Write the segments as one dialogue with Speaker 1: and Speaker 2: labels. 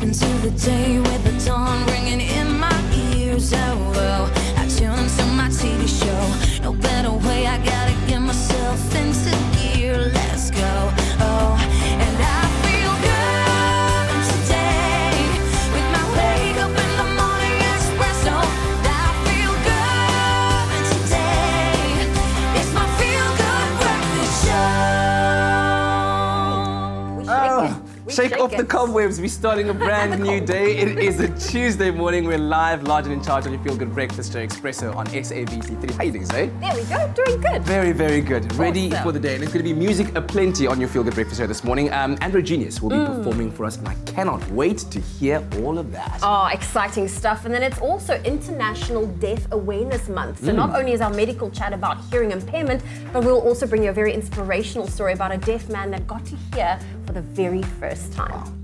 Speaker 1: into the day with the dawn ringing in my ears. Oh, well, I tune into my TV show. No better way, I gotta get myself into gear. Let's go. Oh, and I feel good today with my wake up in the morning espresso. I feel good today. It's my feel good breakfast show.
Speaker 2: Shake off the cobwebs. We're starting a brand new day. It is a Tuesday morning. We're live, large and in charge on your Feel Good Breakfast Show, Expresso on SABC3. How you doing, Zay?
Speaker 3: There we go, doing good.
Speaker 2: Very, very good. Ready for the day. And it's going to be music aplenty on your Feel Good Breakfast Show this morning. Andrew Genius will be performing for us, and I cannot wait to hear all of that.
Speaker 3: Oh, exciting stuff. And then it's also International Deaf Awareness Month. So not only is our medical chat about hearing impairment, but we'll also bring you a very inspirational story about a deaf man that got to hear for the very first time.
Speaker 2: Wow.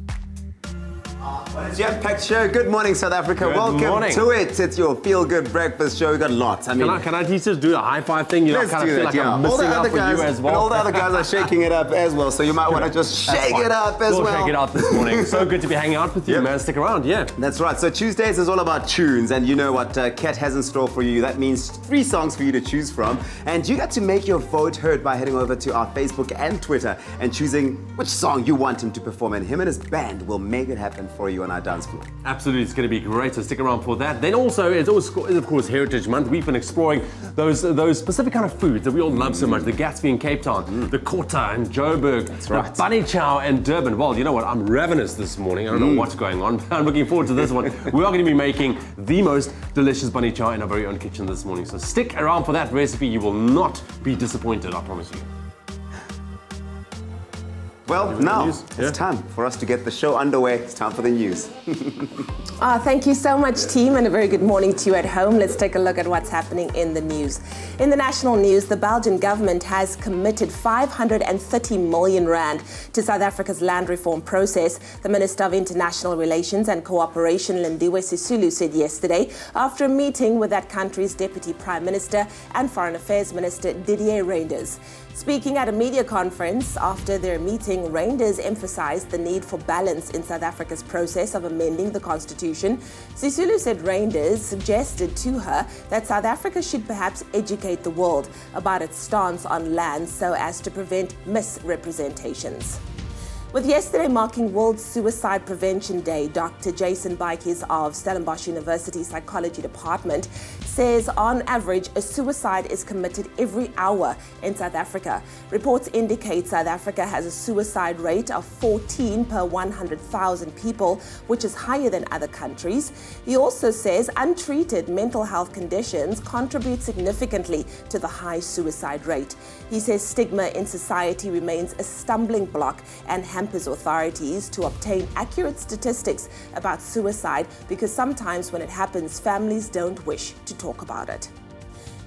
Speaker 4: Jam-packed show. Good morning, South Africa. Welcome to it. It's your feel-good breakfast show. We got lots. I mean,
Speaker 5: can I just do a high five thing? You know,
Speaker 4: let's
Speaker 5: kind of
Speaker 4: do
Speaker 5: feel
Speaker 4: that,
Speaker 5: like I'm missing out for you as well.
Speaker 4: And all the other guys are shaking it up as well. So you might want to just shake it up as well.
Speaker 5: We'll shake it up this morning. So good to be hanging out with you, man. Stick around, yeah.
Speaker 4: That's right. So Tuesdays is all about tunes, and you know what Kat has in store for you. That means 3 songs for you to choose from, and you got to make your vote heard by heading over to our Facebook and Twitter and choosing which song you want him to perform, and him and his band will make it happen for you on our dance floor.
Speaker 5: Absolutely, it's going to be great, so stick around for that. Then also, it's of course Heritage Month. We've been exploring those specific kind of foods that we all love so much. The Gatsby in Cape Town, the Kota in Joburg, the Bunny Chow in Durban. Well, you know what, I'm ravenous this morning. I don't know what's going on. I'm looking forward to this one. We are going to be making the most delicious Bunny Chow in our very own kitchen this morning. So stick around for that recipe. You will not be disappointed, I promise you.
Speaker 4: Well, now it's time for us to get the show underway. It's time for the news.
Speaker 6: Thank you so much, team, and a very good morning to you at home. Let's take a look at what's happening in the news. In the national news, the Belgian government has committed 530 million rand to South Africa's land reform process. The Minister of International Relations and Cooperation, Lindiwe Sisulu, said yesterday after a meeting with that country's Deputy Prime Minister and Foreign Affairs Minister Didier Reynders. Speaking at a media conference after their meeting, Reynders emphasized the need for balance in South Africa's process of amending the constitution. Sisulu said Reynders suggested to her that South Africa should perhaps educate the world about its stance on land so as to prevent misrepresentations. With yesterday marking World Suicide Prevention Day, Dr. Jason Bykes of Stellenbosch University Psychology Department says on average a suicide is committed every hour in South Africa. Reports indicate South Africa has a suicide rate of 14 per 100,000 people, which is higher than other countries. He also says untreated mental health conditions contribute significantly to the high suicide rate. He says stigma in society remains a stumbling block and hampers authorities to obtain accurate statistics about suicide because sometimes when it happens, families don't wish to talk about it.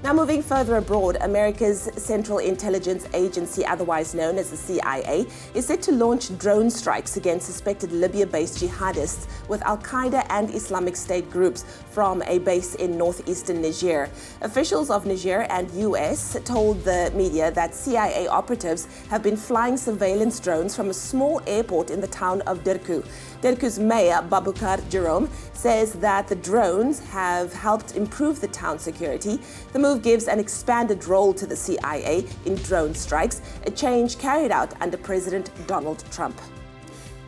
Speaker 6: Now moving further abroad, America's Central Intelligence Agency, otherwise known as the CIA, is set to launch drone strikes against suspected Libya-based jihadists with Al-Qaeda and Islamic State groups from a base in northeastern Niger. Officials of Niger and US told the media that CIA operatives have been flying surveillance drones from a small airport in the town of Dirku. Dirku's mayor, Babukar Jerome, says that the drones have helped improve the town's security. The move gives an expanded role to the CIA in drone strikes, a change carried out under President Donald Trump.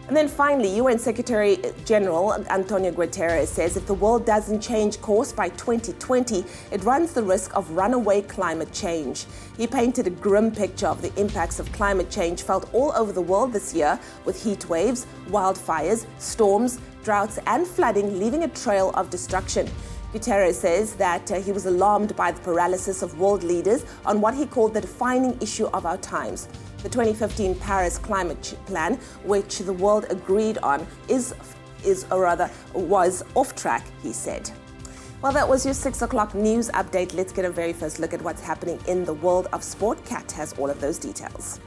Speaker 6: And then finally, UN Secretary General Antonio Guterres says if the world doesn't change course by 2020, it runs the risk of runaway climate change. He painted a grim picture of the impacts of climate change felt all over the world this year, with heat waves, wildfires, storms, droughts and flooding leaving a trail of destruction. Guterres says that he was alarmed by the paralysis of world leaders on what he called the defining issue of our times. The 2015 Paris Climate Plan, which the world agreed on, was off track, he said. Well, that was your 6 o'clock news update. Let's get a very first look at what's happening in the world of sport. Kat has all of those details.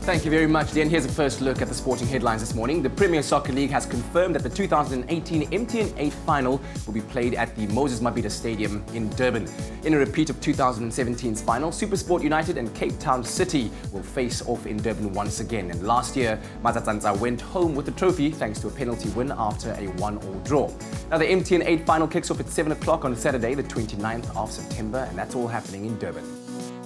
Speaker 2: Thank you very much, Dan. Here's a first look at the sporting headlines this morning. The Premier Soccer League has confirmed that the 2018 MTN 8 final will be played at the Moses Mabhida Stadium in Durban. In a repeat of 2017's final, SuperSport United and Cape Town City will face off in Durban once again. And last year, Mazatzanza went home with the trophy thanks to a penalty win after a 1-1 draw. Now, the MTN 8 final kicks off at 7 o'clock on Saturday, the 29th of September, and that's all happening in Durban.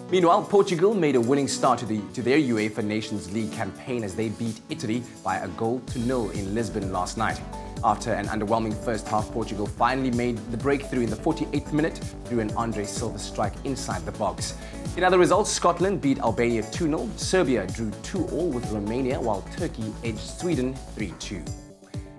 Speaker 2: Meanwhile, Portugal made a winning start to their UEFA Nations League campaign as they beat Italy by a 0-0 in Lisbon last night. After an underwhelming first half, Portugal finally made the breakthrough in the 48th minute through an Andre Silva strike inside the box. In other results, Scotland beat Albania 2-0, Serbia drew 2-2 with Romania, while Turkey edged Sweden 3-2.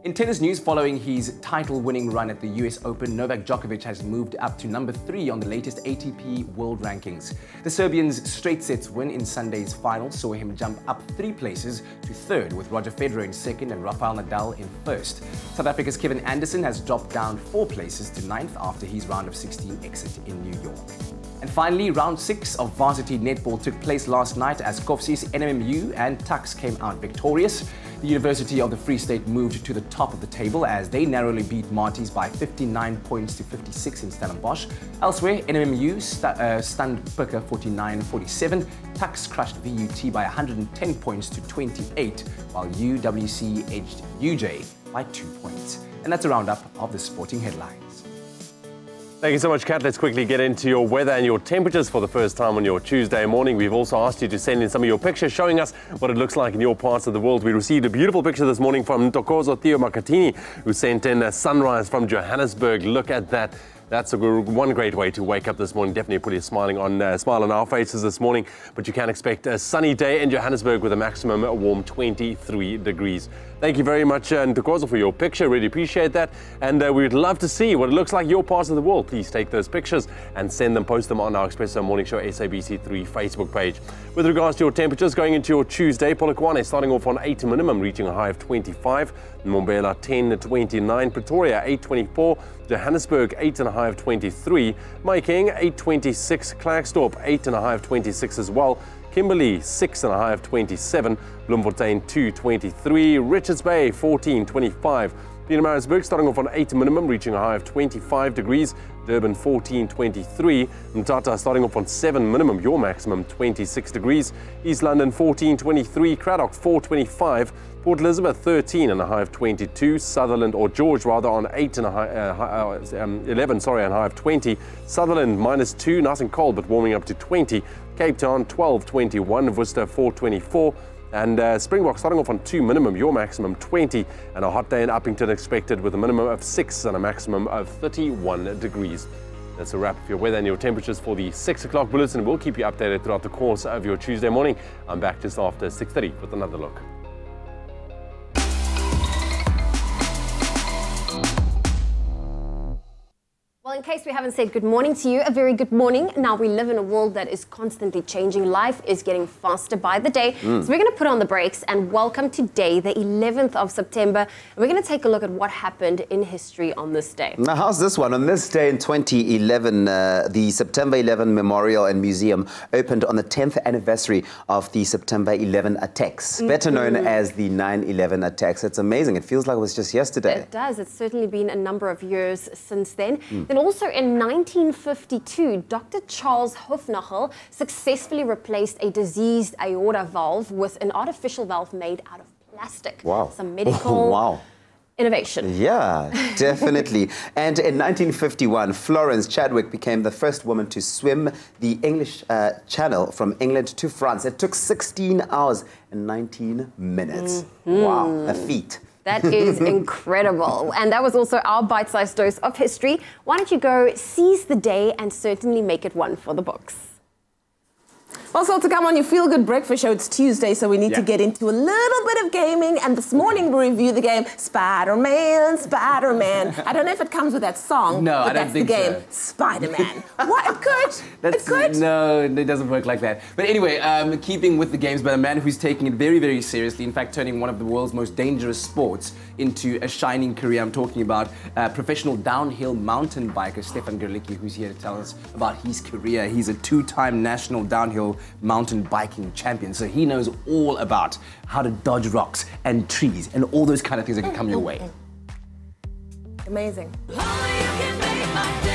Speaker 2: In tennis news, following his title-winning run at the US Open, Novak Djokovic has moved up to number 3 on the latest ATP World Rankings. The Serbian's straight sets win in Sunday's final saw him jump up 3 places to 3rd, with Roger Federer in 2nd and Rafael Nadal in 1st. South Africa's Kevin Anderson has dropped down 4 places to 9th after his round of 16 exit in New York. And finally, round 6 of varsity netball took place last night as Koffsie's NMMU and Tuks came out victorious. The University of the Free State moved to the top of the table as they narrowly beat Marties by 59 points to 56 in Stellenbosch. Elsewhere, NMMU stunned Pika 49-47. Tuks crushed VUT by 110 points to 28, while UWC edged UJ by 2 points. And that's a roundup of the sporting headlines.
Speaker 5: Thank you so much, Kat. Let's quickly get into your weather and your temperatures for the first time on your Tuesday morning. We've also asked you to send in some of your pictures showing us what it looks like in your parts of the world. We received a beautiful picture this morning from Ntokozo Theo Makatini, who sent in a sunrise from Johannesburg. Look at that. That's one great way to wake up this morning. Definitely put a smile on our faces this morning. But you can expect a sunny day in Johannesburg with a maximum warm 23 degrees. Thank you very much, Ntokozo, for your picture. Really appreciate that. And we would love to see what it looks like in your parts of the world. Please take those pictures and send them, post them on our Expresso Morning Show SABC3 Facebook page. With regards to your temperatures going into your Tuesday, Polokwane starting off on 8 minimum, reaching a high of 25. Mbombela 10-29. Pretoria 8-24. Johannesburg 8 and a high of 23. Mahikeng 8-26. Klerksdorp 8 and a high of 26 as well. Kimberley 6 and a high of 27. Bloemfontein 2-23. Richards Bay 14-25. Pietermaritzburg starting off on 8 minimum, reaching a high of 25 degrees. Durban 14-23. Mthatha starting off on 7 minimum, your maximum 26 degrees. East London 14-23. Cradock 4-25. Port Elizabeth 13 and a high of 22. Sutherland, or George rather, on 8 and a high, 11, sorry, and a high of 20. Sutherland -2, nice and cold, but warming up to 20. Cape Town 12-21. Worcester 4-24. And Springbok starting off on 2 minimum, your maximum 20, and a hot day in Uppington expected with a minimum of 6 and a maximum of 31 degrees. That's a wrap for your weather and your temperatures for the 6 o'clock bulletin. We'll keep you updated throughout the course of your Tuesday morning. I'm back just after 6:30 with another look.
Speaker 3: Well, in case we haven't said good morning to you, a very good morning. Now, we live in a world that is constantly changing. Life is getting faster by the day. So we're going to put on the brakes and welcome today, the 11th of September. And we're going to take a look at what happened in history on this day.
Speaker 4: Now, how's this one? On this day in 2011, the September 11 Memorial and Museum opened on the 10th anniversary of the September 11 attacks, better known as the 9/11 attacks. It's amazing. It feels like it was just yesterday.
Speaker 3: It does. It's certainly been a number of years since then. Then also in 1952, Dr. Charles Hofnagel successfully replaced a diseased aorta valve with an artificial valve made out of plastic.
Speaker 4: Wow.
Speaker 3: Some medical innovation.
Speaker 4: Yeah, definitely. And in 1951, Florence Chadwick became the first woman to swim the English Channel from England to France. It took 16 hours and 19 minutes. Wow, a feat.
Speaker 3: That is incredible. And that was also our bite-sized dose of history. Why don't you go seize the day and certainly make it one for the books.
Speaker 6: Also, to come on your Feel Good Breakfast Show, it's Tuesday, so we need to get into a little bit of gaming. And this morning we review the game Spider-Man, Spider-Man. I don't know if it comes with that song,
Speaker 2: no,
Speaker 6: but
Speaker 2: I don't
Speaker 6: that's
Speaker 2: think
Speaker 6: the game,
Speaker 2: so.
Speaker 6: Spider-Man. What? It could. It could.
Speaker 2: No, it doesn't work like that. But anyway, keeping with the games, but a man who's taking it very, very seriously, in fact, turning one of the world's most dangerous sports into a shining career. I'm talking about professional downhill mountain biker Stefan Gerlicki, who's here to tell us about his career. He's a 2-time national downhill downhill mountain biking champion. So he knows all about how to dodge rocks and trees and all those kind of things that can come your way.
Speaker 6: Amazing.
Speaker 1: Only you can make my day.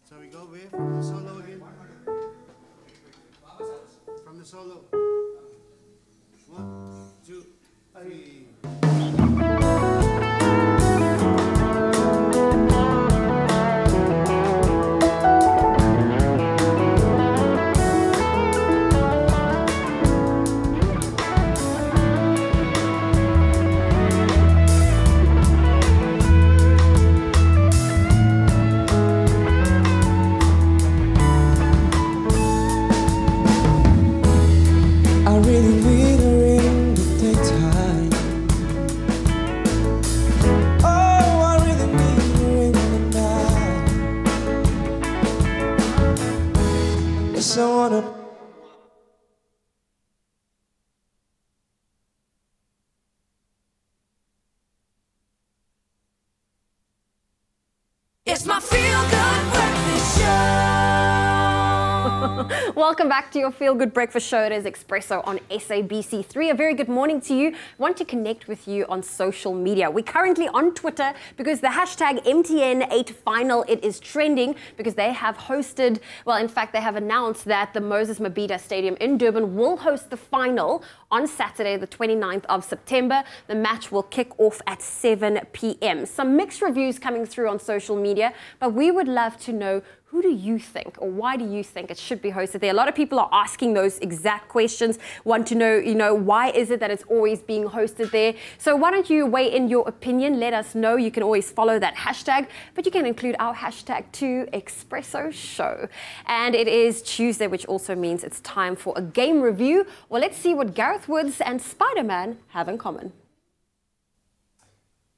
Speaker 7: So we go with from the solo again. From the solo. 1, 2, 3.
Speaker 8: I really need a ring to take time. Oh, I really need a ring tonight. Yes, I wanna.
Speaker 1: It's my feel-good breakfast show.
Speaker 3: Welcome back to your Feel Good Breakfast Show. It is Expresso on SABC3. A very good morning to you. I want to connect with you on social media. We're currently on Twitter because the hashtag MTN8 final, it is trending because they have hosted, well, in fact, they have announced that the Moses Mabhida Stadium in Durban will host the final on Saturday, the 29th of September. The match will kick off at 7 p.m. Some mixed reviews coming through on social media, but we would love to know, who do you think, or why do you think it should be hosted there? A lot of people are asking those exact questions, want to know, why is it that it's always being hosted there? So why don't you weigh in your opinion? Let us know. You can always follow that hashtag, but you can include our hashtag to Expresso Show. And it is Tuesday, which also means it's time for a game review. Well, let's see what Gareth Woods and Spider-Man have in common.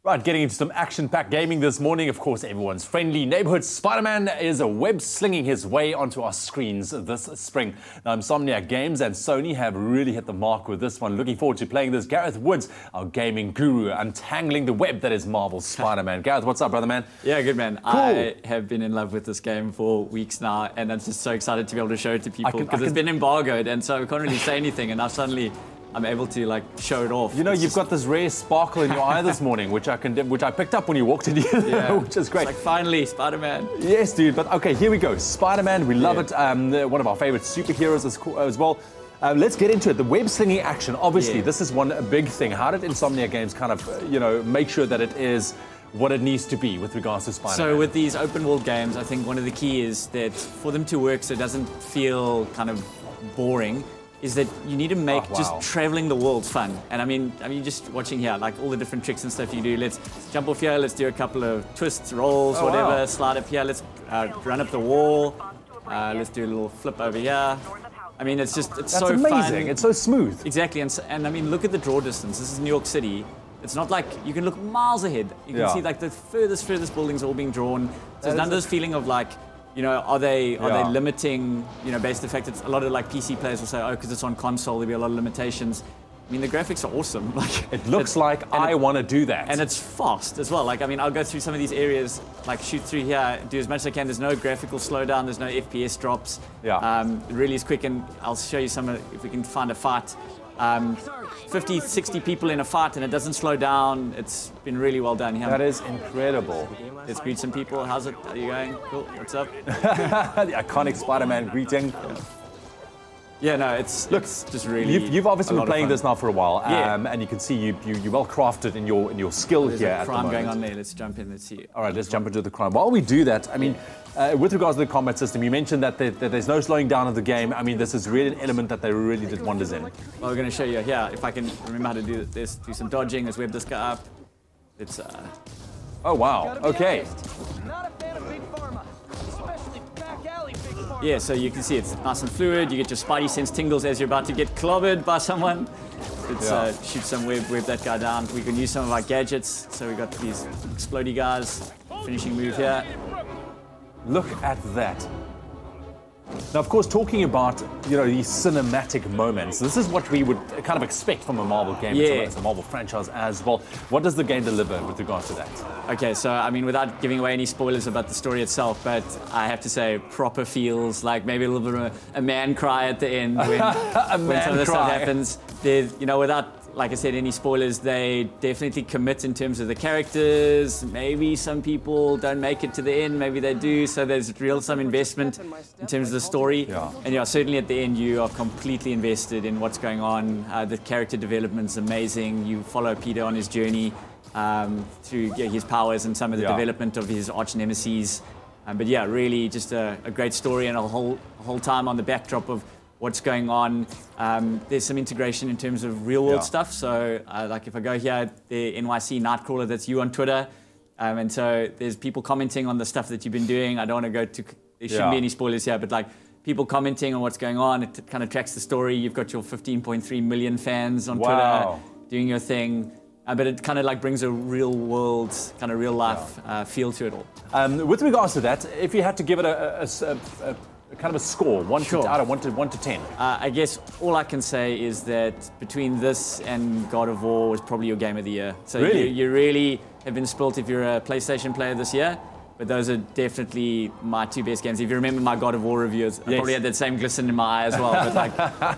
Speaker 5: Right, getting into some action-packed gaming this morning. Of course, everyone's friendly neighborhood Spider-Man is web-slinging his way onto our screens this spring. Now, Insomniac Games and Sony have really hit the mark with this one. Looking forward to playing this. Gareth Woods, our gaming guru, untangling the web that is Marvel's Spider-Man. Gareth, what's up, brother man?
Speaker 9: Yeah, good man.
Speaker 5: Cool.
Speaker 9: I have been in love with this game for weeks now, and I'm just so excited to be able to show it to people because it's been embargoed, and so I can't really say anything, and now suddenly I'm able to show it off.
Speaker 5: You know, you've got this rare sparkle in your eye this morning, which I picked up when you walked in here, which is great.
Speaker 9: It's finally, Spider-Man.
Speaker 5: Yes, dude. But okay, here we go. Spider-Man, we love it. One of our favorite superheroes as well. Let's get into it. The web-slinging action. Obviously, this is one big thing. How did Insomnia Games kind of, make sure that it is what it needs to be with regards to Spider-Man?
Speaker 9: So with these open-world games, I think one of the key is that for them to work so it doesn't feel kind of boring, is that you need to make just traveling the world fun. And I mean, just watching here, all the different tricks and stuff you do. Let's jump off here, let's do a couple of twists, rolls, whatever, slide up here, let's run up the wall, let's do a little flip over here. I mean, it's so fun.
Speaker 5: That's amazing, it's so smooth.
Speaker 9: Exactly, and I mean, look at the draw distance. This is New York City. It's not like you can look miles ahead. You can see the furthest buildings all being drawn. So it's none of this feeling of are they limiting, based on the fact that a lot of PC players will say, oh, because it's on console, there'll be a lot of limitations. I mean, the graphics are awesome.
Speaker 5: It looks like I want to do that.
Speaker 9: And it's fast as well. I mean, I'll go through some of these areas, shoot through here, do as much as I can. There's no graphical slowdown, there's no FPS drops. Yeah. It really is quick, and I'll show you some, if we can find a fight. 50, 60 people in a fight, and it doesn't slow down. It's been really well done here.
Speaker 5: That is incredible.
Speaker 9: Let's greet some people. How's it? Are you going? Cool. What's up?
Speaker 5: The iconic Spider-Man greeting.
Speaker 9: Yeah, no, it's just really.
Speaker 5: You've obviously been playing this now for a while, and you can see you're well crafted in your skill
Speaker 9: There's
Speaker 5: here.
Speaker 9: a
Speaker 5: at the
Speaker 9: crime
Speaker 5: moment.
Speaker 9: going on there. Let's jump in. Let's see.
Speaker 5: All right, let's jump into the crime. While we do that, I mean, with regards to the combat system, you mentioned that there's no slowing down of the game. I mean, this is really an element that they really did wonders in.
Speaker 9: Well, we're going to show you here. If I can remember how to do this, do some dodging. Let's web this guy up. It's.
Speaker 5: Oh wow. Okay.
Speaker 9: Yeah, so you can see it's nice and fluid. You get your spidey sense tingles as you're about to get clobbered by someone. Let's shoot some web that guy down. We can use some of our gadgets. So we got these explodey guys. Finishing move here.
Speaker 5: Look at that. Now, of course, talking about, you know, these cinematic moments, this is what we would kind of expect from a Marvel game. It's a Marvel franchise as well. What does the game deliver with regards to that?
Speaker 9: Okay, so, I mean, without giving away any spoilers about the story itself, but I have to say, proper feels like maybe a little bit of a man cry at the end when, when some of this stuff happens. There's, you know, without, like I said, any spoilers, they definitely commit in terms of the characters. Maybe some people don't make it to the end, maybe they do, so there's some investment in terms of the story. And yeah, certainly at the end you are completely invested in what's going on. The character development's amazing. You follow Peter on his journey through his powers and some of the development of his arch nemesis. But yeah, really just a great story, and a whole time on the backdrop of what's going on. There's some integration in terms of real-world stuff. So, like if I go here, the NYC Nightcrawler, that's you on Twitter. And so there's people commenting on the stuff that you've been doing. I don't want to go to, there shouldn't be any spoilers here, but like people commenting on what's going on. It kind of tracks the story. You've got your 15.3 million fans on Twitter doing your thing. But it kind of like brings a real-world, kind of real-life feel to it all.
Speaker 5: With regards to that, if you had to give it a kind of a score, out of 1 to 10.
Speaker 9: I guess all I can say is that between this and God of War was probably your game of the year. So you really have been spoilt if you're a PlayStation player this year. But those are definitely my two best games. If you remember my God of War reviews, I probably had that same glisten in my eye as well. But like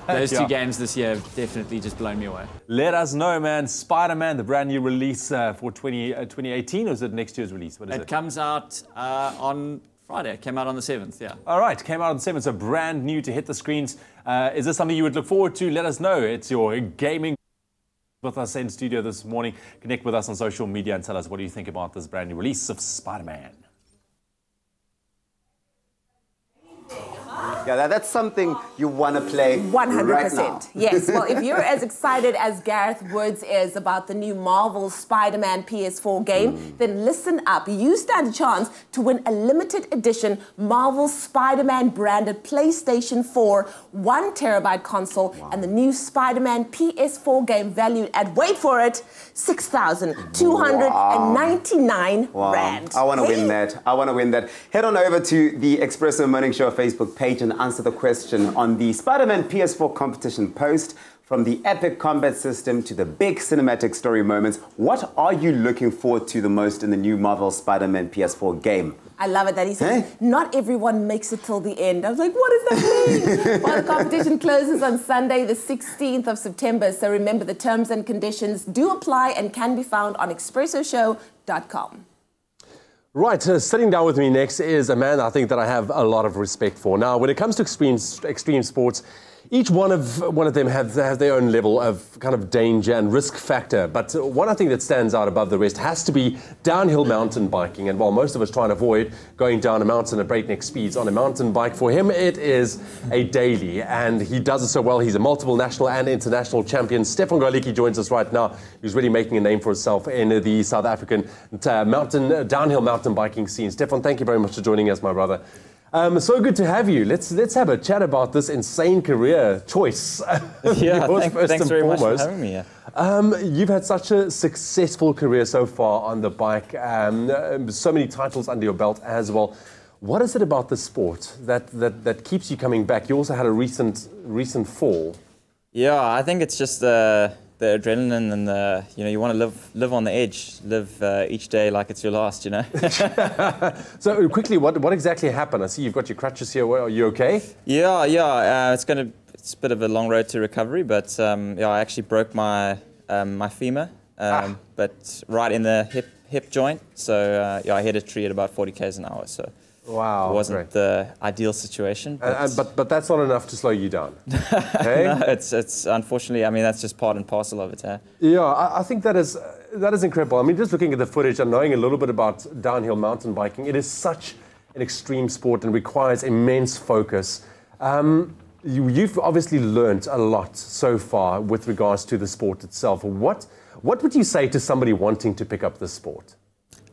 Speaker 9: those two games this year have definitely just blown me away.
Speaker 5: Let us know, man. Spider-Man, the brand new release for 2018, or is it next year's release? What is it?
Speaker 9: It comes out on Friday. It came out on the 7th, yeah.
Speaker 5: All right, came out on the 7th, so brand new to hit the screens. Is this something you would look forward to? Let us know. It's your gaming with us in studio this morning. Connect with us on social media and tell us what do you think about this brand new release of Spider-Man.
Speaker 4: Yeah, that's something you want to play
Speaker 6: 100%.
Speaker 4: right now.
Speaker 6: Yes, well, if you're as excited as Gareth Woods is about the new Marvel Spider-Man PS4 game, then listen up. You stand a chance to win a limited edition Marvel Spider-Man branded PlayStation 4 1 terabyte console and the new Spider-Man PS4 game valued at, wait for it, 6,299 rand.
Speaker 4: I want to win that. I want to win that. Head on over to the Expresso Morning Show Facebook page and answer the question on the Spider-Man PS4 competition post. From the epic combat system to the big cinematic story moments, what are you looking forward to the most in the new Marvel Spider-Man PS4 game?
Speaker 6: I love it that he said, not everyone makes it till the end. I was like, what does that mean? Well, the competition closes on Sunday, the 16th of September. So remember, the terms and conditions do apply and can be found on expressoshow.com.
Speaker 5: Right, sitting down with me next is a man I think that I have a lot of respect for. Now, when it comes to extreme sports, each one of them have their own level of kind of danger and risk factor. But one I think that stands out above the rest has to be downhill mountain biking. And while most of us try and avoid going down a mountain at breakneck speeds on a mountain bike, for him it is a daily. And he does it so well. He's a multiple national and international champion. Stefan Garlicki joins us right now. He's really making a name for himself in the South African downhill mountain biking scene. Stefan, thank you very much for joining us, my brother. So good to have you. Let's have a chat about this insane career choice.
Speaker 10: Yeah, thanks very much for having me. Yeah.
Speaker 5: You've had such a successful career so far on the bike. So many titles under your belt as well. What is it about the sport that keeps you coming back? You also had a recent fall.
Speaker 10: Yeah, I think it's just the adrenaline and you want to live on the edge, live each day like it's your last, you know.
Speaker 5: So quickly, what exactly happened? I see you've got your crutches here. Are you okay?
Speaker 10: Yeah. It's a bit of a long road to recovery, but I actually broke my femur, but right in the hip joint. So I hit a tree at about 40 km an hour. So.
Speaker 5: Wow,
Speaker 10: it wasn't the ideal situation.
Speaker 5: But that's not enough to slow you down. Okay?
Speaker 10: No, it's unfortunately, I mean, that's just part and parcel of it.
Speaker 5: Yeah, I think that is incredible. I mean, just looking at the footage and knowing a little bit about downhill mountain biking, it is such an extreme sport and requires immense focus. You've obviously learned a lot so far with regards to the sport itself. What would you say to somebody wanting to pick up this sport?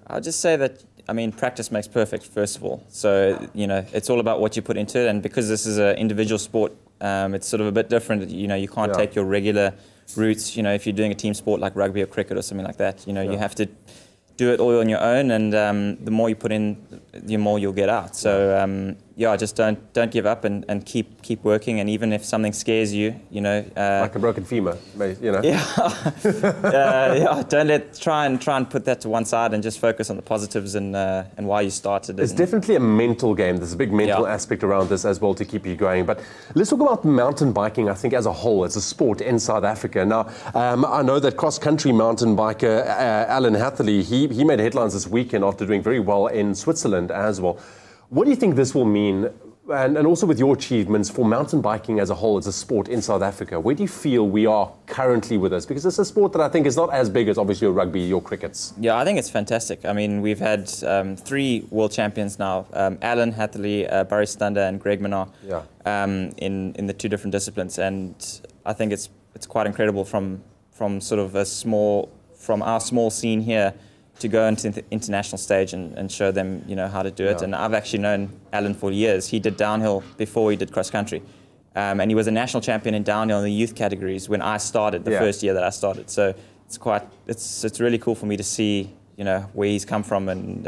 Speaker 10: I'll just say that, I mean, practice makes perfect, first of all. So, it's all about what you put into it. And because this is an individual sport, it's sort of a bit different. You can't take your regular routes. If you're doing a team sport like rugby or cricket or something like that, you have to do it all on your own. And the more you put in, the more you'll get out. So, yeah, just don't give up and keep working. And even if something scares you, you know,
Speaker 5: like a broken femur, you know.
Speaker 10: Yeah, try and put that to one side and just focus on the positives and why you started.
Speaker 5: It's definitely a mental game. There's a big mental aspect around this as well to keep you going. But let's talk about mountain biking. I think as a whole, as a sport in South Africa. Now, I know that cross-country mountain biker Alan Hatherley, he made headlines this weekend after doing very well in Switzerland as well. What do you think this will mean, and also with your achievements for mountain biking as a whole, as a sport in South Africa? Where do you feel we are currently with this? Because it's a sport that I think is not as big as obviously your rugby, your crickets.
Speaker 10: Yeah, I think it's fantastic. I mean, we've had 3 world champions now, Alan Hatherley, Barry Stander and Greg Minnaar, in the 2 different disciplines. And I think it's quite incredible from sort of from our small scene here to go into the international stage and show them, you know, how to do it. And I've actually known Alan for years. He did downhill before he did cross country. And he was a national champion in downhill in the youth categories when I started, the first year that I started. So it's really cool for me to see, you know, where he's come from, and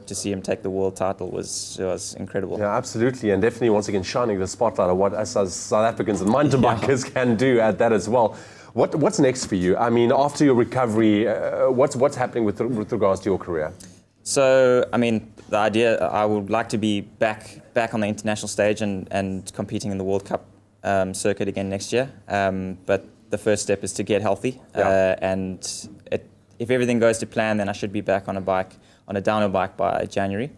Speaker 10: to see him take the world title was incredible.
Speaker 5: Yeah, absolutely. And definitely once again shining the spotlight on what us as South Africans and mountain bikers can do at that as well. What's next for you? I mean, after your recovery, what's happening with regards to your career?
Speaker 10: So, I mean, the idea, I would like to be back on the international stage and competing in the World Cup circuit again next year. But the first step is to get healthy. And if everything goes to plan, then I should be back on a downhill bike by January.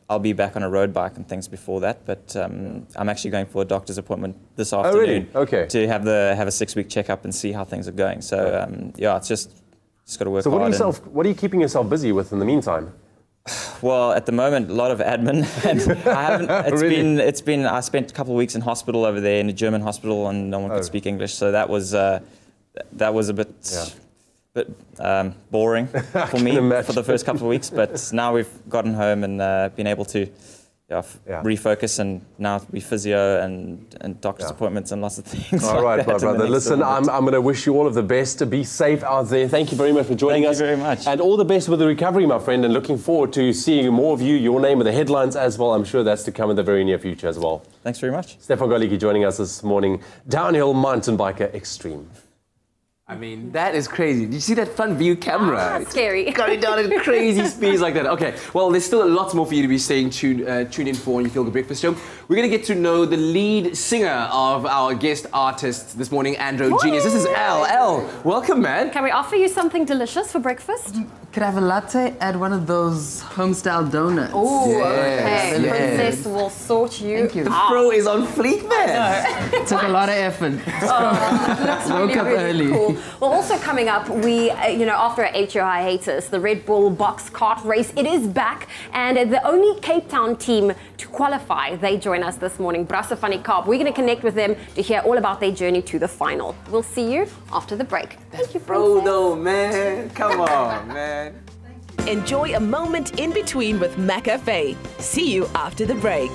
Speaker 10: I'll be back on a road bike and things before that, but I'm actually going for a doctor's appointment this afternoon to have a 6-week checkup and see how things are going. So yeah, it's just got to work hard.
Speaker 5: So what are you keeping yourself busy with in the meantime?
Speaker 10: Well, at the moment, a lot of admin. And I spent a couple of weeks in hospital over there, in a German hospital, and no one could speak English. So that was a bit. But boring for me for the first couple of weeks. But now we've gotten home and been able to refocus, and now we physio and doctor's appointments and lots of things.
Speaker 5: All right, my brother. Listen, I'm going to wish you all of the best. Be safe out there. Thank you very much for joining us.
Speaker 10: Thank you very much.
Speaker 5: And all the best with the recovery, my friend. And looking forward to seeing more of you, your name in the headlines as well. I'm sure that's to come in the very near future as well.
Speaker 10: Thanks very much.
Speaker 5: Stefan Goliki joining us this morning. Downhill mountain biker extreme.
Speaker 2: I mean, that is crazy. Did you see that front view camera?
Speaker 3: That's scary.
Speaker 2: Going down at crazy speeds like that. Okay, well, there's still lots more for you to be staying tuned in for on your Feel Good Breakfast Show. We're going to get to know the lead singer of our guest artist this morning, Andro Genius. This is Al. Al, welcome, man.
Speaker 3: Can we offer you something delicious for breakfast?
Speaker 11: Could I have a latte? Add one of those home-style donuts.
Speaker 3: Oh, okay. Princess will sort you.
Speaker 11: Thank you.
Speaker 2: The pro is on fleek, man.
Speaker 11: It took a lot of effort. Woke up early.
Speaker 3: Cool. Well, also coming up, we, after our 8-year hiatus, the Red Bull box kart race, it is back, and the only Cape Town team to qualify, they join us this morning, Brasse van die Kaap. We're going to connect with them to hear all about their journey to the final. We'll see you after the break. Thank you, Princess.
Speaker 2: Bro, though, man. Come on, man.
Speaker 12: Enjoy a moment in between with McCafe. See you after the break.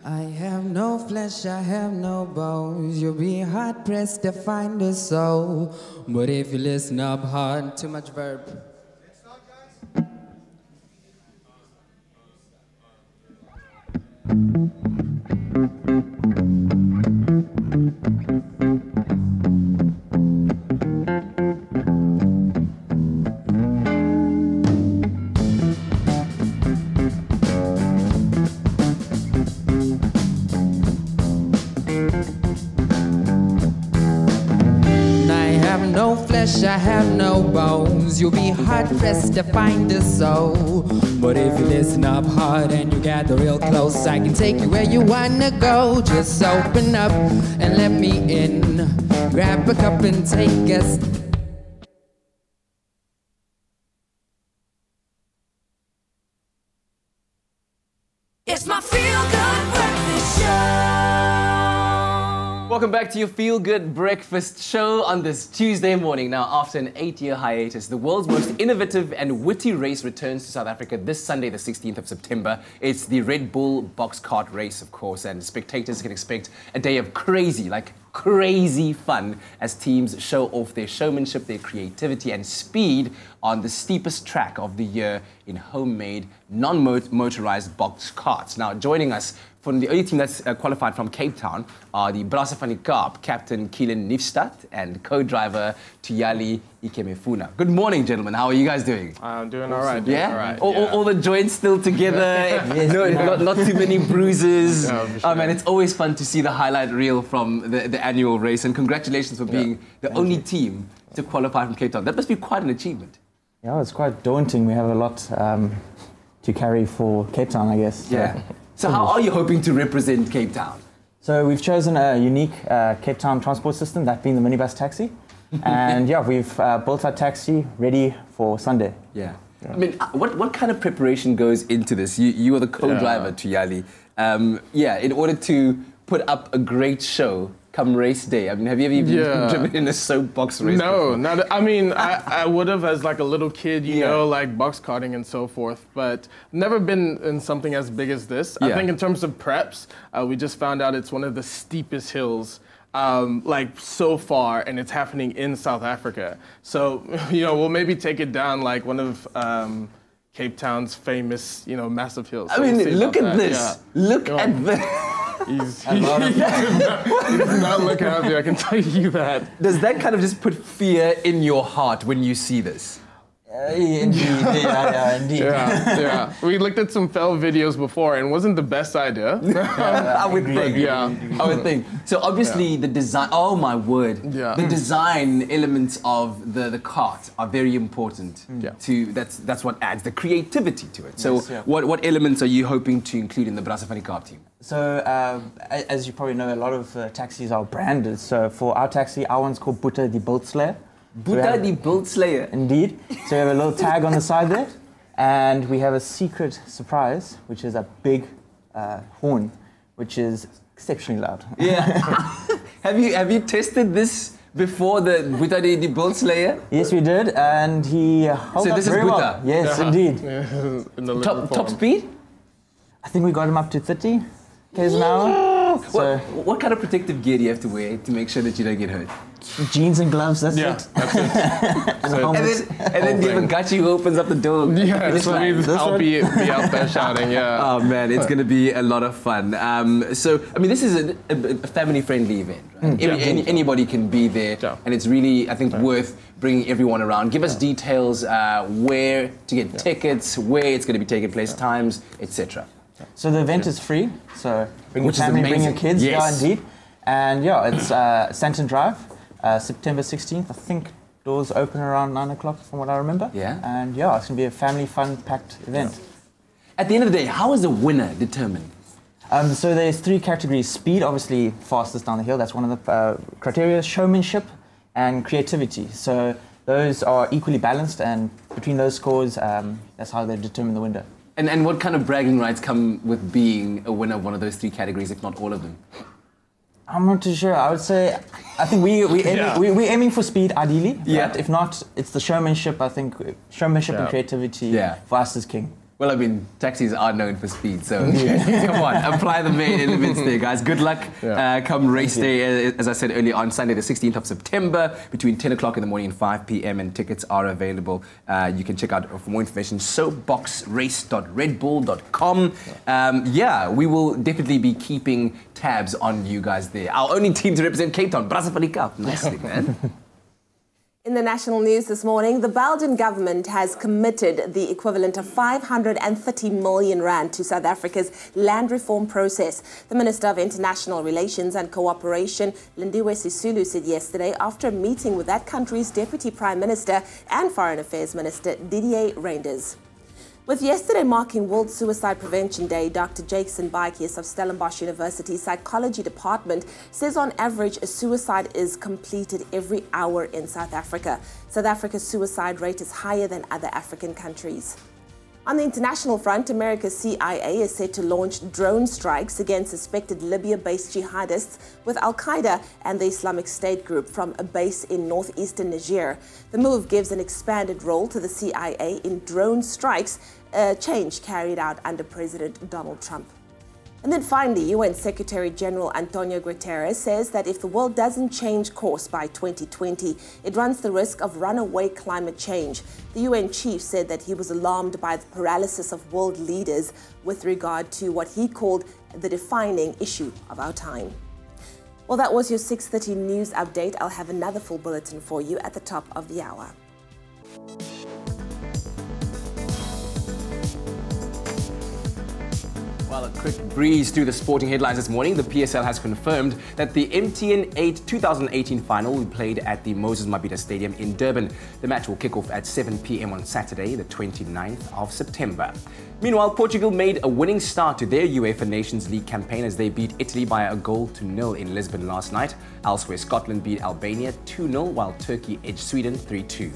Speaker 8: I have no flesh, I have no bones. You'll be hard pressed to find a soul. But if you listen up hard, too much verb. have no bones. You'll be hard-pressed to find a soul. But if you listen up hard and you gather real close, I can take you where you wanna go. Just open up and let me in. Grab a cup and take us.
Speaker 1: It's my feel-good breakfast show.
Speaker 2: Welcome back to your Feel Good Breakfast show on this Tuesday morning. Now, after an 8-year hiatus, the world's most innovative and witty race returns to South Africa this Sunday, the 16th of September. It's the Red Bull box cart race, of course, and spectators can expect a day of crazy fun as teams show off their showmanship, their creativity and speed on the steepest track of the year in homemade, non-motorized box carts. Now, joining us from the only team that's qualified from Cape Town are the Brasse van die Kaap, Captain Keelan Niefstad and co-driver Tuyali Ikemefuna. Good morning, gentlemen. How are you guys doing?
Speaker 13: I'm doing all right.
Speaker 2: Yeah?
Speaker 13: All right.
Speaker 2: All the joints still together? Not too many bruises? Oh man, it's always fun to see the highlight reel from the annual race, and congratulations for being the only team to qualify from Cape Town. That must be quite an achievement.
Speaker 14: Yeah, it's quite daunting. We have a lot to carry for Cape Town, I guess.
Speaker 2: Yeah. So how are you hoping to represent Cape Town?
Speaker 14: So we've chosen a unique Cape Town transport system, that being the minibus taxi. And yeah, we've built our taxi ready for Sunday.
Speaker 2: Yeah. I mean, what kind of preparation goes into this? You are the co-driver, Tuyali. In order to put up a great show come race day. I mean, have you ever even driven in a soapbox race before?
Speaker 13: No, I mean, I would have as like a little kid, you know, like box carting and so forth, but never been in something as big as this. I think in terms of preps, we just found out it's one of the steepest hills like so far, and it's happening in South Africa. So, you know, we'll maybe take it down like one of Cape Town's famous, you know, massive hills.
Speaker 2: So I mean, look at this. Yeah. Look at this.
Speaker 13: He's not looking happy, I can tell you that.
Speaker 2: Does that kind of just put fear in your heart when you see this?
Speaker 14: Indeed, indeed.
Speaker 13: Yeah. We looked at some fail videos before and it wasn't the best idea.
Speaker 2: I would think. I would think. So obviously the design, oh my word.
Speaker 13: Yeah.
Speaker 2: The design elements of the cart are very important to, that's what adds the creativity to it. So what elements are you hoping to include in the Brasse van die Kaap team?
Speaker 14: So as you probably know, a lot of taxis are branded. So for our taxi, our one's called Buddha the Build Slayer.
Speaker 2: Buddha the Build Slayer.
Speaker 14: Indeed. So we have a little tag on the side there, and we have a secret surprise, which is a big horn, which is exceptionally loud.
Speaker 2: Yeah. Have you tested this before, the Buddha the Build Slayer?
Speaker 14: Yes, we did, and he held up very well. Yes, indeed.
Speaker 13: In the
Speaker 2: top speed?
Speaker 14: I think we got him up to 30 k's an hour. So
Speaker 2: what kind of protective gear do you have to wear to make sure that you don't get hurt?
Speaker 14: Jeans and gloves, that's it.
Speaker 13: That's it.
Speaker 2: and then you have a gachi who opens up the door.
Speaker 13: Yeah, I'll be out there shouting,
Speaker 2: Oh man, it's going to be a lot of fun. So, I mean, this is a family-friendly event, right? Anybody can be there, and it's really, I think, worth bringing everyone around. Give us details, where to get tickets, where it's going to be taking place, times, etc.
Speaker 14: So the event is free, so bring your
Speaker 2: Which is
Speaker 14: family, bring your
Speaker 2: amazing.
Speaker 14: kids, indeed. And it's Stanton Drive, September 16th. I think doors open around 9 o'clock from what I remember.
Speaker 2: Yeah.
Speaker 14: And it's going to be a family fun packed event.
Speaker 2: At the end of the day, how is the winner determined?
Speaker 14: So there's 3 categories. Speed, obviously fastest down the hill, that's one of the criteria. Showmanship and creativity. So those are equally balanced, and between those scores, that's how they determine the winner.
Speaker 2: And what kind of bragging rights come with being a winner of one of those 3 categories, if not all of them?
Speaker 14: I'm not too sure. I would say, I think we're aiming for speed, ideally. But if not, it's the showmanship. I think showmanship and creativity for us is king.
Speaker 2: Well, I mean, taxis are known for speed, so come on, apply the main elements there, guys. Good luck come race day, as I said earlier, on Sunday, the 16th of September, between 10 o'clock in the morning and 5 p.m., and tickets are available. You can check out for more information, soapboxrace.redbull.com. We will definitely be keeping tabs on you guys there. Our only team to represent Cape Town, Brasse van die Kaap. Nicely, man.
Speaker 6: In the national news this morning, the Belgian government has committed the equivalent of 530 million rand to South Africa's land reform process. The Minister of International Relations and Cooperation, Lindiwe Sisulu, said yesterday after a meeting with that country's Deputy Prime Minister and Foreign Affairs Minister Didier Reynders. With yesterday marking World Suicide Prevention Day, Dr. Jason Baikies of Stellenbosch University's Psychology Department says on average a suicide is completed every hour in South Africa. South Africa's suicide rate is higher than other African countries. On the international front, America's CIA is set to launch drone strikes against suspected Libya-based jihadists with Al-Qaeda and the Islamic State group from a base in northeastern Niger. The move gives an expanded role to the CIA in drone strikes, a change carried out under President Donald Trump. And then finally, UN Secretary General Antonio Guterres says that if the world doesn't change course by 2020, it runs the risk of runaway climate change. The UN chief said that he was alarmed by the paralysis of world leaders with regard to what he called the defining issue of our time. Well, that was your 6:30 news update. I'll have another full bulletin for you at the top of the hour.
Speaker 2: Well, a quick breeze through the sporting headlines this morning. The PSL has confirmed that the MTN 8 2018 final will be played at the Moses Mabhida Stadium in Durban. The match will kick off at 7 p.m. on Saturday, the 29th of September. Meanwhile, Portugal made a winning start to their UEFA Nations League campaign as they beat Italy by a goal to nil in Lisbon last night. Elsewhere, Scotland beat Albania 2-0, while Turkey edged Sweden 3-2.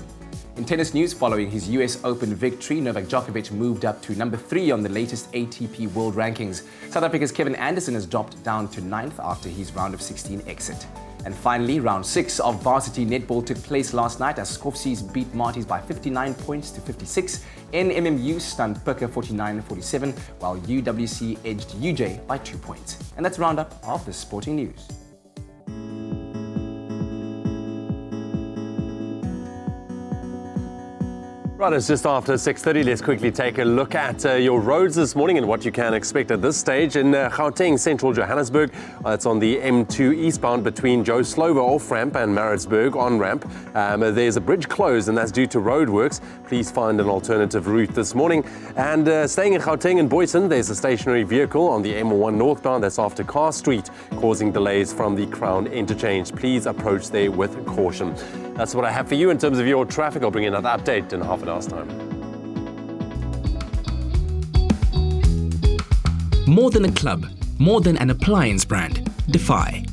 Speaker 2: In tennis news, following his US Open victory, Novak Djokovic moved up to number 3 on the latest ATP World Rankings. South Africa's Kevin Anderson has dropped down to 9th after his round of 16 exit. And finally, round 6 of varsity netball took place last night as Skofcies beat Marties by 59 points to 56. NMMU stunned Pika 49-47, while UWC edged UJ by 2 points. And that's a roundup of the sporting news.
Speaker 5: Right, it's just after 6:30. Let's quickly take a look at your roads this morning and what you can expect at this stage. In Gauteng, central Johannesburg, it's on the M2 eastbound between Joe Slovo off-ramp and Maritzburg on-ramp. There's a bridge closed, and that's due to roadworks. Please find an alternative route this morning. And staying in Gauteng and Boyson, there's a stationary vehicle on the M1 northbound that's after Car Street, causing delays from the Crown interchange. Please approach there with caution. That's what I have for you in terms of your traffic. I'll bring you another update in half an hour's time.
Speaker 15: More than a club, more than an appliance brand. Defy.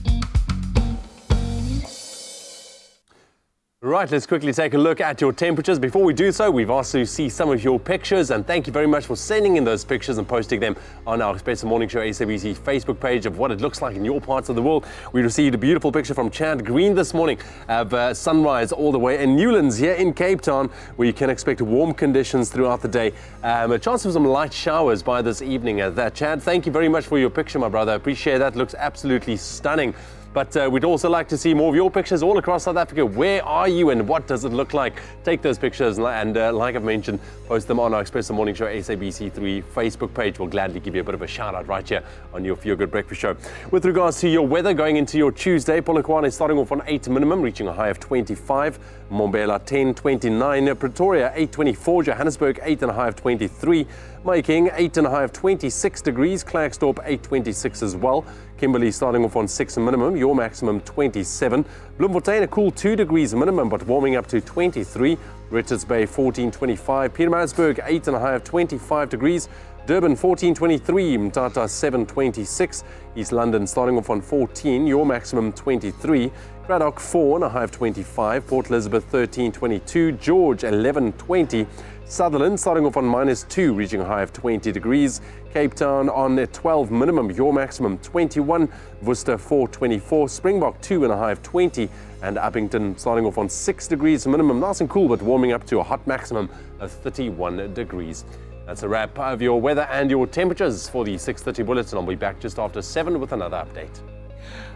Speaker 5: Right, let's quickly take a look at your temperatures. Before we do so, we've asked to see some of your pictures, and thank you very much for sending in those pictures and posting them on our Expresso Morning Show SABC Facebook page of what it looks like in your parts of the world. We received a beautiful picture from Chad Green this morning of sunrise all the way in Newlands here in Cape Town, where you can expect warm conditions throughout the day. A chance of some light showers by this evening. Chad, thank you very much for your picture, my brother. I appreciate that. Looks absolutely stunning. But we'd also like to see more of your pictures all across South Africa. Where are you and what does it look like? Take those pictures and like I've mentioned, post them on our Expresso Morning Show SABC3 Facebook page. We'll gladly give you a bit of a shout out right here on your Feel Good Breakfast Show. With regards to your weather going into your Tuesday, Polokwane is starting off on 8 minimum, reaching a high of 25. Mbombela 10.29. Pretoria 8.24. Johannesburg 8 and a high of 23. Making 8 and a high of 26 degrees. Klerksdorp 8.26 as well. Kimberley starting off on 6 minimum, your maximum 27. Bloemfontein a cool 2 degrees minimum, but warming up to 23. Richards Bay 14.25. Pietermaritzburg 8 and a high of 25 degrees. Durban 14.23, Mthatha 7.26. East London starting off on 14, your maximum 23. Cradock 4 and a high of 25. Port Elizabeth 13.22. George 11.20. Sutherland starting off on -2, reaching a high of 20 degrees. Cape Town on 12 minimum, your maximum 21. Worcester 4.24. Springbok 2 and a high of 20. And Uppington starting off on 6 degrees minimum, nice and cool, but warming up to a hot maximum of 31 degrees. That's a wrap of your weather and your temperatures for the 6:30 bulletin. I'll be back just after 7 with another update.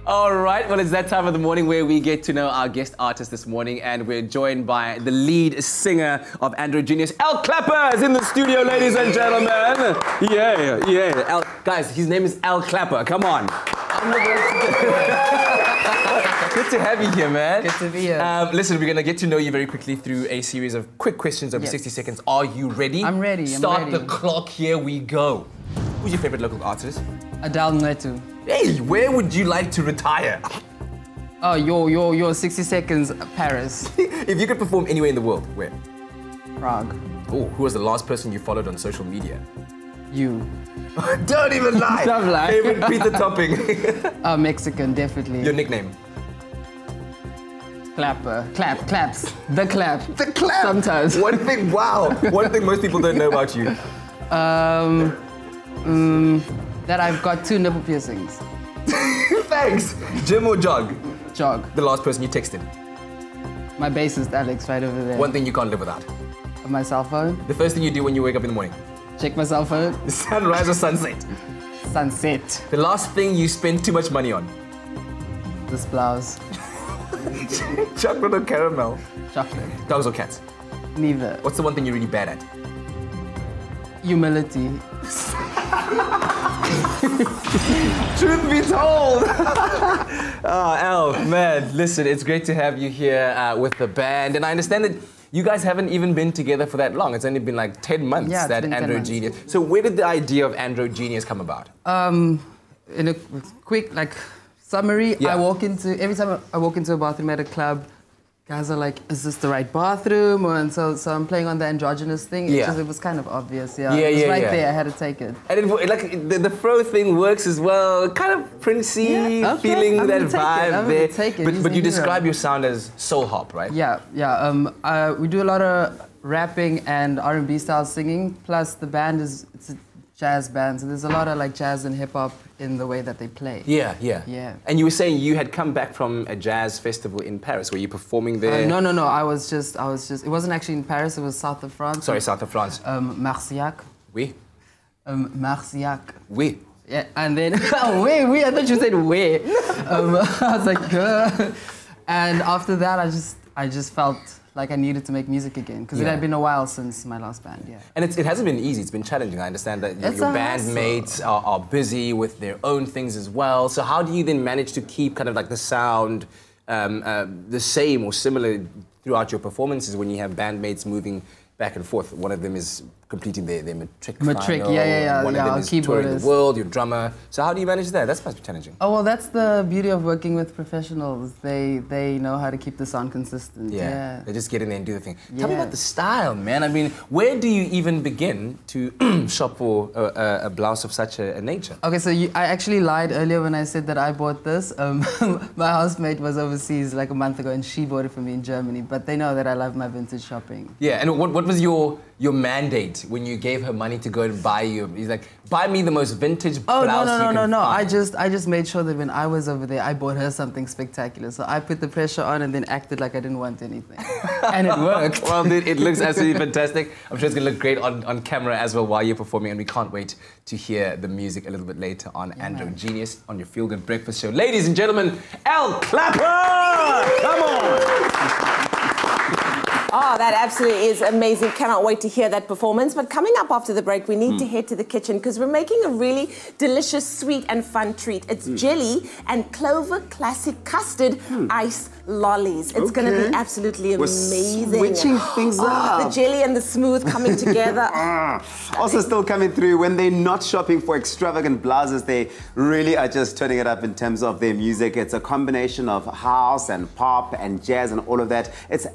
Speaker 2: All right, well, it's that time of the morning where we get to know our guest artist this morning, and we're joined by the lead singer of Androgynous, Al Clapper, is in the studio, ladies and gentlemen. Yeah. Guys, his name is Al Clapper. Come on. Good to have you here, man.
Speaker 11: Good to be here.
Speaker 2: Listen, we're going to get to know you very quickly through a series of quick questions over 60 seconds. Are you ready?
Speaker 11: I'm ready.
Speaker 2: Start the clock. Here we go. Who's your favorite local artist?
Speaker 11: Adele Nwetu.
Speaker 2: Hey, where would you like to retire?
Speaker 11: Oh, your 60 seconds, Paris.
Speaker 2: If you could perform anywhere in the world, where?
Speaker 11: Prague.
Speaker 2: Oh, who was the last person you followed on social media?
Speaker 11: You.
Speaker 2: Don't even lie.
Speaker 11: Don't lie.
Speaker 2: Favorite pizza topping?
Speaker 11: Mexican, definitely.
Speaker 2: Your nickname?
Speaker 11: Clapper. Claps. The clap.
Speaker 2: The clap.
Speaker 11: Sometimes.
Speaker 2: One thing, wow. One thing most people don't know about you.
Speaker 11: That I've got 2 nipple piercings.
Speaker 2: Thanks. Gym or jog?
Speaker 11: Jog.
Speaker 2: The last person you texted?
Speaker 11: My bassist, Alex, right over there.
Speaker 2: One thing you can't live without?
Speaker 11: My cell phone.
Speaker 2: The first thing you do when you wake up in the morning?
Speaker 11: Check my cell phone.
Speaker 2: Sunrise or sunset?
Speaker 11: Sunset.
Speaker 2: The last thing you spend too much money on?
Speaker 11: This blouse.
Speaker 2: Chocolate or caramel?
Speaker 11: Chocolate.
Speaker 2: Dogs or cats?
Speaker 11: Neither.
Speaker 2: What's the one thing you're really bad at?
Speaker 11: Humility.
Speaker 2: Truth be told. Oh, Al, man, listen, it's great to have you here with the band. And I understand that you guys haven't even been together for that long. It's only been like 10 months, that Androgenius. So where did the idea of Androgenius come about?
Speaker 11: In a quick, summary, every time I walk into a bathroom at a club, guys are like, is this the right bathroom? And so I'm playing on the androgynous thing. It was kind of obvious, It was right there, I had to take it.
Speaker 2: And the fro thing works as well, kind of Princey, feeling that vibe there. But you describe your sound as soul hop, right?
Speaker 11: We do a lot of rapping and R&B style singing, plus the band it's a jazz band, so there's a lot of jazz and hip hop in the way that they play.
Speaker 2: Yeah. And you were saying you had come back from a jazz festival in Paris. Were you performing there?
Speaker 11: No. I was just. It wasn't actually in Paris. It was south of France.
Speaker 2: Sorry, south of France.
Speaker 11: Marcillac.
Speaker 2: Oui.
Speaker 11: Marcillac.
Speaker 2: Oui.
Speaker 11: Yeah, and then oui. I thought you said oui. I was like, and after that, I just felt like I needed to make music again, because it had been a while since my last band,
Speaker 2: And it hasn't been easy, it's been challenging. I understand that your bandmates are busy with their own things as well. So how do you then manage to keep kind of the sound the same or similar throughout your performances when you have bandmates moving back and forth? One of them is completing their matric final. One of them is touring the world, your drummer. So how do you manage that? That must be challenging.
Speaker 11: Oh, well, that's the beauty of working with professionals. They know how to keep the sound consistent.
Speaker 2: They just get in there and do the thing. Tell me about the style, man. I mean, where do you even begin to shop for a blouse of such a nature?
Speaker 11: Okay, so I actually lied earlier when I said that I bought this. My housemate was overseas like a month ago and she bought it for me in Germany, but they know that I love my vintage shopping.
Speaker 2: Yeah, and what was your mandate when you gave her money to go and buy you? He's like, buy me the most vintage blouse you can
Speaker 11: no.
Speaker 2: find.
Speaker 11: I just made sure that when I was over there, I bought her something spectacular. So I put the pressure on and then acted like I didn't want anything. And it worked.
Speaker 2: Well, dude, it looks absolutely fantastic. I'm sure it's going to look great on camera as well while you're performing, and we can't wait to hear the music a little bit later on Androgenius on your Feel Good Breakfast Show. Ladies and gentlemen, Al Clapper! Come on!
Speaker 6: Oh, that absolutely is amazing. Cannot wait to hear that performance. But coming up after the break, we need to head to the kitchen because we're making a really delicious, sweet and fun treat. It's jelly and clover classic custard ice lollies. It's going to be absolutely amazing.
Speaker 4: We're switching things up.
Speaker 6: The jelly and the smooth coming together.
Speaker 4: Also still coming through, when they're not shopping for extravagant blouses, they really are just turning it up in terms of their music. It's a combination of house and pop and jazz and all of that. It's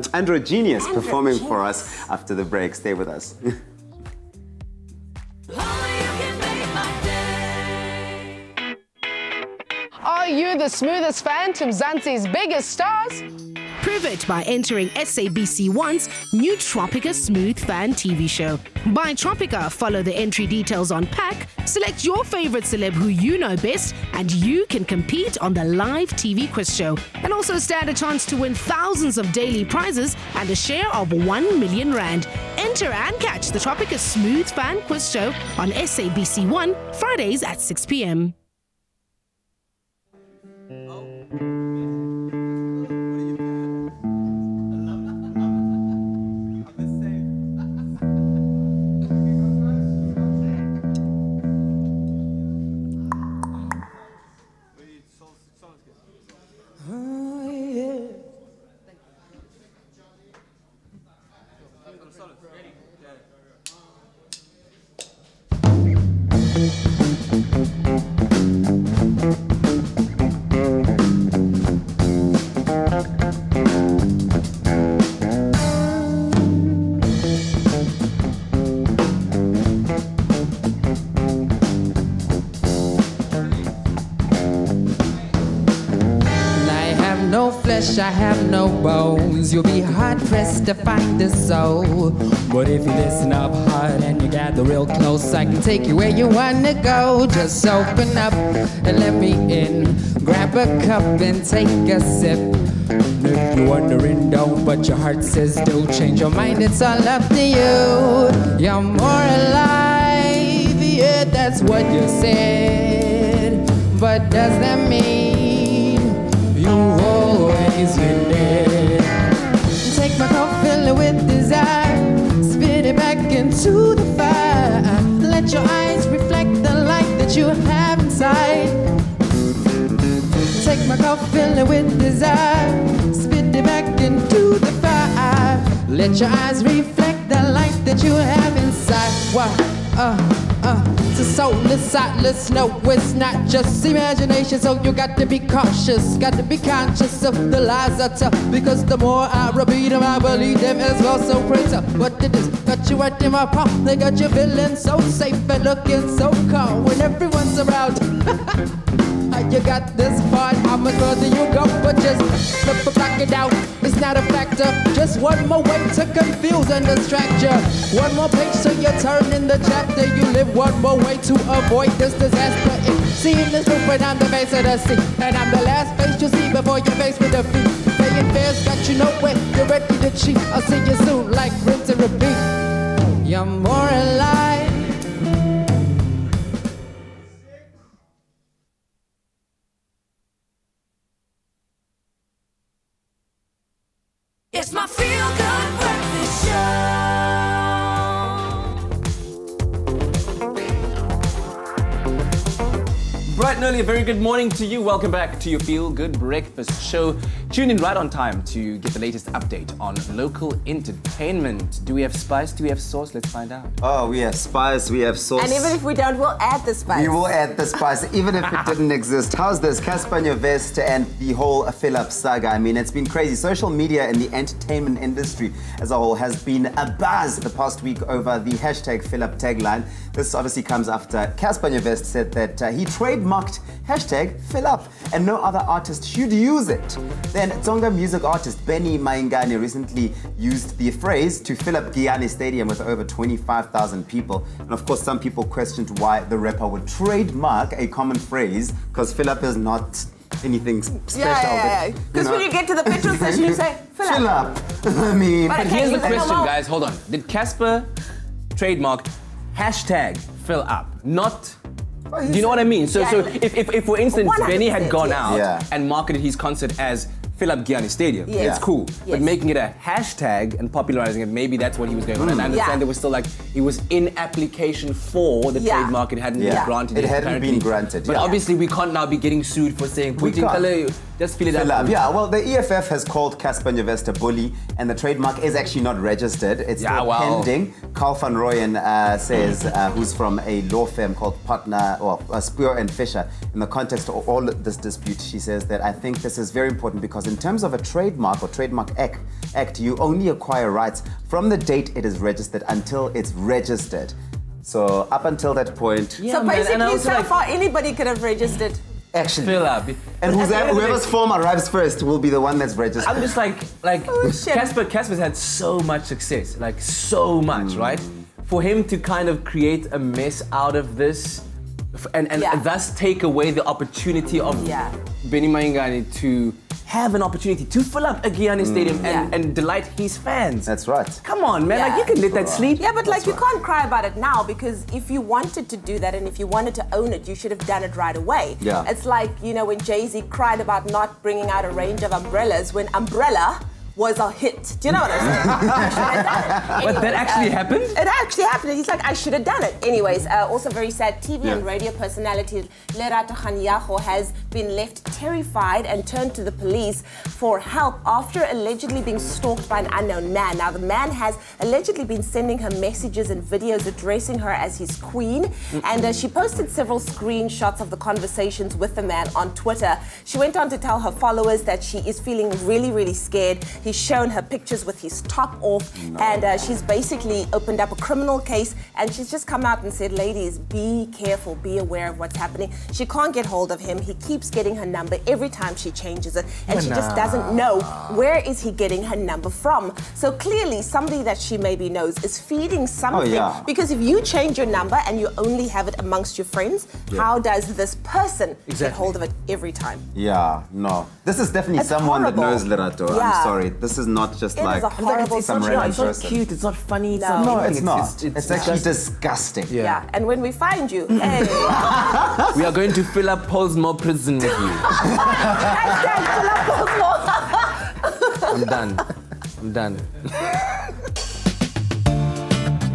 Speaker 4: Androgenius performing for us after the break. Stay with us.
Speaker 16: Are you the smoothest fan to Mzansi's biggest stars?
Speaker 12: Prove it by entering SABC One's new Tropica Smooth Fan TV show. By Tropica, follow the entry details on pack, select your favorite celeb who you know best, and you can compete on the live TV quiz show. And also stand a chance to win thousands of daily prizes and a share of 1 million rand. Enter and catch the Tropica Smooth Fan quiz show on SABC One, Fridays at 6 p.m.
Speaker 8: I have no bones. You'll be hard pressed to find a soul. But if you listen up hard and you gather real close, I can take you where you wanna go. Just open up and let me in. Grab a cup and take a sip. If you're wondering, don't, but your heart says do. Change your mind, it's all up to you. You're more alive, yeah, that's what you said. But does that mean you always been dead? Take my cup, fill it with desire, spit it back into the fire. Let your eyes reflect the light that you have inside. Take my cup, fill it with desire, spit it back into the fire. Let your eyes reflect the light that you have inside. It's a soulless, sightless, no, it's not just imagination. So you got to be cautious, got to be conscious of the lies I tell. Because the more I repeat them, I believe them as well. So crazy, what it is, got you right in my palm. They got you feeling so safe and looking so calm when everyone's around. You got this part, how much further you go? But just flip or block it out, it's not a factor. Just one more way to confuse and distract you. One more page so you turn in the chapter. You live one more way to avoid this disaster. It's seeing this proof when I'm the face of the sea. And I'm the last face you see before you're faced with defeat. Paying fares got you nowhere, you're ready to cheat. I'll see you soon like rinse and repeat. You're more alive.
Speaker 1: It's my feel-good breakfast show.
Speaker 2: Bright and early, a very good morning to you. Welcome back to your Feel Good Breakfast Show. Tune in right on time to get the latest update on local entertainment. Do we have spice? Do we have sauce? Let's find out.
Speaker 4: Oh, we have spice, we have sauce.
Speaker 6: And even if we don't, we'll add the spice.
Speaker 4: We will add the spice, even if it didn't exist. How's this? Casper Nyovest and the whole fill-up saga. I mean, it's been crazy. Social media in the entertainment industry as a whole has been abuzz the past week over the hashtag fill-up tagline. This obviously comes after Casper Nyovest said that he trademarked hashtag fill-up and no other artist should use it. Then Tsonga music artist Benny Maingane recently used the phrase to fill up Giyani Stadium with over 25,000 people. And of course, some people questioned why the rapper would trademark a common phrase, because fill-up is not anything special.
Speaker 6: Yeah. Because when you get to the petrol station, you say, fill up.
Speaker 4: I mean,
Speaker 2: but here's the question, guys. Hold on. Did Casper trademark hashtag fill up? Not. Do you know what I mean? So if for instance, Benny had gone out and marketed his concert as fill up Giyani Stadium, it's cool. But making it a hashtag and popularizing it, maybe that's what he was going on. And I understand there was still like, it was in application for the trademark, it hadn't been granted.
Speaker 4: It hadn't been granted.
Speaker 2: But obviously we can't now be getting sued for saying, just fill it up.
Speaker 4: Yeah, well, the EFF has called Casper Nyovest a bully, and the trademark is actually not registered. It's still pending. Carl van Rooyen says, who's from a law firm called Spur and Fisher, in the context of all this dispute, she says that I think this is very important because in terms of a trademark or trademark act, you only acquire rights from the date it is registered until it's registered. So up until that point.
Speaker 6: So basically, so far anybody could have registered.
Speaker 4: Actually,
Speaker 2: fill up.
Speaker 4: And whoever's form arrives first will be the one that's registered.
Speaker 2: I'm just like Casper's had so much success, like so much, right? For him to kind of create a mess out of this, and thus take away the opportunity of Benny Maingane to have an opportunity to fill up a Giyani Stadium and delight his fans.
Speaker 4: That's right.
Speaker 2: Come on, man, like you can let that sleep.
Speaker 6: Yeah, but like you can't cry about it now, because if you wanted to do that and if you wanted to own it, you should have done it right away.
Speaker 4: Yeah.
Speaker 6: It's like, you know, when Jay-Z cried about not bringing out a range of umbrellas when Umbrella was a hit. Do you know what I'm saying? I should have done it. Anyways,
Speaker 2: But that actually happened?
Speaker 6: It actually happened. He's like, I should have done it. Anyways, also very sad, TV and radio personality Lerato Kganyago has been left terrified and turned to the police for help after allegedly being stalked by an unknown man. Now, the man has allegedly been sending her messages and videos addressing her as his queen, and she posted several screenshots of the conversations with the man on Twitter. She went on to tell her followers that she is feeling really, really scared. He's shown her pictures with his top off, and she's basically opened up a criminal case, and she's just come out and said, ladies, be careful, be aware of what's happening. She can't get hold of him. He keeps getting her number every time she changes it, and she just doesn't know where is he getting her number from. So clearly somebody that she maybe knows is feeding something, because if you change your number and you only have it amongst your friends, how does this person get hold of it every time?
Speaker 4: Yeah, no. This is definitely someone that knows Lerato. I'm sorry. This is not just like some random person.
Speaker 2: It's not cute, it's not funny.
Speaker 4: No, it's not. It's actually disgusting.
Speaker 6: Yeah, and when we find you, hey.
Speaker 2: We are going to fill up Polsmore prison with you. I'm done. I'm done.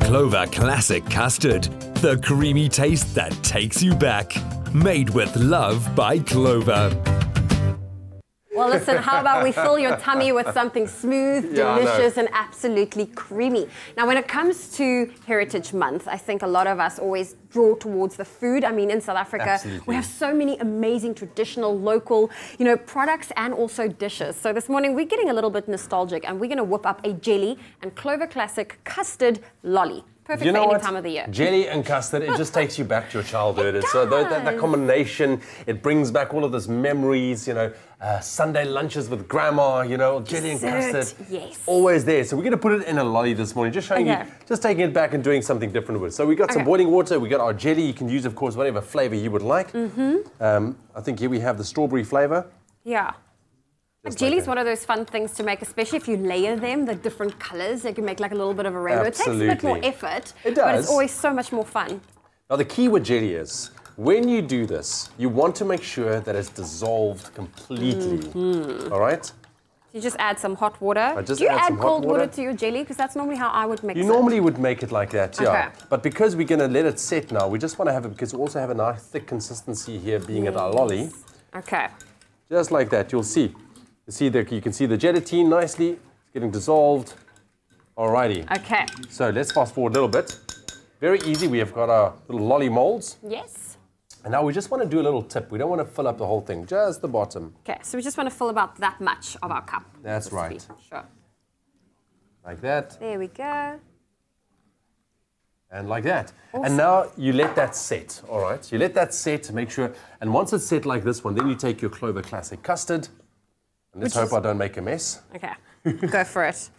Speaker 17: Clover Classic Custard. The creamy taste that takes you back. Made with love by Clover.
Speaker 3: Well, listen, how about we fill your tummy with something smooth, delicious, and absolutely creamy. Now, when it comes to Heritage Month, I think a lot of us always draw towards the food. I mean, in South Africa, we have so many amazing traditional, local, products and also dishes. So this morning, we're getting a little bit nostalgic, and we're going to whip up a jelly and Clover Classic custard lolly. Perfect for any time of the year.
Speaker 5: Jelly and custard, it just takes you back to your childhood. It's that combination, it brings back all of those memories, Sunday lunches with grandma, jelly and custard.
Speaker 3: Yes.
Speaker 5: Always there. So we're going to put it in a lolly this morning, just showing you, just taking it back and doing something different with it. So we got some boiling water, we got our jelly. You can use, of course, whatever flavor you would like. I think here we have the strawberry flavor.
Speaker 3: Yeah. Jelly is one of those fun things to make, especially if you layer them, the different colors. You can make like a little bit of a rainbow.
Speaker 5: Absolutely.
Speaker 3: It takes a bit more effort,
Speaker 5: It does.
Speaker 3: but it's always so much more fun.
Speaker 5: Now the key with jelly is, when you do this, you want to make sure that it's dissolved completely. All right?
Speaker 3: You just add some hot water.
Speaker 5: Do
Speaker 3: you add cold water to your jelly? Because that's normally how I would mix it.
Speaker 5: You normally would make it like that, yeah. But because we're going to let it set now, we just want to have it, because we also have a nice thick consistency here being at our lolly.
Speaker 3: Okay.
Speaker 5: Just like that, you'll see. You can see the gelatine nicely getting dissolved. Alrighty.
Speaker 3: Okay.
Speaker 5: So let's fast forward a little bit. Very easy. We have got our little lolly molds.
Speaker 3: Yes.
Speaker 5: And now we just want to do a little tip. We don't want to fill up the whole thing, just the bottom.
Speaker 3: Okay, so we just want to fill about that much of our cup.
Speaker 5: That's right.
Speaker 3: Sure.
Speaker 5: Like that.
Speaker 3: There we go.
Speaker 5: And like that. Awesome. And now you let that set, all right? You let that set to make sure, and once it's set like this one, then you take your Clover Classic custard. And let's hope I don't make a mess.
Speaker 3: Okay, go for it.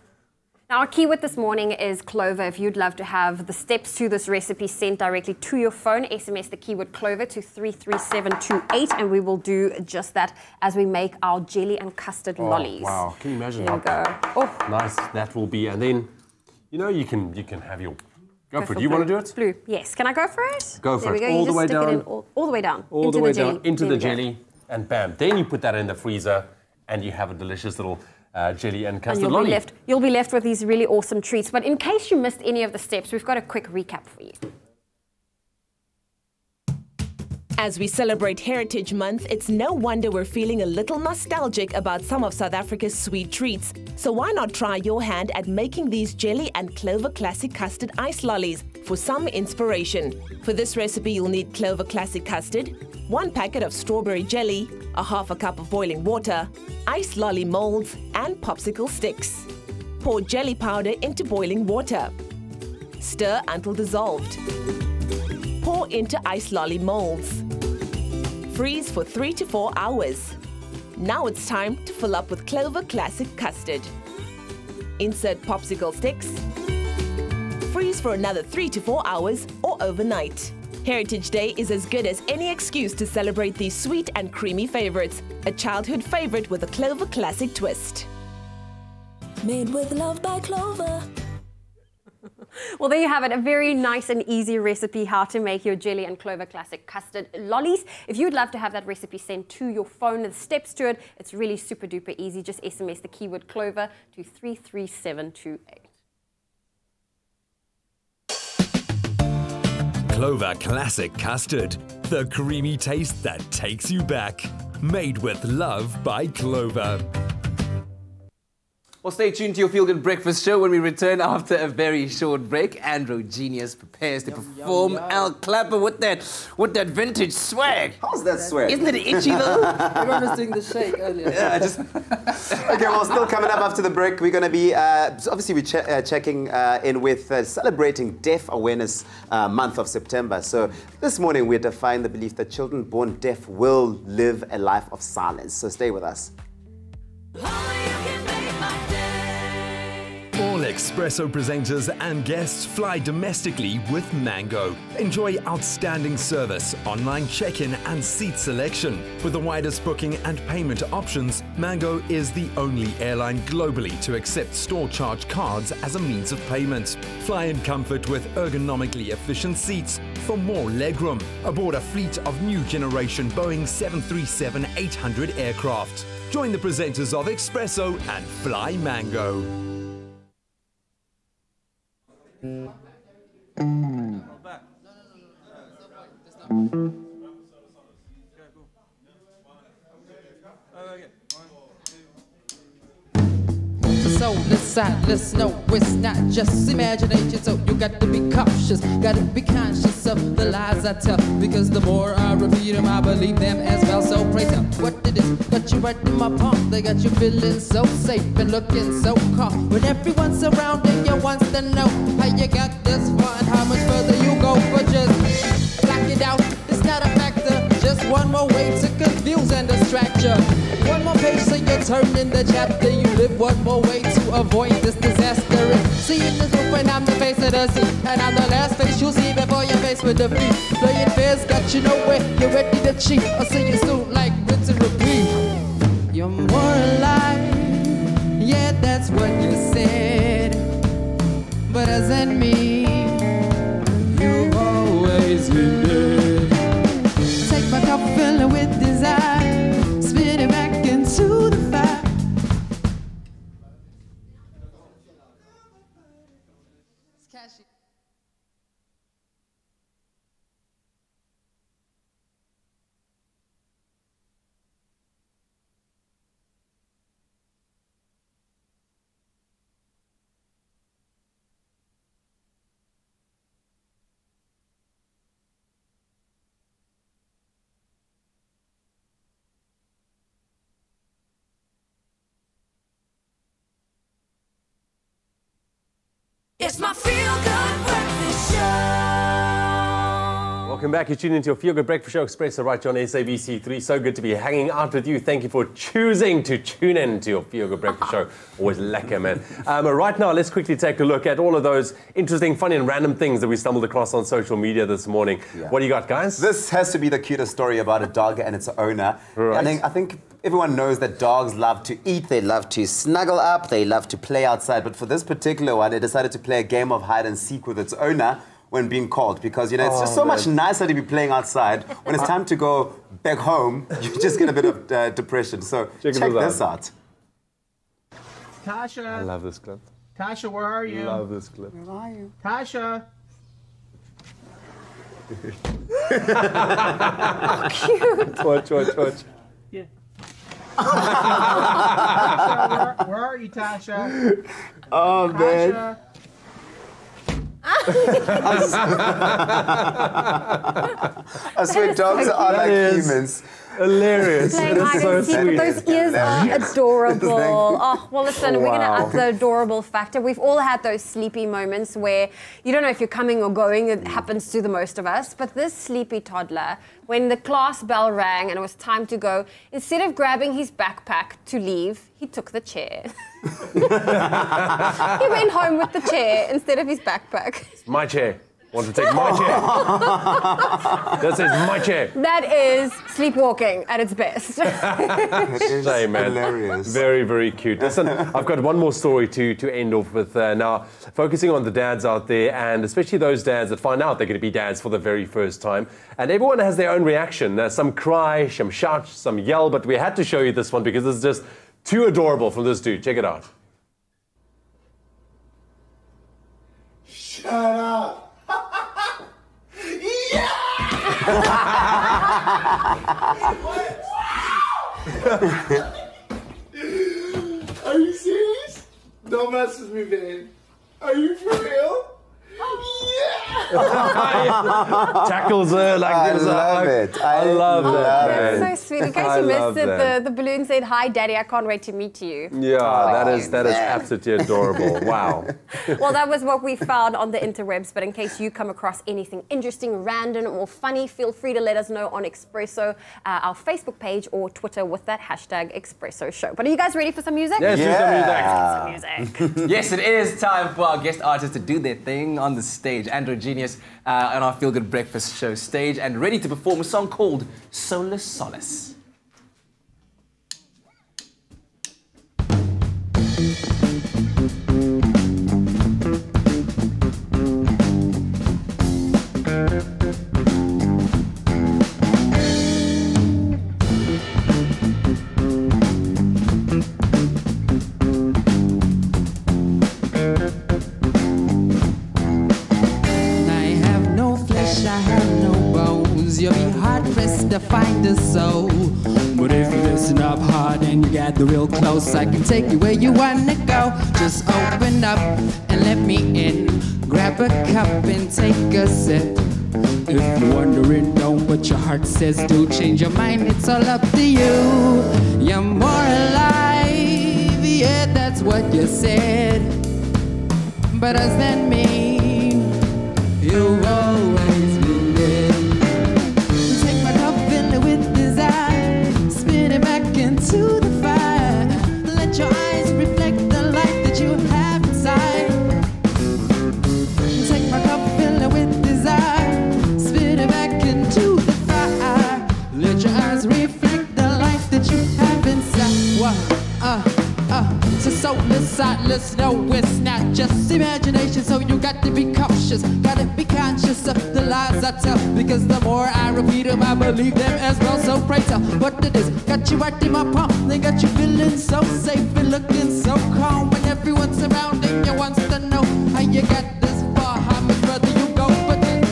Speaker 3: Now, our keyword this morning is Clover. If you'd love to have the steps to this recipe sent directly to your phone, SMS the keyword Clover to 33728, and we will do just that as we make our jelly and custard lollies.
Speaker 5: Wow, can you imagine
Speaker 3: how
Speaker 5: nice that will be? And then, you can have your... Go for it. You want to do it?
Speaker 3: Blue. Yes. Can I go for it?
Speaker 5: Go for it.
Speaker 3: Go.
Speaker 5: All the way down.
Speaker 3: All the way down.
Speaker 5: All the way down into the jelly, and bam. Then you put that in the freezer, and you have a delicious little jelly and custard lolly.
Speaker 3: You'll be left with these really awesome treats. But in case you missed any of the steps, we've got a quick recap for you.
Speaker 6: As we celebrate Heritage Month, it's no wonder we're feeling a little nostalgic about some of South Africa's sweet treats. So why not try your hand at making these jelly and Clover Classic custard ice lollies for some inspiration. For this recipe, you'll need Clover Classic custard, 1 packet of strawberry jelly, a half a cup of boiling water, ice lolly molds, and popsicle sticks. Pour jelly powder into boiling water. Stir until dissolved. Pour into ice lolly molds. Freeze for 3 to 4 hours. Now it's time to fill up with Clover Classic custard. Insert popsicle sticks. Freeze for another 3 to 4 hours or overnight. Heritage Day is as good as any excuse to celebrate these sweet and creamy favorites. A childhood favorite with a Clover Classic twist.
Speaker 1: Made with love by Clover.
Speaker 3: Well, there you have it, a very nice and easy recipe how to make your jelly and clover classic custard lollies. If you'd love to have that recipe sent to your phone, the steps to it, it's really super duper easy. Just SMS the keyword clover to 33728.
Speaker 17: Clover Classic Custard, the creamy taste that takes you back. Made with love by Clover.
Speaker 2: Well, stay tuned to your Feel Good Breakfast show when we return after a very short break. Andro Genius prepares to perform El Clapper with that vintage swag.
Speaker 4: How's that swag?
Speaker 2: Isn't it itchy though?
Speaker 11: Everyone was doing the shake earlier.
Speaker 2: Yeah, just...
Speaker 4: Okay, well, still coming up after the break, we're going to be, obviously we're checking in with celebrating Deaf Awareness Month of September. So this morning we define the belief that children born deaf will live a life of silence. So stay with us.
Speaker 17: All Expresso presenters and guests fly domestically with Mango. Enjoy outstanding service, online check-in and seat selection. With the widest booking and payment options, Mango is the only airline globally to accept store charge cards as a means of payment. Fly in comfort with ergonomically efficient seats for more legroom aboard a fleet of new generation Boeing 737-800 aircraft. Join the presenters of Expresso and fly Mango.
Speaker 8: Soulless, sightless, no, it's not just imagination, so you got to be cautious, got to be conscious of the lies I tell, because the more I repeat them, I believe them as well. So pray tell what it is, got you right in my palm, they got you feeling so safe and looking so calm. When everyone's surrounding you wants to know how you got this far and how much further you go, but just block it out, it's not a factor, just one more way to confuse and distract you. One more page so you're turning the chapter, you live one more way to avoid this disaster. Seeing this book when I'm the face of the sea, and I'm the last face you'll see before you're faced with defeat. Playing fairs got you nowhere, you're ready to cheat. I'll see you soon like rinse and repeat. You're more alive, yeah, that's what you said, but doesn't mean you've always been dead. Take my cup, fill it with desire, spin it back into the fire.
Speaker 1: It's my Feel Good Breakfast Show.
Speaker 5: Welcome back. You're tuning into your Feel Good Breakfast Show, Expresso right here on SABC3. So good to be hanging out with you. Thank you for choosing to tune in to your Feel Good Breakfast Show. Always lekker, man. Right now, let's quickly take a look at all of those interesting, funny and random things that we stumbled across on social media this morning. Yeah. What do you got, guys?
Speaker 4: This has to be the cutest story about a dog and its owner. Right. I think everyone knows that dogs love to eat, they love to snuggle up, they love to play outside. But for this particular one, it decided to play a game of hide and seek with its owner when being called, because, you know, it's just so much nicer to be playing outside. When it's time to go back home, you just get a bit of depression. So check this out.
Speaker 18: Tasha.
Speaker 5: I love this clip.
Speaker 18: Tasha, where are you?
Speaker 5: I love this clip.
Speaker 18: Where are you? Tasha.
Speaker 3: Oh, cute.
Speaker 5: Watch.
Speaker 18: Yeah. Tasha, where are you, Tasha?
Speaker 4: Oh, man.
Speaker 18: Tasha.
Speaker 4: I swear dogs are like humans.
Speaker 5: Hilarious.
Speaker 3: Playing hide and seek, but those ears are adorable. Oh, well, listen, we're going to up the adorable factor. We've all had those sleepy moments where you don't know if you're coming or going. It happens to the most of us. But this sleepy toddler, when the class bell rang and it was time to go, instead of grabbing his backpack to leave, he took the chair. He went home with the chair instead of his backpack.
Speaker 5: My chair. Want to take my chair? That says my chair.
Speaker 3: That is sleepwalking at its best.
Speaker 4: It is hilarious.
Speaker 5: Very, very cute. Listen, I've got one more story to end off with now, focusing on the dads out there, and especially those dads that find out they're going to be dads for the very first time. And everyone has their own reaction. Some cry, some shout, some yell, but we had to show you this one because it's just too adorable from this dude. Check it out.
Speaker 7: Shut up. Yeah! Are you serious? Don't mess with me, man. Are you for real?
Speaker 5: Tackles her like this.
Speaker 4: I love it.
Speaker 5: I love that, man.
Speaker 3: That's so sweet. In case you missed it, the balloon said, "Hi, Daddy, I can't wait to meet you."
Speaker 5: Yeah, that is absolutely adorable. Wow.
Speaker 3: Well, that was what we found on the interwebs, but in case you come across anything interesting, random, or funny, feel free to let us know on Expresso, our Facebook page, or Twitter with that hashtag Expresso Show. But are you guys ready for some music?
Speaker 5: Yes,
Speaker 3: Some music.
Speaker 2: Yes, it is time for our guest artists to do their thing on the stage. Andrew Genius on our Feel Good Breakfast Show stage and ready to perform a song called Solar Solace.
Speaker 8: You'll be hard-pressed to find a soul. But if you listen up hard and you gather real close, I can take you where you wanna go. Just open up and let me in. Grab a cup and take a sip. If you're wondering, don't, but your heart says do. Change your mind, it's all up to you. You're more alive, yeah, that's what you said. But does that mean you've always been there? To the fire, let your eyes reflect the light that you have inside. Take my cup, fill it with desire, spit it back into the fire. Let your eyes reflect the light that you have inside. So soulless, sightless, no, it's not just imagination. So you got to be cautious, gotta be conscious of the lies I tell. Because the more I repeat them, I believe them as well. So pray tell what it is. Got you right in my palm, they got you feeling so safe and looking so calm. When everyone surrounding you wants to know how you got this far, how much further you go. But then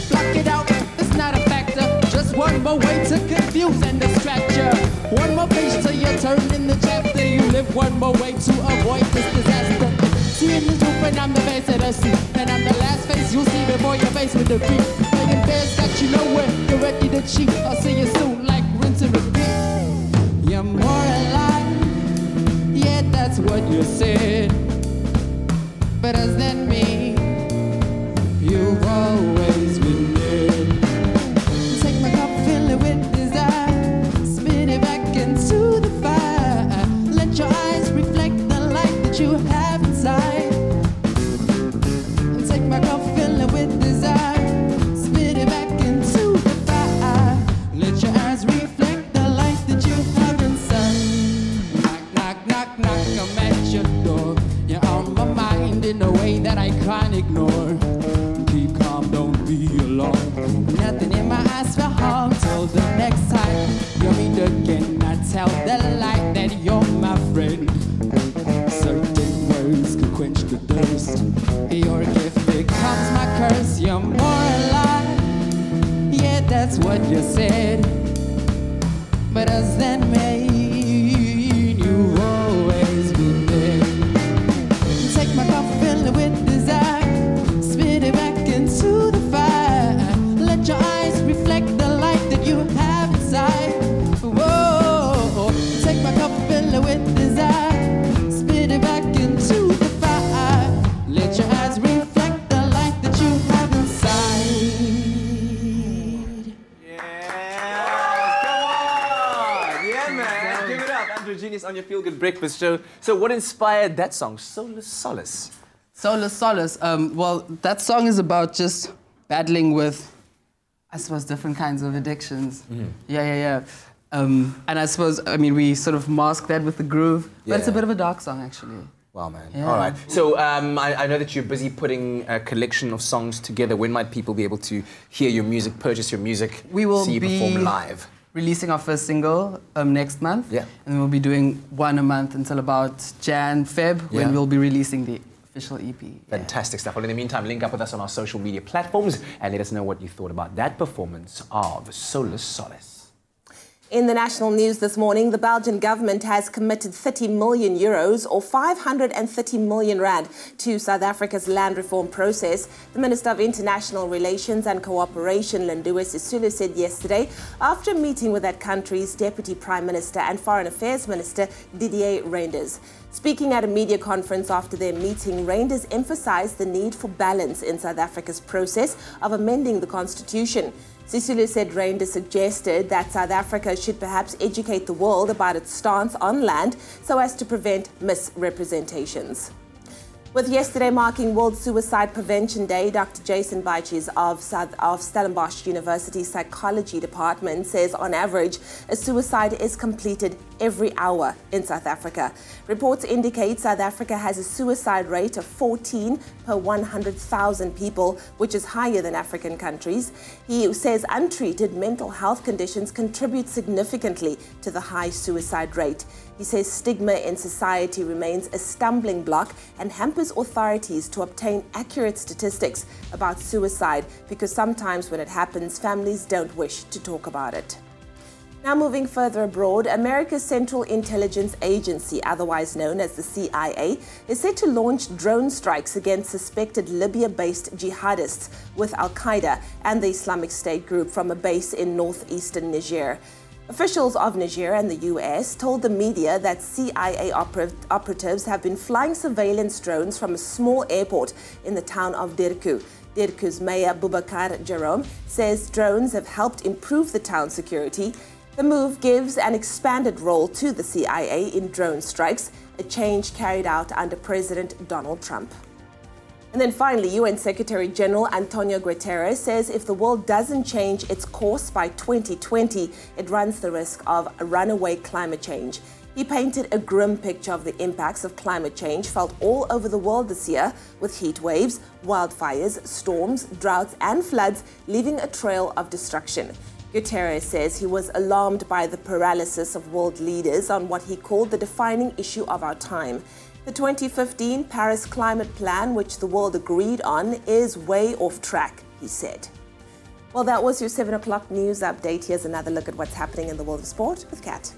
Speaker 8: block it out, it's not a factor. Just one more way to confuse and distract you. One more page till you turn in the chapter. You live one more way to avoid this disaster. Seeing this group and I'm the face of the sea. And I'm the last face you'll see before you're faced with defeat. Playing bears got you nowhere, you're ready to cheat. I'll see you soon like rinse and repeat. You're more alive, yeah, that's what you said. But does that mean you've always been there? Take my cup, fill it with desire, spit it back into the fire. Let your eyes reflect the light that you have inside. Take my cup, fill it with desire, spit it back into the fire. Let your eyes reflect the light that you have inside. Knock, knock, knock, knock, I'm at your door. You're on my mind in a way that I can't ignore. Keep calm, don't be alarmed. Nothing in my eyes for harm. Till the next time you meet again, I tell the light that you're my friend. Certain words could quench the thirst. Your gift becomes my curse. You're more alive, yeah, that's what you said. But does that mean you've always been there? Take my cup, fill it with desire, spit it back into the fire. Let your eyes reflect the light that you have inside. Whoa, take my cup, fill it with desire, spit it back into the fire. Let your eyes reflect the light that you have inside.
Speaker 2: Yeah, man. Give it up. Andrew Genius on your Feel Good Breakfast Show. So what inspired that song, Solar Solace?
Speaker 11: Solace. Well, that song is about just battling with, I suppose, different kinds of addictions. Yeah. And I suppose, we sort of mask that with the groove, but it's a bit of a dark song, actually.
Speaker 2: Wow, man.
Speaker 11: Yeah.
Speaker 2: All right. So I know that you're busy putting a collection of songs together. When might people be able to hear your music, purchase your music,
Speaker 11: we will
Speaker 2: see you perform live?
Speaker 11: Releasing our first single next month.
Speaker 2: Yeah.
Speaker 11: And we'll be doing one a month until about Feb, when we'll be releasing the official EP.
Speaker 2: Fantastic stuff. Well, in the meantime, link up with us on our social media platforms and let us know what you thought about that performance of Solace.
Speaker 6: In the national news this morning, the Belgian government has committed 30 million euros or 530 million rand to South Africa's land reform process. The Minister of International Relations and Cooperation, Lindiwe Sisulu, said yesterday after a meeting with that country's Deputy Prime Minister and Foreign Affairs Minister, Didier Reynders. Speaking at a media conference after their meeting, Reynders emphasized the need for balance in South Africa's process of amending the constitution. Sisulu said Reynders suggested that South Africa should perhaps educate the world about its stance on land so as to prevent misrepresentations. With yesterday marking World Suicide Prevention Day, Dr. Jason Baiches of Stellenbosch University Psychology Department says on average, a suicide is completed every hour in South Africa. Reports indicate South Africa has a suicide rate of 14 per 100,000 people, which is higher than African countries. He says untreated mental health conditions contribute significantly to the high suicide rate. He says stigma in society remains a stumbling block and hampers authorities to obtain accurate statistics about suicide because sometimes when it happens, families don't wish to talk about it. Now moving further abroad, America's Central Intelligence Agency, otherwise known as the CIA, is set to launch drone strikes against suspected Libya-based jihadists with Al-Qaeda and the Islamic State group from a base in northeastern Niger. Officials of Niger and the US told the media that CIA operatives have been flying surveillance drones from a small airport in the town of Dirku. Dirku's mayor Boubacar Jerome says drones have helped improve the town's security. The move gives an expanded role to the CIA in drone strikes, a change carried out under President Donald Trump. And then finally, UN Secretary General Antonio Guterres says if the world doesn't change its course by 2020, it runs the risk of runaway climate change. He painted a grim picture of the impacts of climate change felt all over the world this year, with heat waves, wildfires, storms, droughts and floods leaving a trail of destruction. Guterres says he was alarmed by the paralysis of world leaders on what he called the defining issue of our time. The 2015 Paris Climate Plan, which the world agreed on, is way off track, he said. Well, that was your 7 o'clock news update. Here's another look at what's happening in the world of sport with Kat.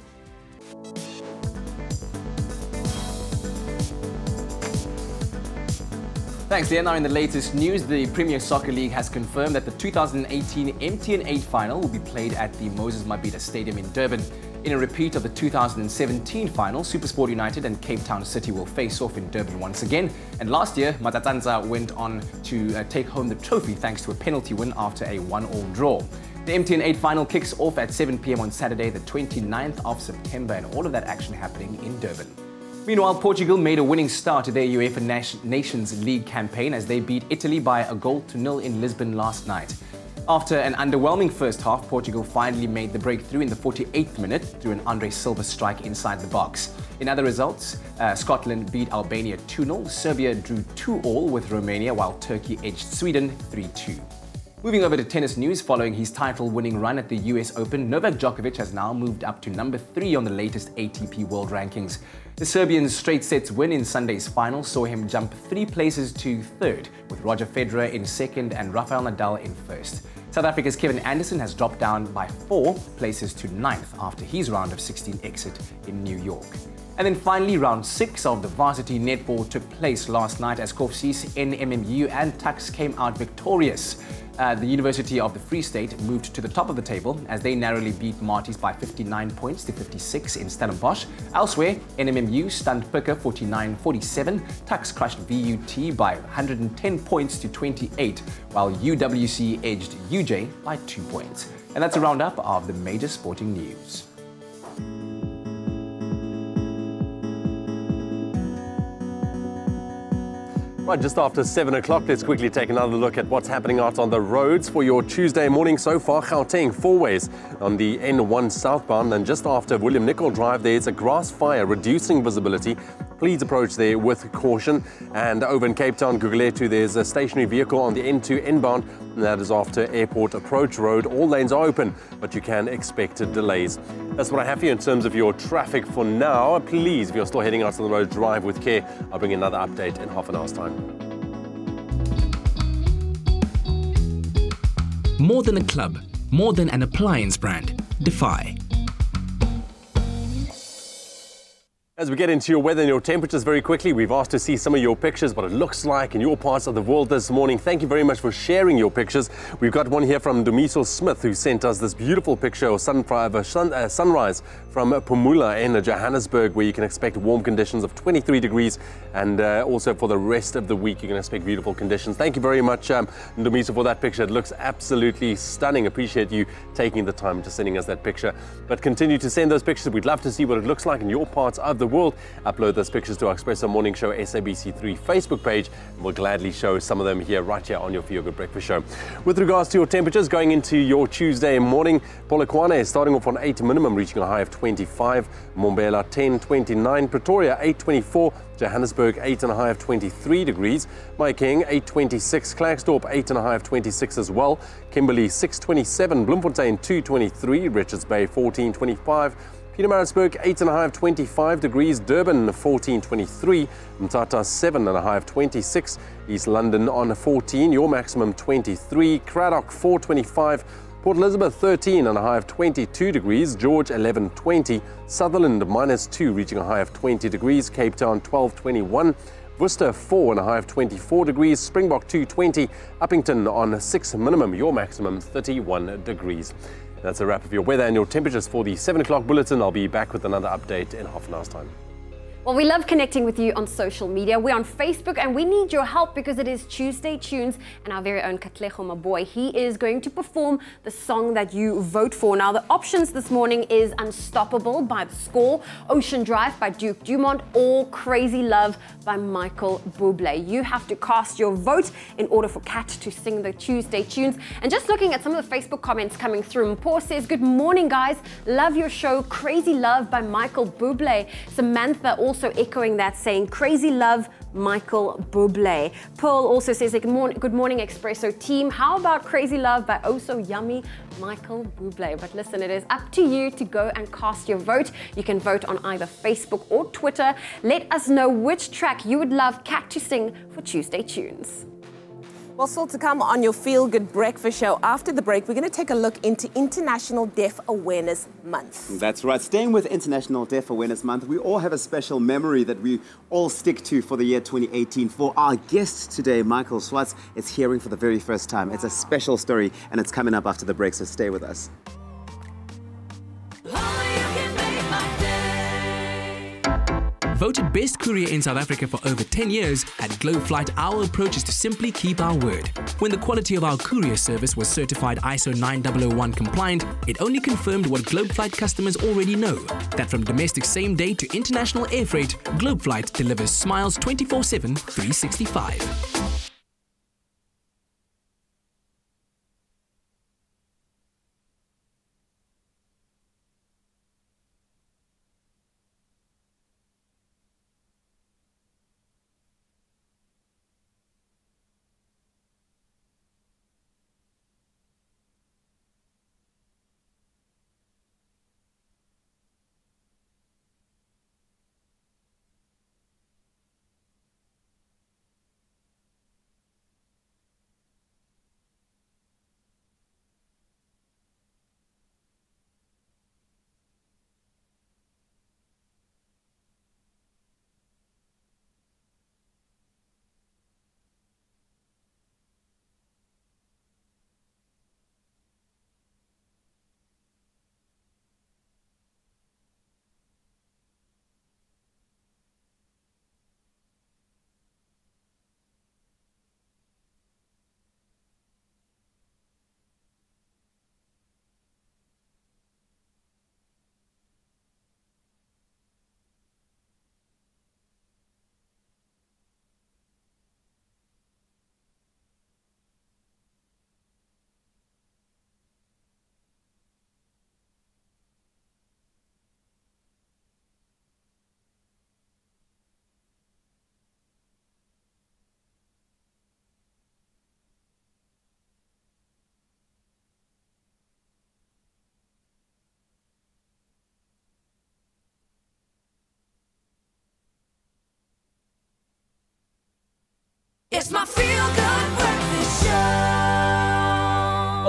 Speaker 2: Thanks, Leah. Now in the latest news, the Premier Soccer League has confirmed that the 2018 MTN 8 final will be played at the Moses Mabhida Stadium in Durban. In a repeat of the 2017 final, SuperSport United and Cape Town City will face off in Durban once again. And last year, Matatanza went on to take home the trophy thanks to a penalty win after a 1-1 draw. The MTN 8 final kicks off at 7 p.m. on Saturday, the 29th of September, and all of that action happening in Durban. Meanwhile, Portugal made a winning start to their UEFA Nations League campaign as they beat Italy by 1-0 in Lisbon last night. After an underwhelming first half, Portugal finally made the breakthrough in the 48th minute through an Andre Silva strike inside the box. In other results, Scotland beat Albania 2-0, Serbia drew 2-2 with Romania, while Turkey edged Sweden 3-2. Moving over to tennis news, following his title-winning run at the US Open, Novak Djokovic has now moved up to number 3 on the latest ATP World Rankings. The Serbian's straight sets win in Sunday's final saw him jump 3 places to 3rd, with Roger Federer in 2nd and Rafael Nadal in 1st. South Africa's Kevin Anderson has dropped down by 4 places to 9th after his round of 16 exit in New York. And then finally, round 6 of the varsity netball took place last night as Koffsies, NMMU and Tuks came out victorious. The University of the Free State moved to the top of the table as they narrowly beat Marties by 59 points to 56 in Stellenbosch. Elsewhere, NMMU stunned Pika 49-47. Tuks crushed VUT by 110 points to 28, while UWC edged UJ by 2 points. And that's a roundup of the major sporting news.
Speaker 5: Right, just after 7 o'clock, let's quickly take another look at what's happening out on the roads for your Tuesday morning so far. Gauteng, 4 ways on the N1 southbound, and just after William Nicol Drive, there's a grass fire reducing visibility. Please approach there with caution. And over in Cape Town, Guguletu, there's a stationary vehicle on the N2 inbound, and that is after Airport Approach Road. All lanes are open, but you can expect delays. That's what I have for you in terms of your traffic for now. Please, if you're still heading out on the road, drive with care. I'll bring another update in half an hour's time.
Speaker 15: More than a club, more than an appliance brand. Defy.
Speaker 5: As we get into your weather and your temperatures very quickly, we've asked to see some of your pictures, what it looks like in your parts of the world this morning. Thank you very much for sharing your pictures. We've got one here from Dumiso Smith, who sent us this beautiful picture of sunrise from Pumula in Johannesburg, where you can expect warm conditions of 23 degrees. And also for the rest of the week, you can expect beautiful conditions. Thank you very much, Dumiso, for that picture. It looks absolutely stunning. Appreciate you taking the time to sending us that picture. But continue to send those pictures. We'd love to see what it looks like in your parts of the world. Upload those pictures to our Expresso Morning Show SABC3 Facebook page, and we'll gladly show some of them right here on your Feel Good Breakfast Show. With regards to your temperatures going into your Tuesday morning, Polokwane is starting off on 8 minimum, reaching a high of 25. Mbombela 10.29, Pretoria 8.24, Johannesburg 8 and a high of 23 degrees. Mahikeng 8.26, Klerksdorp 8 and a high of 26 as well. Kimberley 6.27, Bloemfontein 2.23, Richards Bay 14.25. Pietermaritzburg 8 and a high of 25 degrees, Durban 14.23, Mthatha 7 and a high of 26, East London on 14, your maximum 23, Cradock 4.25, Port Elizabeth 13 and a high of 22 degrees, George 11.20, Sutherland -2 reaching a high of 20 degrees, Cape Town 12.21, Worcester 4 and a high of 24 degrees, Springbok 2.20, Uppington on 6 minimum, your maximum 31 degrees. That's a wrap of your weather and your temperatures for the 7 o'clock bulletin. I'll be back with another update in half an hour's time.
Speaker 3: Well, we love connecting with you on social media. We're on Facebook and we need your help because it is Tuesday Tunes, and our very own Katlego Maboy, he is going to perform the song that you vote for. Now, the options this morning is Unstoppable by The Score, Ocean Drive by Duke Dumont, or Crazy Love by Michael Bublé. You have to cast your vote in order for Kat to sing the Tuesday Tunes. And just looking at some of the Facebook comments coming through, Mpho says, good morning, guys. Love your show. Crazy Love by Michael Bublé. Samantha also echoing that, saying Crazy Love, Michael Bublé. Pearl also says, good morning Expresso team. How about Crazy Love by Oh So Yummy, Michael Bublé? But listen, it is up to you to go and cast your vote. You can vote on either Facebook or Twitter. Let us know which track you would love Kat to sing for Tuesday Tunes.
Speaker 6: Well, still to come on your Feel Good Breakfast Show. After the break, we're going to take a look into International Deaf Awareness Month.
Speaker 4: That's right. Staying with International Deaf Awareness Month, we all have a special memory that we all stick to for the year 2018. For our guest today, Michael Swartz, is hearing for the very first time. It's a special story, and it's coming up after the break, so stay with us.
Speaker 15: Voted best courier in South Africa for over 10 years, at Globe Flight, our approach is to simply keep our word. When the quality of our courier service was certified ISO 9001 compliant, it only confirmed what Globe Flight customers already know, that from domestic same day to international air freight, Globe Flight delivers smiles 24/7, 365.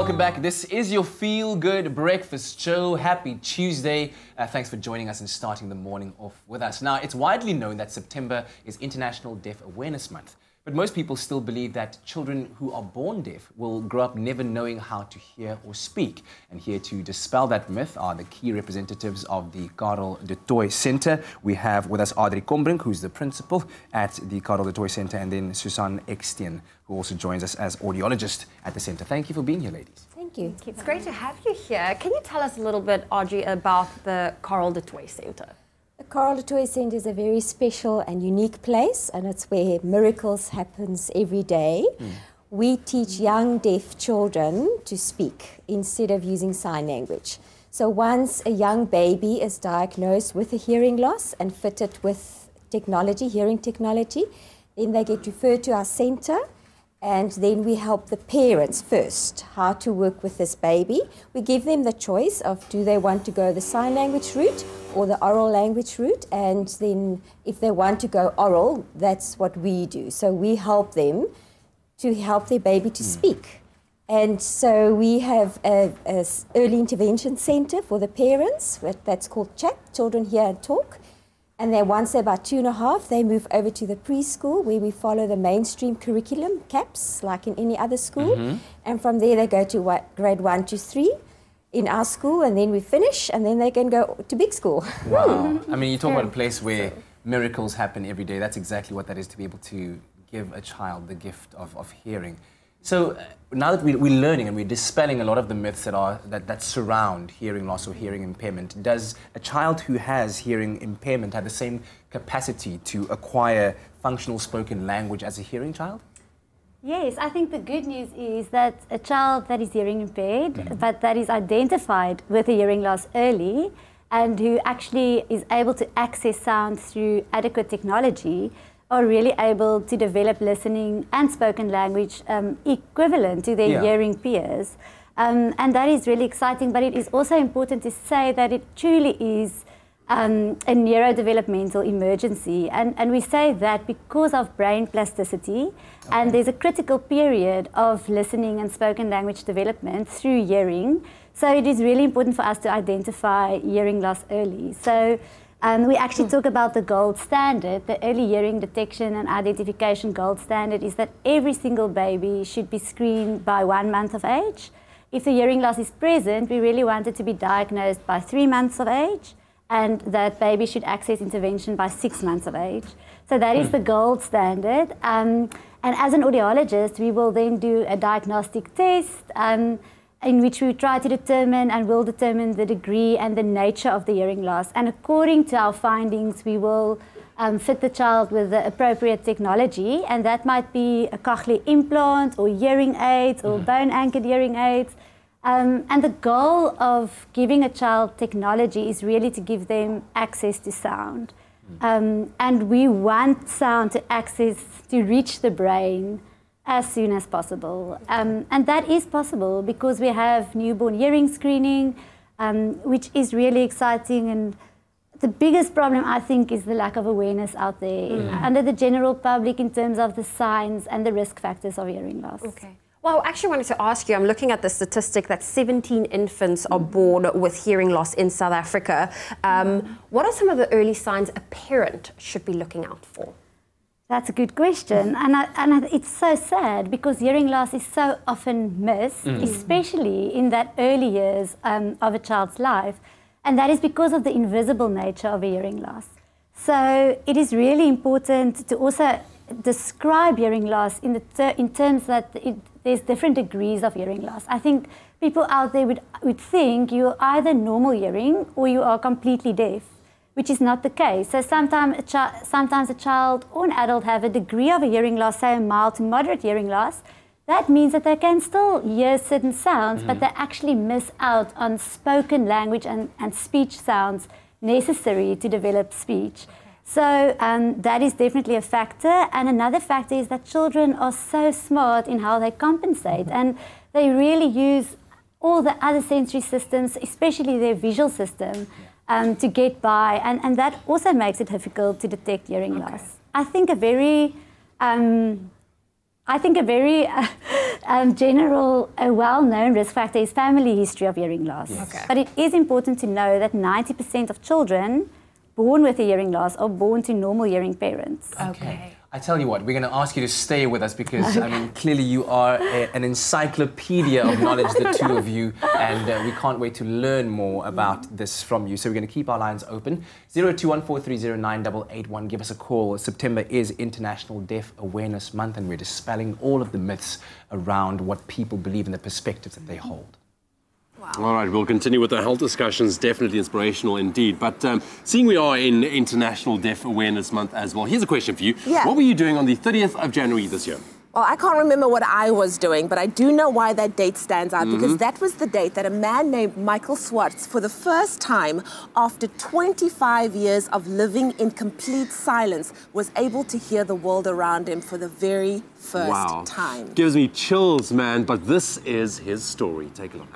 Speaker 2: welcome back. This is your Feel Good Breakfast Show. Happy Tuesday. Thanks for joining us and starting the morning off with us. Now, it's widely known that September is International Deaf Awareness Month. But most people still believe that children who are born deaf will grow up never knowing how to hear or speak. And here to dispel that myth are the key representatives of the Karel de Tooy Centre. We have with us Adri Kombrink, who's the principal at the Karel de Tooy Centre, and then Susan Eksteen, who also joins us as audiologist at the centre. Thank you for being here, ladies.
Speaker 3: Thank you. It's great to have you here. Can you tell us a little bit, Audrey, about the Karel de Tooy Centre?
Speaker 19: The Karel de Tooy Centre is a very special and unique place, and it's where miracles happens every day. We teach young deaf children to speak instead of using sign language. So once a young baby is diagnosed with a hearing loss and fitted with technology, hearing technology, then they get referred to our centre. And then we help the parents first how to work with this baby. We give them the choice of do they want to go the sign language route or the oral language route. And then if they want to go oral, that's what we do. So we help them to help their baby to speak. And so we have a early intervention centre for the parents. That's called CHAT, Children Hear and Talk. And then once they're about 2.5, they move over to the preschool where we follow the mainstream curriculum, CAPS, like in any other school. And from there they go to grade 1 to 3 in our school, and then we finish, and then they can go to big school.
Speaker 2: Wow. I mean, you talk about a place where miracles happen every day. That's exactly what that is, to be able to give a child the gift of hearing. So now that we're learning and we're dispelling a lot of the myths that surround hearing loss or hearing impairment, does a child who has hearing impairment have the same capacity to acquire functional spoken language as a hearing child?
Speaker 20: Yes, I think the good news is that a child that is hearing impaired, but that is identified with a hearing loss early and who actually is able to access sound through adequate technology, are really able to develop listening and spoken language equivalent to their hearing peers. And that is really exciting, but it is also important to say that it truly is a neurodevelopmental emergency. And we say that because of brain plasticity, and there's a critical period of listening and spoken language development through hearing. So it is really important for us to identify hearing loss early. So we actually talk about the gold standard. The early hearing detection and identification gold standard is that every single baby should be screened by 1 month of age. If the hearing loss is present, we really want it to be diagnosed by 3 months of age, and that baby should access intervention by 6 months of age. So that is the gold standard. And as an audiologist, we will then do a diagnostic test in which we try to determine and will determine the degree and the nature of the hearing loss. And according to our findings, we will fit the child with the appropriate technology, and that might be a cochlear implant or hearing aids or bone-anchored hearing aids. And the goal of giving a child technology is really to give them access to sound. And we want sound to reach the brain as soon as possible. And that is possible because we have newborn hearing screening, which is really exciting. And the biggest problem, I think, is the lack of awareness out there under the general public in terms of the signs and the risk factors of hearing loss.
Speaker 3: Okay. Well, I actually wanted to ask you, I'm looking at the statistic that 17 infants are born with hearing loss in South Africa. What are some of the early signs a parent should be looking out for?
Speaker 20: That's a good question, and it's so sad because hearing loss is so often missed, especially in that early years of a child's life, and that is because of the invisible nature of a hearing loss. So it is really important to also describe hearing loss in terms that there's different degrees of hearing loss. I think people out there would think you're either normal hearing or you are completely deaf, which is not the case. So sometimes a child or an adult have a degree of a hearing loss, say a mild to moderate hearing loss. That means that they can still hear certain sounds, but they actually miss out on spoken language and speech sounds necessary to develop speech. So that is definitely a factor. And another factor is that children are so smart in how they compensate, and they really use all the other sensory systems, especially their visual system, to get by, and that also makes it difficult to detect hearing loss. I think a very general, a well-known risk factor is family history of hearing loss.
Speaker 2: Yes. Okay.
Speaker 20: But it is important to know that 90% of children born with a hearing loss are born to normal hearing parents.
Speaker 2: Okay. I tell you what, we're going to ask you to stay with us because, I mean, clearly you are an encyclopedia of knowledge, the two of you, and we can't wait to learn more about this from you. So we're going to keep our lines open. 0214309881. Give us a call. September is International Deaf Awareness Month, and we're dispelling all of the myths around what people believe and the perspectives that they hold.
Speaker 5: Wow. All right, we'll continue with the health discussions. Definitely inspirational indeed. But seeing we are in International Deaf Awareness Month as well, here's a question for you.
Speaker 6: Yeah.
Speaker 5: What were you doing on the 30th of January this year?
Speaker 6: Well, I can't remember what I was doing, but I do know why that date stands out, because that was the date that a man named Michael Swartz, for the first time after 25 years of living in complete silence, was able to hear the world around him for the very first time.
Speaker 5: Gives me chills, man, but this is his story. Take a look.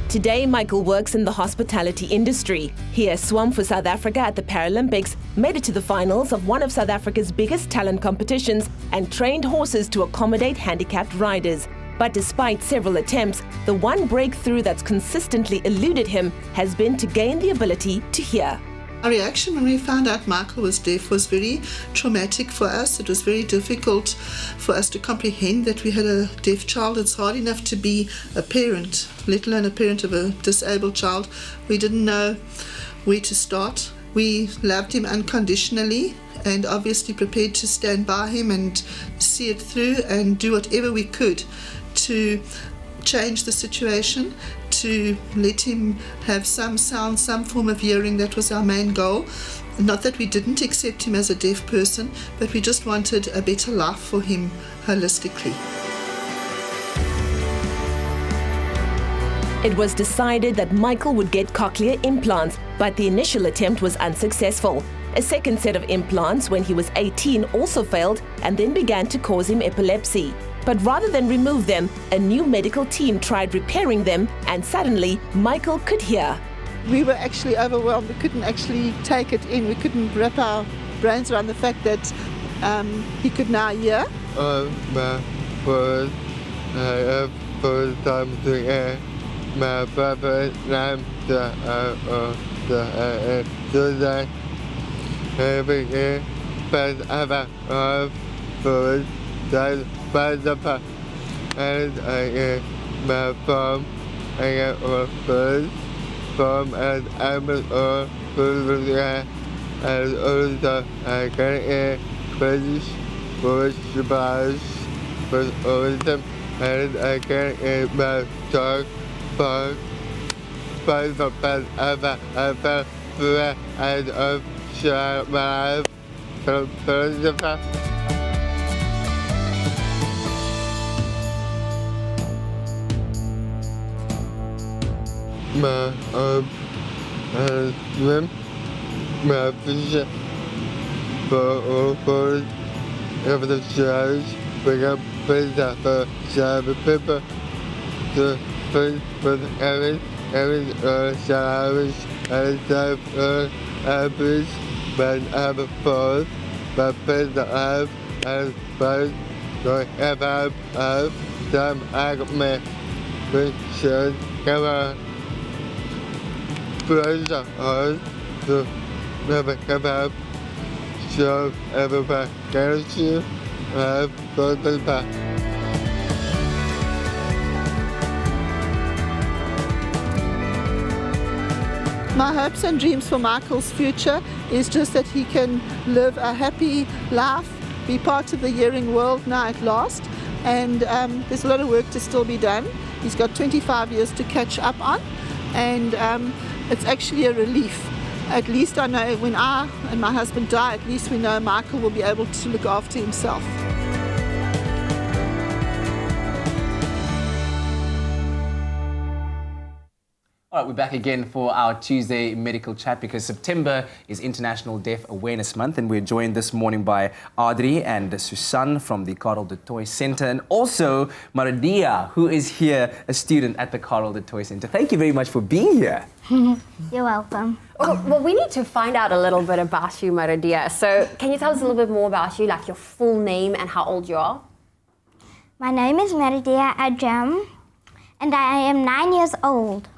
Speaker 6: Today, Michael works in the hospitality industry. He has swum for South Africa at the Paralympics, made it to the finals of one of South Africa's biggest talent competitions, and trained horses to accommodate handicapped riders. But despite several attempts, the one breakthrough that's consistently eluded him has been to gain the ability to hear.
Speaker 21: Our reaction when we found out Michael was deaf was very traumatic for us. It was very difficult for us to comprehend that we had a deaf child. It's hard enough to be a parent, let alone a parent of a disabled child. We didn't know where to start. We loved him unconditionally and obviously prepared to stand by him and see it through and do whatever we could to change the situation, to let him have some sound, some form of hearing. That was our main goal. Not that we didn't accept him as a deaf person, but we just wanted a better life for him holistically.
Speaker 6: It was decided that Michael would get cochlear implants, but the initial attempt was unsuccessful. A second set of implants when he was 18 also failed and then began to cause him epilepsy. But rather than remove them, a new medical team tried repairing them, and suddenly Michael could hear.
Speaker 21: We were actually overwhelmed. We couldn't actually take it in. We couldn't wrap our brains around the fact that he could now hear.
Speaker 7: First time to hear my brother named Susan. Every year, but I've first that by the past, and I get my phone. I get my first phone, and I'm first and also I can hear British voice surprise, but awesome, and I can hear my talk phone. But the past, I felt and of share my life from the past. My swim, my vision for every the shows, bring up pizza for shabby paper to face with every showers and stuff apples, but I'm a force, but pizza up and first going about some argument with shows come on. Pleasure on to never come up, show everybody can you have gotten back.
Speaker 21: My hopes and dreams for Michael's future is just that he can live a happy life, be part of the hearing world now at last, and there's a lot of work to still be done. He's got 25 years to catch up on, and it's actually a relief. At least I know when I and my husband die, at least we know Michael will be able to look after himself.
Speaker 2: All All right, we're back again for our Tuesday medical chat because September is International Deaf Awareness Month, and we're joined this morning by Audrey and Susan from the Karel de Toy Centre, and also Maradia, who is here, a student at the Karel de Toy Centre. Thank you very much for being here.
Speaker 3: You're welcome. Well, we need to find out a little bit about you, Maradia. So, can you tell us a little bit more about you, like your full name and how old you are?
Speaker 9: My name is Maradia Ajam, and I am 9 years old.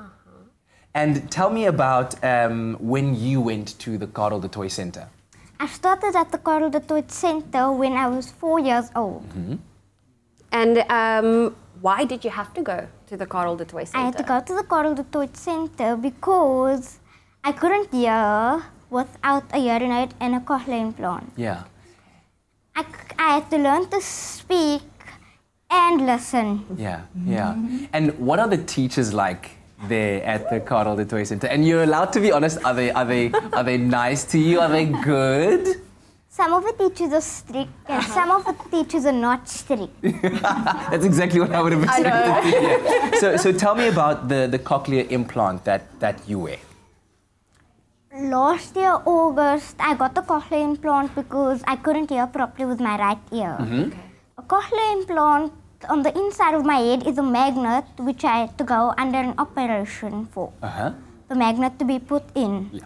Speaker 2: And tell me about when you went to the Karel de Toy Centre.
Speaker 9: I started at the Karel de Toy Centre when I was 4 years old.
Speaker 2: Mm-hmm.
Speaker 3: And why did you have to go to the Karel de Toy Centre?
Speaker 9: I had to go to the Karel de Toy Centre because I couldn't hear without a hearing aid and a cochlear implant.
Speaker 2: Yeah.
Speaker 9: I had to learn to speak and listen.
Speaker 2: Yeah, yeah. And what are the teachers like there at the Karel de Toy Centre? And you're allowed to be honest, are they nice to you? Are they good?
Speaker 9: Some of the teachers are strict and some of the teachers are not strict.
Speaker 2: That's exactly what I would have expected to hear. So tell me about the cochlear implant that you wear.
Speaker 9: Last year, August, I got the cochlear implant because I couldn't hear properly with my right ear.
Speaker 2: Mm-hmm.
Speaker 9: A cochlear implant on the inside of my head is a magnet which I had to go under an operation for. The magnet to be put in.
Speaker 2: Yeah.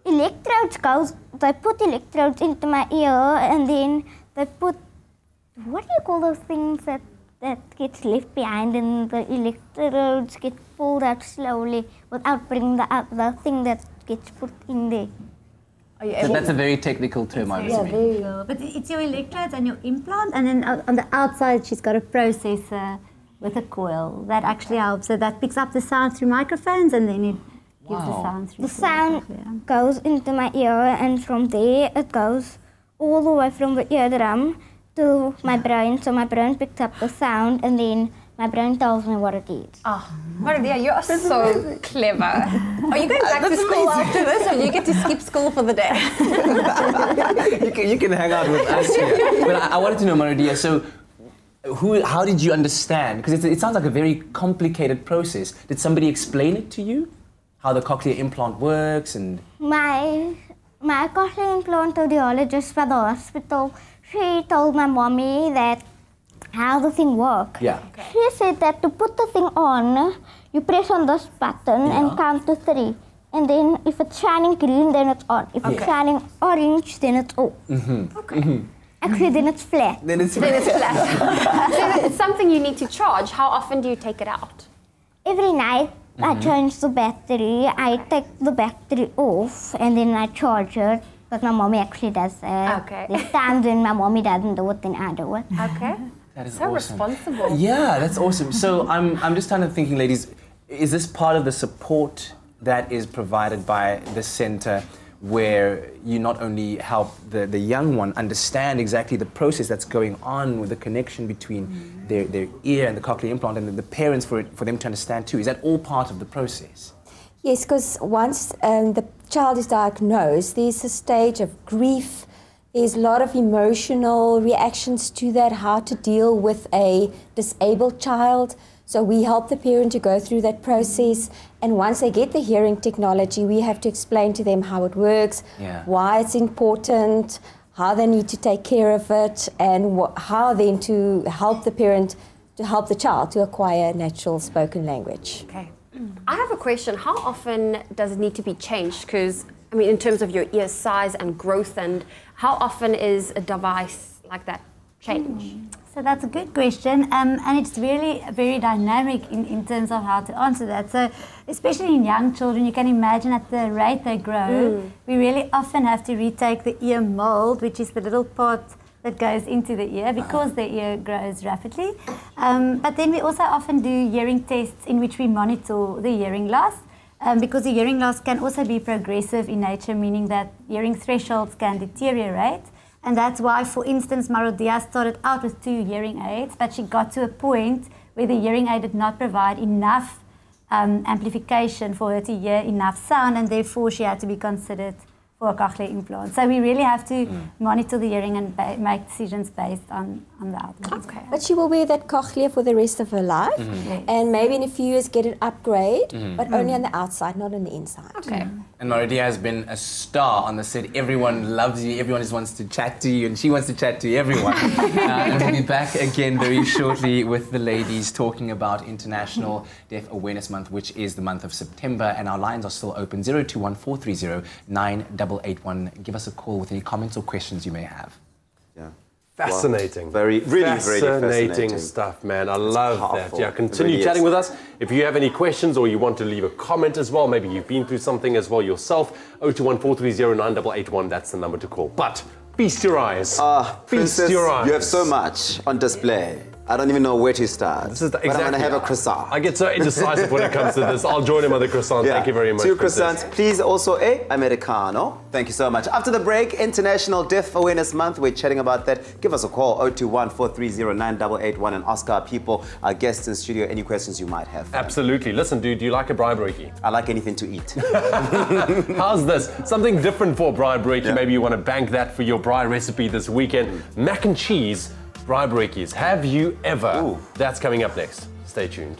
Speaker 9: Electrodes they put electrodes into my ear and then they put, what do you call those things that gets left behind and the electrodes get pulled out slowly without bringing the thing that gets put in there.
Speaker 2: So that's a very technical term, I'm assuming.
Speaker 20: Very well. But it's your electrodes and your implant, and then on the outside she's got a processor with a coil that actually helps. So that picks up the sound through microphones, and then it gives the sound through.
Speaker 9: The sound goes into my ear, and from there it goes all the way from the eardrum to my brain. So my brain picks up the sound, and then my brain tells me what it is.
Speaker 3: Oh, Maradia, you are so clever. Are you going back to school after this, or do you get to skip school for the day?
Speaker 2: You can hang out with us here. But I wanted to know, Maradia, so how did you understand? Because it sounds like a very complicated process. Did somebody explain it to you? How the cochlear implant works and...
Speaker 9: My cochlear implant audiologist at the hospital, she told my mommy that how the thing works.
Speaker 2: Yeah.
Speaker 9: She said that to put the thing on, you press on this button and count to 3. And then if it's shining green, then it's on. If it's shining orange, then it's off. Actually, then it's flat.
Speaker 2: Then it's
Speaker 3: flat. So it's something you need to charge. How often do you take it out?
Speaker 9: Every night, I change the battery. I take the battery off and then I charge it. But my mommy actually does that.
Speaker 3: Okay.
Speaker 9: There's times when my mommy doesn't do it, then I do it.
Speaker 3: Okay.
Speaker 2: That is
Speaker 3: so
Speaker 2: awesome.
Speaker 3: responsible.
Speaker 2: Yeah, that's awesome. So I'm just kind of thinking, ladies, is this part of the support that is provided by the centre, where you not only help the young one understand exactly the process that's going on with the connection between their ear and the cochlear implant, and the parents for them to understand too? Is that all part of the process?
Speaker 19: Yes, because once the child is diagnosed, there's a stage of grief. There's a lot of emotional reactions to that, how to deal with a disabled child. So we help the parent to go through that process. And once they get the hearing technology, we have to explain to them how it works, why it's important, how they need to take care of it, and how then to help the parent, to help the child to acquire natural spoken language.
Speaker 3: Okay. I have a question. How often does it need to be changed? Because, I mean, in terms of your ear size and growth, and how often is a device like that changed?
Speaker 20: So that's a good question, and it's really very dynamic in terms of how to answer that. So especially in young children, you can imagine at the rate they grow, we really often have to retake the ear mold, which is the little part that goes into the ear because the ear grows rapidly. But then we also often do hearing tests in which we monitor the hearing loss, because the hearing loss can also be progressive in nature, meaning that hearing thresholds can deteriorate. And that's why, for instance, Maradia started out with 2 hearing aids, but she got to a point where the hearing aid did not provide enough amplification for her to hear enough sound, and therefore she had to be considered for a cochlear implant. So we really have to monitor the hearing and make decisions based on the outcomes.
Speaker 19: Okay. But she will wear that cochlear for the rest of her life, and maybe in a few years get an upgrade, but only on the outside, not on the inside.
Speaker 3: Okay.
Speaker 2: And Maridia has been a star on the set. Everyone loves you. Everyone just wants to chat to you, and she wants to chat to everyone. And we'll be back again very shortly with the ladies talking about International Deaf Awareness Month, which is the month of September. And our lines are still open: 021-430-9881. Give us a call with any comments or questions you may have.
Speaker 4: Yeah.
Speaker 5: Fascinating.
Speaker 4: Well, really fascinating
Speaker 5: stuff, man. I love
Speaker 4: powerful.
Speaker 5: that. Yeah, continue
Speaker 4: really
Speaker 5: chatting
Speaker 4: is.
Speaker 5: with us. If you have any questions or you want to leave a comment as well, maybe you've been through something as well yourself, 021-430-9881, that's the number to call. But feast your eyes.
Speaker 4: Princess,
Speaker 5: Feast your eyes.
Speaker 4: you have so much on display. I don't even know where to start. But I'm going to have a croissant.
Speaker 5: I get so indecisive when it comes to this. I'll join him with a croissant. Thank you very much.
Speaker 4: 2 croissants, please. Also a Americano. Thank you so much. After the break, International Deaf Awareness Month. We're chatting about that. Give us a call, 021-430-9881, and ask our people, our guests in studio, any questions you might have.
Speaker 5: Absolutely. Listen, dude, do you like a braai broodjie?
Speaker 4: I like anything to eat.
Speaker 5: How's this? Something different for a braai broodjie. Maybe you want to bank that for your braai recipe this weekend. Mac and cheese braai broodjies. Have you ever? Ooh. That's coming up next. Stay tuned.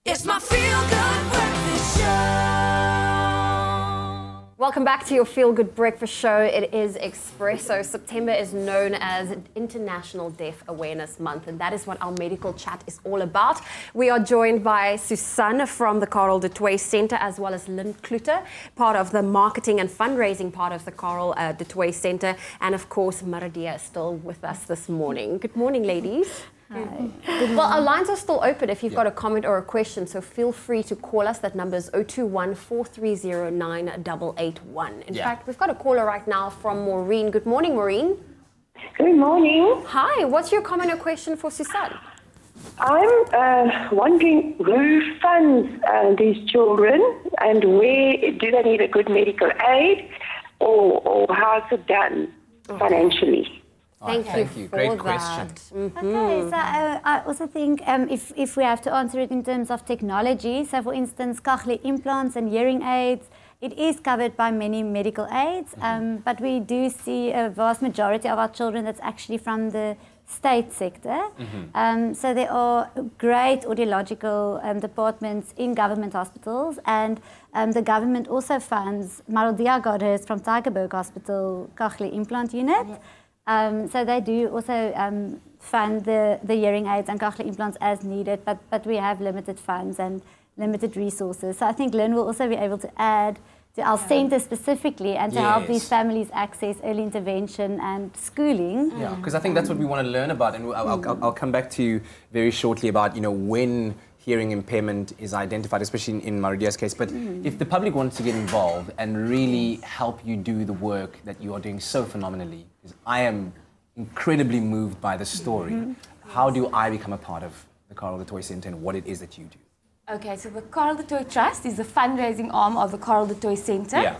Speaker 1: It's my feel-good breakfast show.
Speaker 3: Welcome back to your Feel Good Breakfast Show. It is Expresso. September is known as International Deaf Awareness Month, and that is what our medical chat is all about. We are joined by Susanne from the Karel de Tooy Centre, as well as Lynn Kluter, part of the marketing and fundraising part of the Karel de Tooy Centre, and of course, Maridia is still with us this morning. Good morning, ladies.
Speaker 20: Hi.
Speaker 3: Well, our lines are still open if you've got a comment or a question, so feel free to call us. That number is 021-430-9881. In fact, we've got a caller right now from Maureen. Good morning, Maureen.
Speaker 10: Good morning.
Speaker 3: Hi, what's your comment or question for Susanne?
Speaker 10: I'm wondering who funds these children and where do they need a good medical aid or how is it done financially?
Speaker 3: Thank you.
Speaker 2: Great question.
Speaker 20: Okay, so I also think if we have to answer it in terms of technology, so for instance, cochlear implants and hearing aids, it is covered by many medical aids, but we do see a vast majority of our children that's actually from the state sector. So there are great audiological departments in government hospitals, and the government also funds, Maridia got hers from Tygerberg Hospital cochlear implant unit. So they do also fund the hearing aids and cochlear implants as needed, but we have limited funds and limited resources. So I think Lynn will also be able to add to our centre specifically and to help these families access early intervention and schooling.
Speaker 2: Yeah, because I think that's what we want to learn about, and I'll come back to you very shortly about, you know, when hearing impairment is identified, especially in Maridia's case. But if the public wants to get involved and really help you do the work that you are doing so phenomenally, because I am incredibly moved by the story, how do I become a part of the Carl de Toy Centre and what it is that you do?
Speaker 13: Okay, so the Carl de Toy Trust is the fundraising arm of the Carl de Toy Centre.
Speaker 2: Yeah.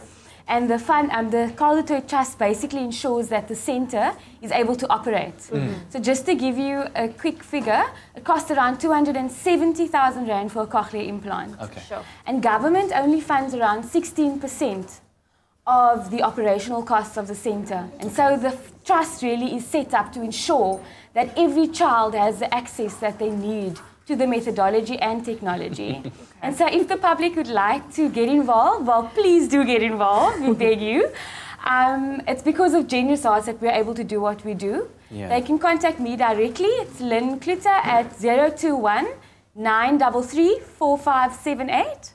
Speaker 13: And the Carl de Toy Trust basically ensures that the centre is able to operate. So just to give you a quick figure, it costs around 270,000 Rand for a cochlear implant.
Speaker 2: Okay.
Speaker 13: Sure. And government only funds around 16% of the operational costs of the centre. And so the trust really is set up to ensure that every child has the access that they need to the methodology and technology. And so if the public would like to get involved, well, please do get involved, we beg you. It's because of Generous Hearts that we're able to do what we do.
Speaker 2: Yeah.
Speaker 13: They can contact me directly. It's Lynn Klutter at 021-933-4578.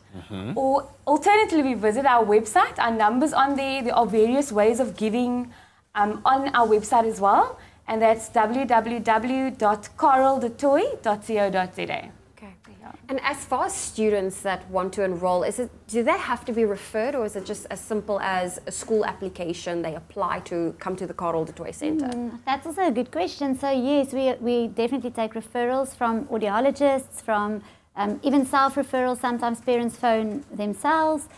Speaker 13: Or alternatively, visit our website. Our number's on there. There are various ways of giving on our website as well. And that's www.coraldetoy.co.za.
Speaker 3: And as far as students that want to enroll, do they have to be referred, or is it just as simple as a school application they apply to come to the Carl de Toy Centre?
Speaker 20: That's also a good question. So yes, we definitely take referrals from audiologists, from even self-referrals. Sometimes parents phone themselves.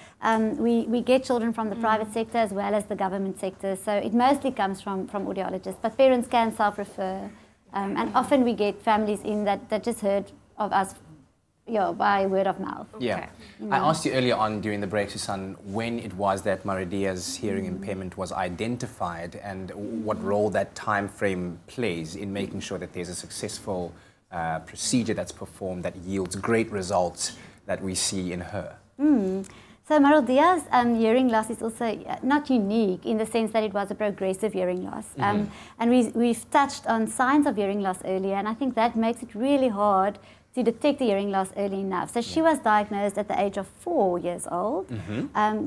Speaker 20: We get children from the private sector as well as the government sector. So it mostly comes from audiologists, but parents can self-refer. And often we get families in that just heard of us by word of mouth.
Speaker 2: Yeah. I asked you earlier on during the break, Susan, when it was that Maridia's hearing impairment was identified and what role that time frame plays in making sure that there's a successful procedure that's performed that yields great results that we see in her.
Speaker 20: So Maridia's hearing loss is also not unique in the sense that it was a progressive hearing loss. And we've touched on signs of hearing loss earlier, and I think that makes it really hard to detect the hearing loss early enough. So she was diagnosed at the age of 4 years old,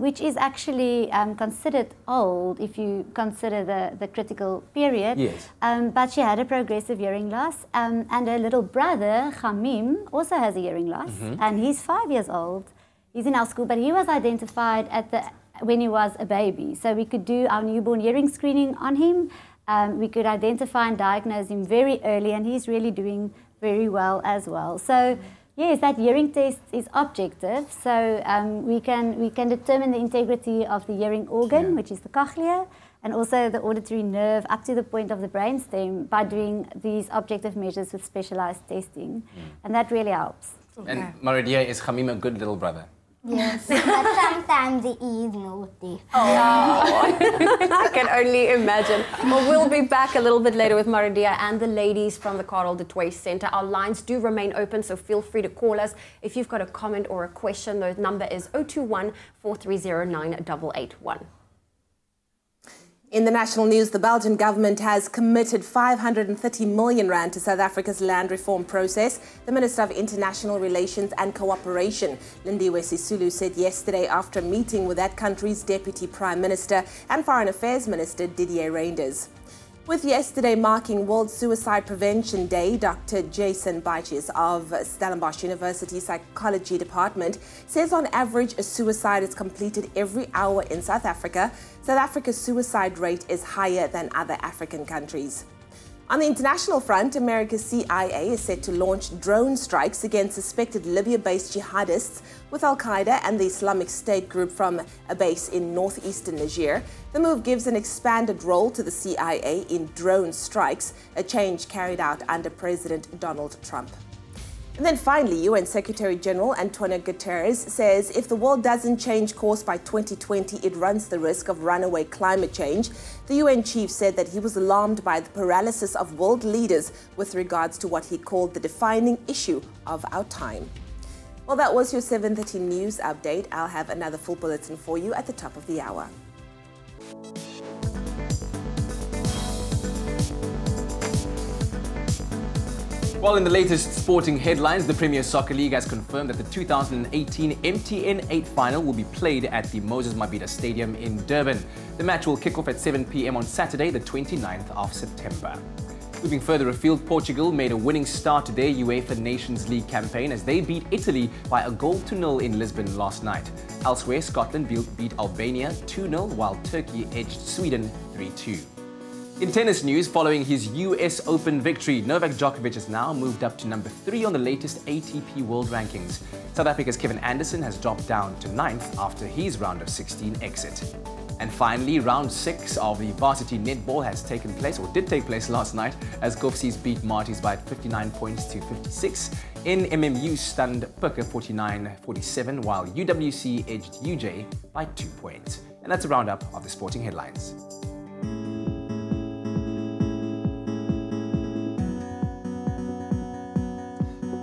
Speaker 20: which is actually considered old if you consider the critical period.
Speaker 2: Yes.
Speaker 20: But she had a progressive hearing loss, and her little brother, Khamim, also has a hearing loss, and he's 5 years old. He's in our school, but he was identified when he was a baby. So we could do our newborn hearing screening on him. We could identify and diagnose him very early, and he's really doing very well as well. So yes, that hearing test is objective. So we can determine the integrity of the hearing organ, which is the cochlea, and also the auditory nerve up to the point of the brainstem by doing these objective measures with specialized testing. And that really helps.
Speaker 2: And Maridia, is Khamim a good little brother?
Speaker 9: Yes, but sometimes he is naughty.
Speaker 3: I can only imagine. Well, we'll be back a little bit later with Maridia and the ladies from the Carl de Toy Centre. Our lines do remain open, so feel free to call us. If you've got a comment or a question, the number is 021-4309-881.
Speaker 6: In the national news, the Belgian government has committed 530 million rand to South Africa's land reform process. The Minister of International Relations and Cooperation, Lindiwe Sisulu, said yesterday after a meeting with that country's Deputy Prime Minister and Foreign Affairs Minister Didier Reynders. With yesterday marking World Suicide Prevention Day, Dr. Jason Baichis of Stellenbosch University Psychology Department says on average a suicide is completed every hour in South Africa. South Africa's suicide rate is higher than other African countries. On the international front, America's CIA is set to launch drone strikes against suspected Libya-based jihadists with Al-Qaeda and the Islamic State group from a base in northeastern Niger. The move gives an expanded role to the CIA in drone strikes, a change carried out under President Donald Trump. And then finally, UN Secretary General Antonio Guterres says if the world doesn't change course by 2020, it runs the risk of runaway climate change. The UN chief said that he was alarmed by the paralysis of world leaders with regards to what he called the defining issue of our time. Well, that was your 7:30 news update. I'll have another full bulletin for you at the top of the hour.
Speaker 2: Well, in the latest sporting headlines, the Premier Soccer League has confirmed that the 2018 MTN 8 final will be played at the Moses Mabhida Stadium in Durban. The match will kick off at 7 p.m. on Saturday, the 29th of September. Moving further afield, Portugal made a winning start to their UEFA Nations League campaign as they beat Italy by a 1-0 in Lisbon last night. Elsewhere, Scotland beat Albania 2-0, while Turkey edged Sweden 3-2. In tennis news, following his US Open victory, Novak Djokovic has now moved up to number 3 on the latest ATP World Rankings. South Africa's Kevin Anderson has dropped down to 9th after his round of 16 exit. And finally, round 6 of the varsity netball has taken place, or did take place last night, as Gofsies beat Marties by 59 points to 56. In MMU stunned Puka 49-47, while UWC edged UJ by 2 points. And that's a roundup of the sporting headlines.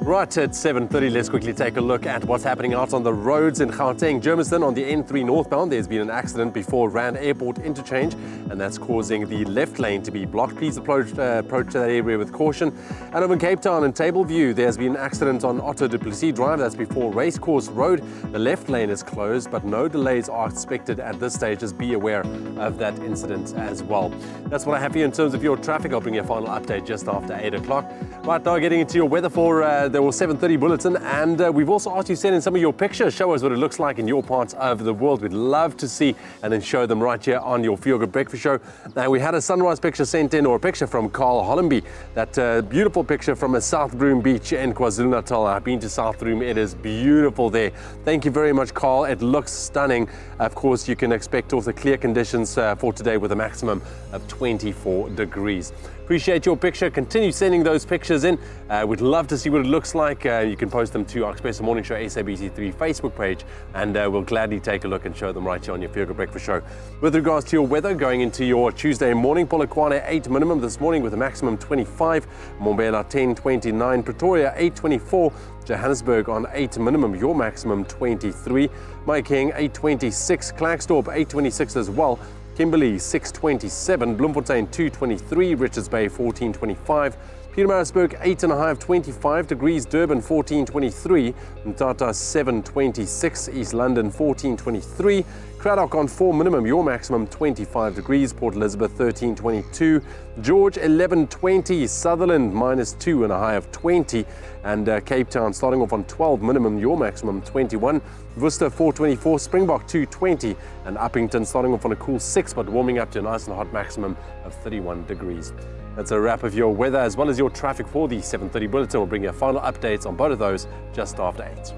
Speaker 5: Right at 7:30, let's quickly take a look at what's happening out on the roads in Gauteng. Germiston on the N3 northbound, there's been an accident before Rand Airport interchange, and that's causing the left lane to be blocked. Please approach that area with caution. And over in Cape Town and Tableview, there's been an accident on Otto du Plessis Drive, that's before Racecourse Road. The left lane is closed, but no delays are expected at this stage. Just be aware of that incident as well. That's what I have for you in terms of your traffic. I'll bring you a final update just after 8 o'clock. Right now, getting into your weather for the 7:30 bulletin, and we've also asked you to send in some of your pictures. Show us what it looks like in your parts of the world. We'd love to see and then show them right here on your Feel Good Breakfast Show. Now, we had a sunrise picture sent in, or a picture from Carl Hollenby. That beautiful picture from a South Broom beach in KwaZulu-Natal. I've been to South Broom. It is beautiful there. Thank you very much, Carl. It looks stunning. Of course, you can expect also clear conditions for today with a maximum of 24 degrees. Appreciate your picture. Continue sending those pictures in. We'd love to see what it looks like. You can post them to our Expresso Morning Show SABC3 Facebook page, and we'll gladly take a look and show them right here on your Feel Good Breakfast Show. With regards to your weather, going into your Tuesday morning, Polokwane 8 minimum this morning with a maximum 25, Mbombela 10-29, Pretoria 8-24, Johannesburg on 8 minimum, your maximum 23, Mahikeng 8-26, Klerksdorp 8-26 as well, Kimberley 6-27, Bloemfontein 2-23, Richards Bay 14-25, Pietermaritzburg 8.5, 25 degrees, Durban 14-23, Mthatha 7-26, East London 14-23, Cradock on 4 minimum, your maximum 25 degrees, Port Elizabeth 13-22, George 11-20, Sutherland -2 and a high of 20, and Cape Town starting off on 12 minimum, your maximum 21, Worcester 4-24, Springbok 2-20, and Uppington starting off on a cool 6 but warming up to a nice and hot maximum of 31 degrees. That's a wrap of your weather as well as your traffic for the 7:30 bulletin. We'll bring you final updates on both of those just after 8.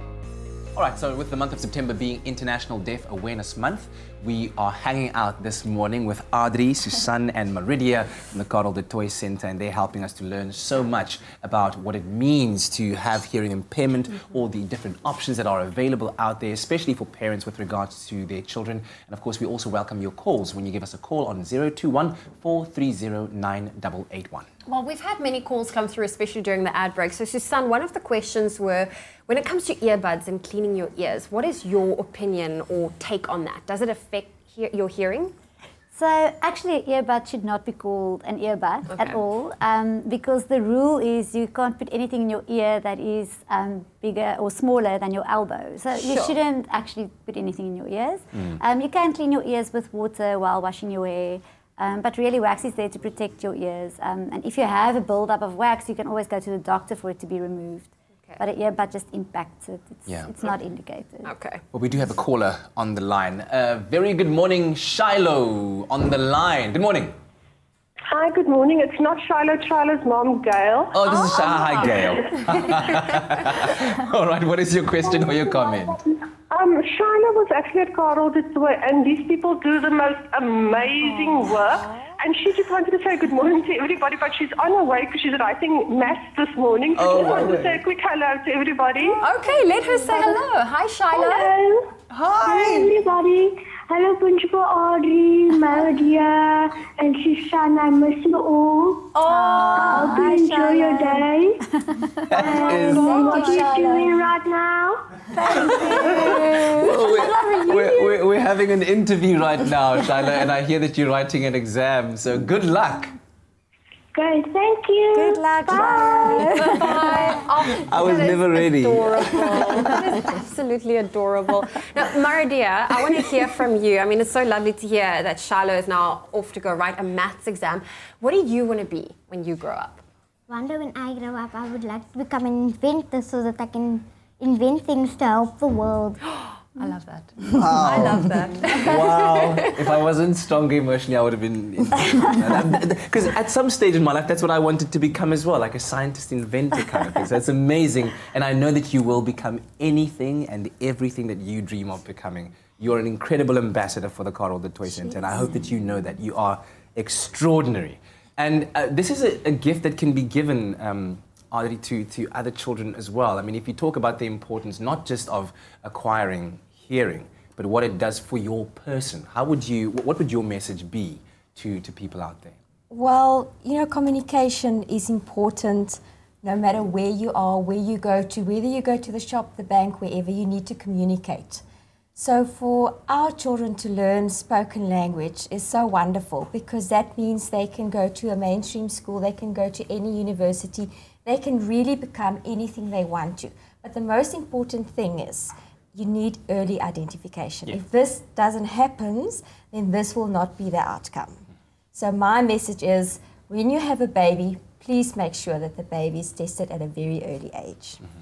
Speaker 2: All right, so with the month of September being International Deaf Awareness Month, we are hanging out this morning with Audrey, Susan and Maridia from the Karel de Toy Centre, and they're helping us to learn so much about what it means to have hearing impairment, all the different options that are available out there, especially for parents with regards to their children. And of course, we also welcome your calls when you give us a call on 021 430 9881.
Speaker 3: Well, we've had many calls come through, especially during the ad break. So, Susan, one of the questions were, when it comes to earbuds and cleaning your ears, what is your opinion or take on that? Does it affect your hearing?
Speaker 20: So actually, an earbud should not be called an earbud at all, because the rule is you can't put anything in your ear that is bigger or smaller than your elbow. So you shouldn't actually put anything in your ears. You can clean your ears with water while washing your hair. But really, wax is there to protect your ears. And if you have a build-up of wax, you can always go to the doctor for it to be removed. But an earbud just impacts it. It's not indicated.
Speaker 3: Okay.
Speaker 2: Well, we do have a caller on the line. Very good morning, Shiloh on the line. Good morning.
Speaker 10: Hi, good morning. It's not Shiloh, Shiloh's mom, Gail.
Speaker 2: Oh, this is Hi, Gail. All right, what is your question or your comment?
Speaker 10: Shiloh was actually at Karel de Toy, and these people do the most amazing work. And she just wanted to say good morning to everybody, but she's on her way because she's writing maths this morning. So she wanted to say a quick hello to everybody.
Speaker 3: Okay, let her say hello. Hi, Shiloh.
Speaker 10: Hello.
Speaker 3: Hi.
Speaker 14: Everybody. Hello, Principal Audrey, Maridia, and Susan. I miss you all. I hope you enjoy your day. And what are you doing right now?
Speaker 2: Well, we're having an interview right now, Shiloh, and I hear that you're writing an exam, so good luck.
Speaker 14: Great, thank you.
Speaker 20: Good luck.
Speaker 14: Bye.
Speaker 3: Bye. Oh,
Speaker 2: I was never ready.
Speaker 3: Adorable. That is absolutely adorable. Now, Maridia, I want to hear from you. I mean, it's so lovely to hear that Shiloh is now off to go write a maths exam. What do you want to be when you grow up?
Speaker 14: One day when I grow up, I would like to become an inventor so that I can invent things to help the world.
Speaker 3: I love that.
Speaker 2: Wow.
Speaker 3: I love that.
Speaker 2: Wow. If I wasn't stronger emotionally, I would have been... Because at some stage in my life, that's what I wanted to become as well, like a scientist, inventor kind of thing. So it's amazing. And I know that you will become anything and everything that you dream of becoming. You're an incredible ambassador for the Carl the Toy Centre, and I hope that you know that you are extraordinary. And this is a gift that can be given to other children as well. I mean, if you talk about the importance not just of acquiring hearing, but what it does for your person, what would your message be to people out there?
Speaker 19: Well, you know, communication is important no matter where you are, where you go to, whether you go to the shop, the bank, wherever, you need to communicate. So for our children to learn spoken language is so wonderful, because that means they can go to a mainstream school, they can go to any university, they can really become anything they want to. But the most important thing is you need early identification. Yeah. If this doesn't happen, then this will not be the outcome. So my message is, when you have a baby, please make sure that the baby is tested at a very early age.
Speaker 3: Mm-hmm.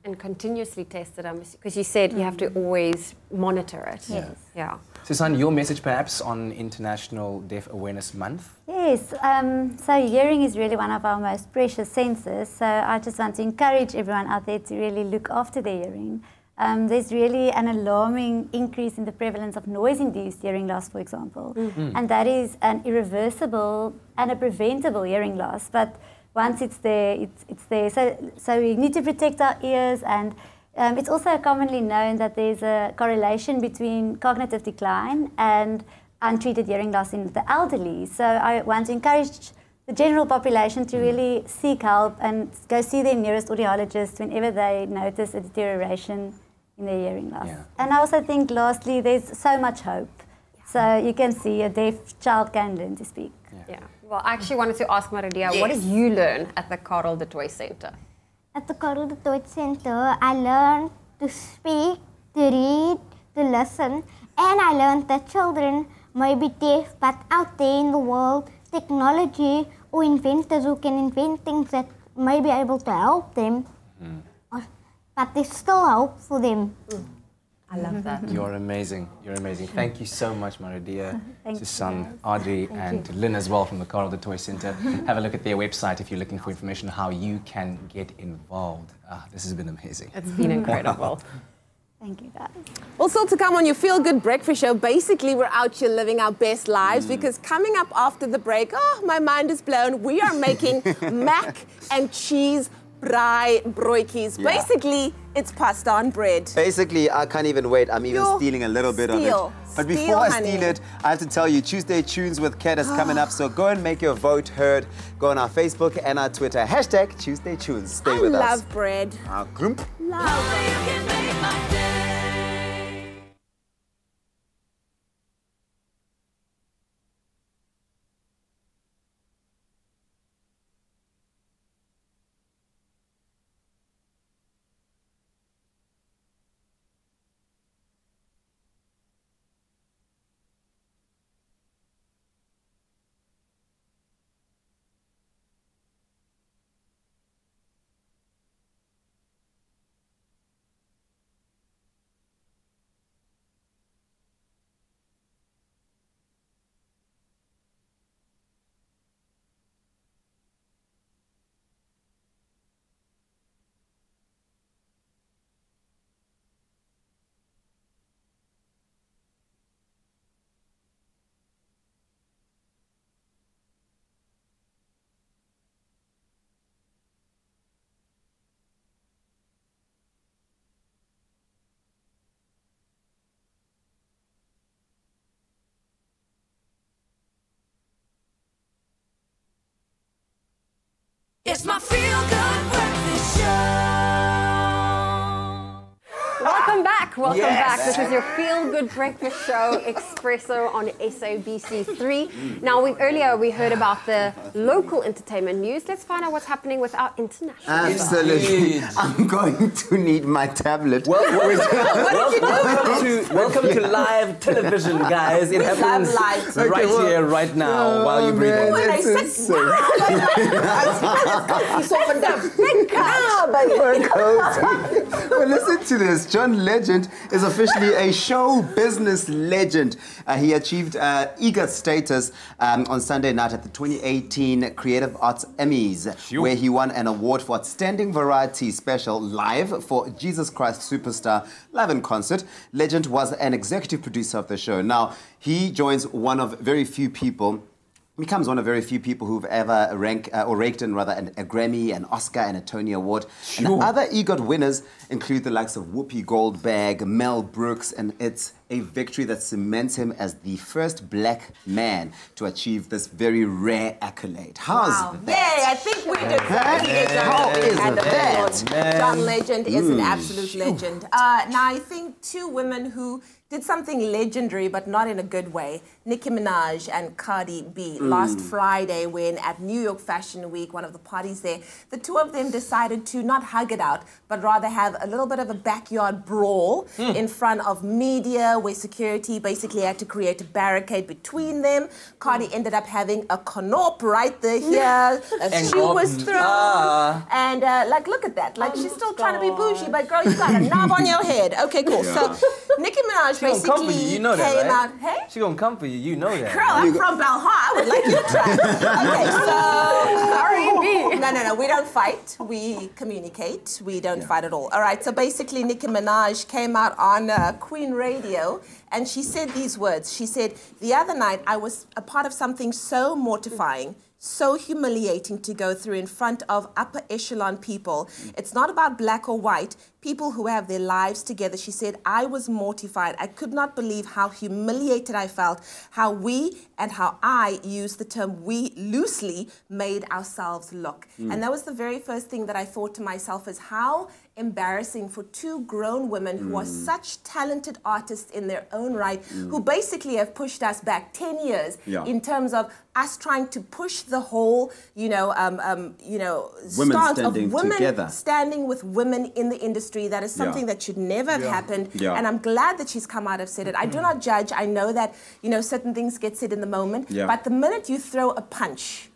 Speaker 3: And continuously tested, because you said you have to always monitor it.
Speaker 19: Yes.
Speaker 3: Yeah.
Speaker 2: Susan, your message perhaps on International Deaf Awareness Month?
Speaker 20: Yes, so hearing is really one of our most precious senses. So I just want to encourage everyone out there to really look after their hearing. There's really an alarming increase in the prevalence of noise-induced hearing loss, for example. Mm-hmm. And that is an irreversible and a preventable hearing loss. But once it's there, it's there. So we need to protect our ears, and it's also commonly known that there's a correlation between cognitive decline and untreated hearing loss in the elderly. So I want to encourage the general population to really seek help and go see their nearest audiologist whenever they notice a deterioration in their hearing loss. Yeah. And I also think, lastly, there's so much hope. Yeah. So you can see a deaf child can learn to speak.
Speaker 3: Yeah. Well, I actually wanted to ask Maridia, what did you learn at the Carl the Toy Centre?
Speaker 9: At the Carl the Toy Centre, I learned to speak, to read, to listen, and I learned that children may be deaf, but out there in the world, technology or inventors who can invent things that may be able to help them, but there's still hope for them.
Speaker 3: I love that.
Speaker 2: You're amazing. You're amazing. Thank you so much, Maridia, Susan, Audrey, and Lynn as well from the Carl the Toy Centre. Have a look at their website if you're looking for information on how you can get involved. This has been amazing.
Speaker 3: It's been incredible.
Speaker 20: Thank you, guys.
Speaker 6: Also to come on your Feel Good Breakfast Show, basically we're out here living our best lives because coming up after the break, my mind is blown. We are making mac and cheese broodjies. Yeah. Basically, it's pasta on bread.
Speaker 4: Basically, I can't even wait. I'm even stealing a little bit of it. But before I steal it, I have to tell you, Tuesday Tunes with Kat is coming up. So go and make your vote heard. Go on our Facebook and our Twitter. # Tuesday Tunes. Stay with us.
Speaker 6: I love bread.
Speaker 4: Grump.
Speaker 1: It's my Feel Good Breakfast Show.
Speaker 3: Welcome back. Welcome back. This is your Feel Good Breakfast Show, Expresso on SABC3. Now, earlier we heard about the local entertainment news. Let's find out what's happening with our international.
Speaker 4: Absolutely. I'm going to need my tablet.
Speaker 2: Welcome to live television, guys. It happens right here, right now, while you're breathing.
Speaker 4: Well, listen to this. John Legend is officially officially a show business legend. He achieved EGOT status on Sunday night at the 2018 Creative Arts Emmys, where he won an award for Outstanding Variety Special Live for Jesus Christ Superstar Live in Concert. Legend was an executive producer of the show. Now, he joins one of very few people, becomes one of very few people who've ever raked in a Grammy, an Oscar, and a Tony Award. And other EGOT winners include the likes of Whoopi Goldberg, Mel Brooks, and it's a victory that cements him as the first black man to achieve this very rare accolade. How's that?
Speaker 6: Yeah, I think we deserve it.
Speaker 4: How is that?
Speaker 6: John Legend is an absolute legend. Now, I think two women who did something legendary, but not in a good way. Nicki Minaj and Cardi B. Last Friday, when at New York Fashion Week, one of the parties there, the two of them decided to not hug it out, but rather have a little bit of a backyard brawl in front of media, where security basically had to create a barricade between them. Cardi ended up having a canop right there here. A shoe was thrown. And like, look at that. Like, she's still trying to be bougie, but girl, you got a knob on your head. Okay, cool. So Nicki Minaj basically
Speaker 2: you know that,
Speaker 6: came
Speaker 2: right?
Speaker 6: out. Hey?
Speaker 2: She gonna come for you, you know that.
Speaker 6: Girl, I'm from Belhar. I would like you to try. Okay, so R&B. No, we don't fight. We communicate. We don't fight at all. All right, so basically Nicki Minaj came out on Queen Radio and she said these words. She said, the other night I was a part of something so mortifying, so humiliating to go through in front of upper echelon people. It's not about black or white, people who have their lives together. She said, I was mortified. I could not believe how humiliated I felt, how we and how I use the term we loosely made ourselves look. And that was the very first thing that I thought to myself is how embarrassing for two grown women who are such talented artists in their own right, who basically have pushed us back 10 years in terms of us trying to push the whole, stance of women standing with women in the industry. That is something that should never have happened. And I'm glad that she's come out and said it. I do not judge. I know that, certain things get said in the moment. But the minute you throw a punch,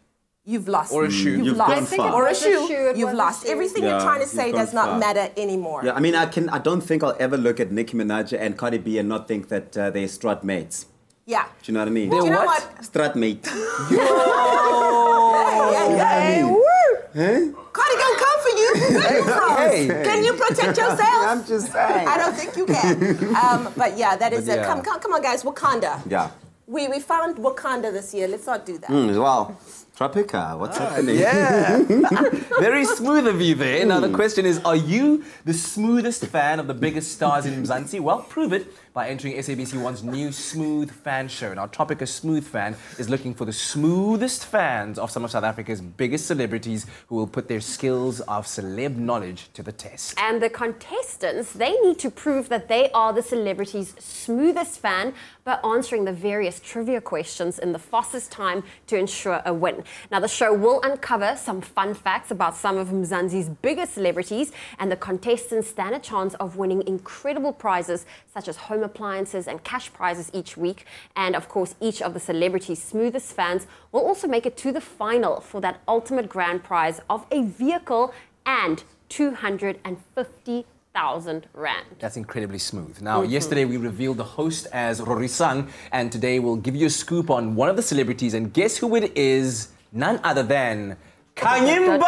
Speaker 6: you've lost.
Speaker 2: Or a shoe.
Speaker 6: You've lost. Or a shoe. You've lost. Everything you're trying to say does not matter anymore.
Speaker 4: Yeah, I mean, I don't think I'll ever look at Nicki Minaj and Cardi B and not think that they're strut mates.
Speaker 6: Yeah.
Speaker 4: Do you know what I mean?
Speaker 6: Do you know what?
Speaker 4: Strut mate.
Speaker 6: Cardi gonna come for you. Where you from? Can you protect yourself?
Speaker 4: I'm just saying.
Speaker 6: I don't think you can. But yeah, that is it. Come on, guys. Wakanda.
Speaker 4: Yeah.
Speaker 6: We found Wakanda this year. Let's not do that.
Speaker 4: Wow. Tropica, what's happening?
Speaker 2: Yeah. Very smooth of you there. Now the question is, are you the smoothest fan of the biggest stars in Mzansi? Well, prove it by entering SABC1's new Smooth Fan Show. Now, Tropica Smooth Fan is looking for the smoothest fans of some of South Africa's biggest celebrities who will put their skills of celeb knowledge to the test.
Speaker 3: And the contestants, they need to prove that they are the celebrity's smoothest fan by answering the various trivia questions in the fastest time to ensure a win. Now, the show will uncover some fun facts about some of Mzansi's biggest celebrities, and the contestants stand a chance of winning incredible prizes such as home appliances and cash prizes each week. And of course, each of the celebrity's smoothest fans will also make it to the final for that ultimate grand prize of a vehicle and 250,000 rand.
Speaker 2: That's incredibly smooth. Now, yesterday we revealed the host as Rorisang, and today we'll give you a scoop on one of the celebrities, and guess who it is? None other than Kanyimbo!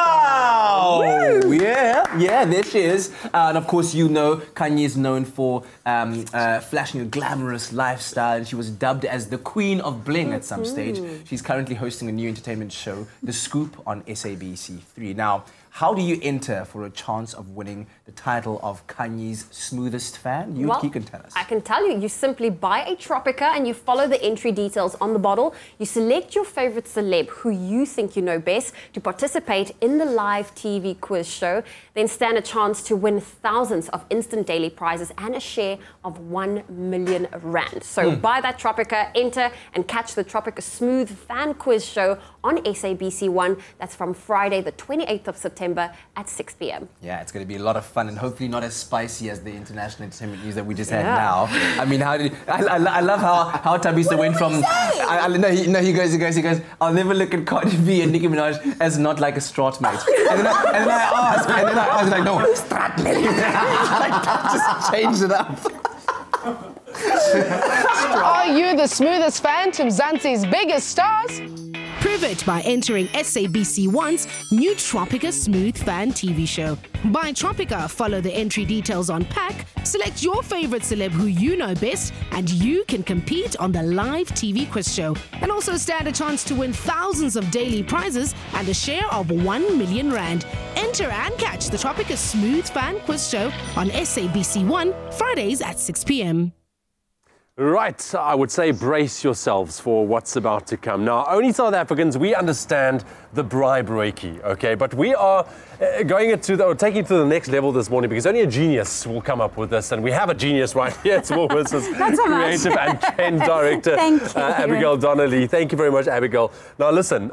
Speaker 2: Yeah, there she is. And of course, you know, Kanye is known for flashing a glamorous lifestyle, and she was dubbed as the Queen of Bling at some stage. She's currently hosting a new entertainment show, The Scoop, on SABC3. Now, how do you enter for a chance of winning the title of Kanye's smoothest fan? You can tell us.
Speaker 3: I can tell you. You simply buy a Tropica and you follow the entry details on the bottle. You select your favorite celeb who you think you know best to participate in the live TV quiz show, then stand a chance to win thousands of instant daily prizes and a share of 1 million rand. So buy that Tropica, enter and catch the Tropica Smooth Fan Quiz Show on SABC1. That's from Friday the 28th of September at 6 p.m.
Speaker 2: Yeah, it's going to be a lot of fun and hopefully not as spicy as the international entertainment news that we just had now. I mean, I love how Tabisa went from... He goes, I'll never look at Cardi B and Nicki Minaj as not like a strut mate. And then I asked, like, no, strut mate. Like, just changed it up.
Speaker 12: Are you the smoothest fan to Mzansi's biggest stars? Prove it by entering SABC1's new Tropica Smooth Fan TV show. By Tropica, follow the entry details on pack, select your favorite celeb who you know best, and you can compete on the live TV quiz show. And also stand a chance to win thousands of daily prizes and a share of 1 million rand. Enter and catch the Tropica Smooth Fan quiz show on SABC1, Fridays at 6 p.m.
Speaker 5: Right, I would say brace yourselves for what's about to come. Now, only South Africans, we understand the bribe reiki, okay? But we are taking it to the next level this morning because only a genius will come up with this. And we have a genius right here. It's Woolworths' creative and trend director, Abigail Donnelly. Thank you very much, Abigail. Now, listen,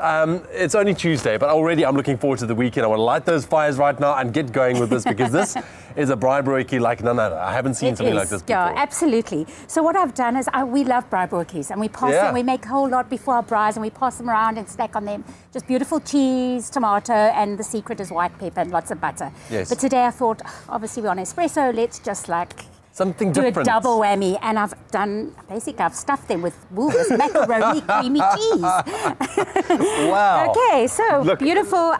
Speaker 5: it's only Tuesday, but already I'm looking forward to the weekend. I want to light those fires right now and get going with this because this is a bribe reiki like none other. I haven't seen something like this before.
Speaker 16: Yeah, absolutely. So what I've done is we love bribe reikis and we pass them, we make a whole lot before our brides and we pass them around and snack on them. Just beautiful cheese, tomato, and the secret is white pepper and lots of butter.
Speaker 5: Yes.
Speaker 16: But today I thought, obviously we're on Expresso, let's just like
Speaker 5: something
Speaker 16: do
Speaker 5: different.
Speaker 16: A double whammy, and I've stuffed them with Woolworths macaroni creamy cheese.
Speaker 5: Wow.
Speaker 16: Okay, so look, beautiful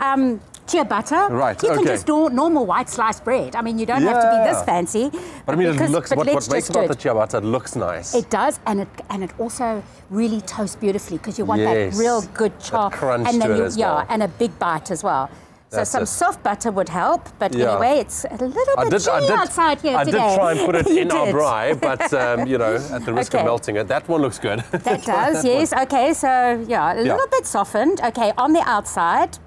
Speaker 16: chia butter.
Speaker 5: Right,
Speaker 16: You can just do normal white sliced bread. I mean, you don't have to be this fancy.
Speaker 5: But I mean, it looks, what makes about the chia butter, it looks nice.
Speaker 16: It does, and it also really toasts beautifully because you want that real good char.
Speaker 5: Crunch
Speaker 16: and then
Speaker 5: to it as well.
Speaker 16: and a big bite as well. So
Speaker 5: That's
Speaker 16: some
Speaker 5: it.
Speaker 16: soft butter would help, but anyway, it's a little bit chilly outside here today.
Speaker 5: I did try and put it in our
Speaker 16: did.
Speaker 5: bribe, but, you know, at the risk of melting it. That one looks good.
Speaker 16: That does, yes. Okay, so, a little bit softened. Okay, on the outside.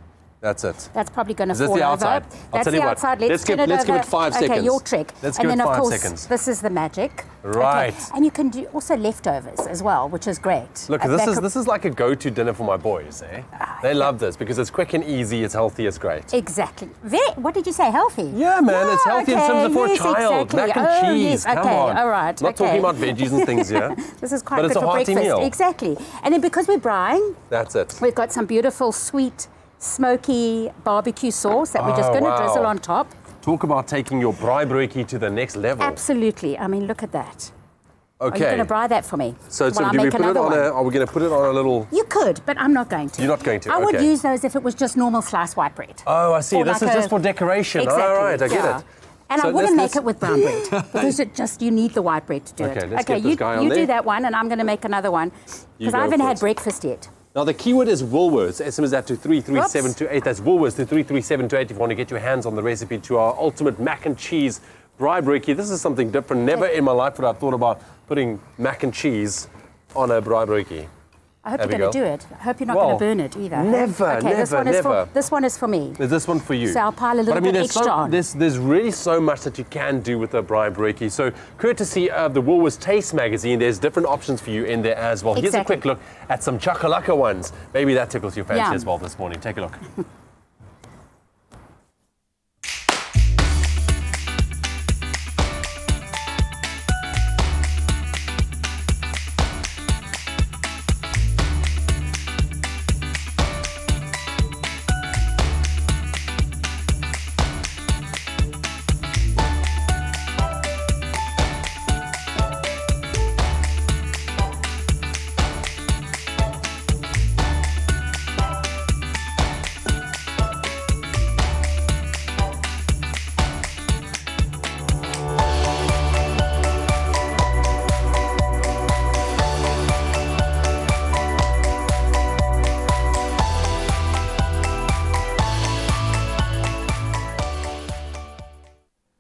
Speaker 5: That's it.
Speaker 16: That's probably going to fall
Speaker 5: over. Is this the outside?
Speaker 16: That's the outside. Let's give it 5 seconds. Okay, your trick.
Speaker 5: Let's
Speaker 16: and
Speaker 5: give
Speaker 16: then,
Speaker 5: it 5
Speaker 16: of course,
Speaker 5: seconds.
Speaker 16: This is the magic.
Speaker 5: Right.
Speaker 16: Okay. And you can do also leftovers as well, which is great.
Speaker 5: Look, this is like a go-to dinner for my boys, eh? They love this because it's quick and easy, it's healthy, it's great.
Speaker 16: Exactly. What did you say, healthy?
Speaker 5: Yeah, man, it's healthy in terms of for a child.
Speaker 16: Exactly.
Speaker 5: Mac and cheese,
Speaker 16: yes.
Speaker 5: come
Speaker 16: okay.
Speaker 5: on.
Speaker 16: All right.
Speaker 5: Not talking about veggies and things here.
Speaker 16: This is quite
Speaker 5: but
Speaker 16: good
Speaker 5: it's a
Speaker 16: for
Speaker 5: hearty
Speaker 16: breakfast.
Speaker 5: meal.
Speaker 16: Exactly. And then because we're braaiing,
Speaker 5: that's it.
Speaker 16: We've got some beautiful sweet smoky barbecue sauce that we're just going to drizzle on top.
Speaker 5: Talk about taking your bribe reiki to the next level.
Speaker 16: Absolutely. I mean, look at that.
Speaker 5: Okay.
Speaker 16: Are you going to braai that for me?
Speaker 5: So do we put it on are we going to put it on a little...
Speaker 16: You could, but I'm not going to.
Speaker 5: You're not going to,
Speaker 16: I would use those if it was just normal sliced white bread.
Speaker 5: Oh, I see. This is just for decoration.
Speaker 16: Exactly.
Speaker 5: All right, I get it.
Speaker 16: And
Speaker 5: so
Speaker 16: I wouldn't make it with brown bread because you need the white bread to do it.
Speaker 5: Let's get this guy on
Speaker 16: you
Speaker 5: there.
Speaker 16: do that one and I'm going to make another one because I haven't had breakfast yet.
Speaker 5: Now, the keyword is Woolworths. SMS that to 33728. That's Woolworths to 33728 if you want to get your hands on the recipe to our ultimate mac and cheese bribe reiki. This is something different. Never in my life would I have thought about putting mac and cheese on a bribe reiki.
Speaker 16: I hope you're going to do it. I hope you're not going to burn it either.
Speaker 5: Never, never.
Speaker 16: This one is for me.
Speaker 5: Is this one for you?
Speaker 16: So I'll pile a little bit extra on.
Speaker 5: There's really so much that you can do with a bribe reiki. So courtesy of the Woolworths Taste magazine, there's different options for you in there as well. Here's a quick look at some chakalaka ones. Maybe that tickles your fancy as well this morning. Take a look.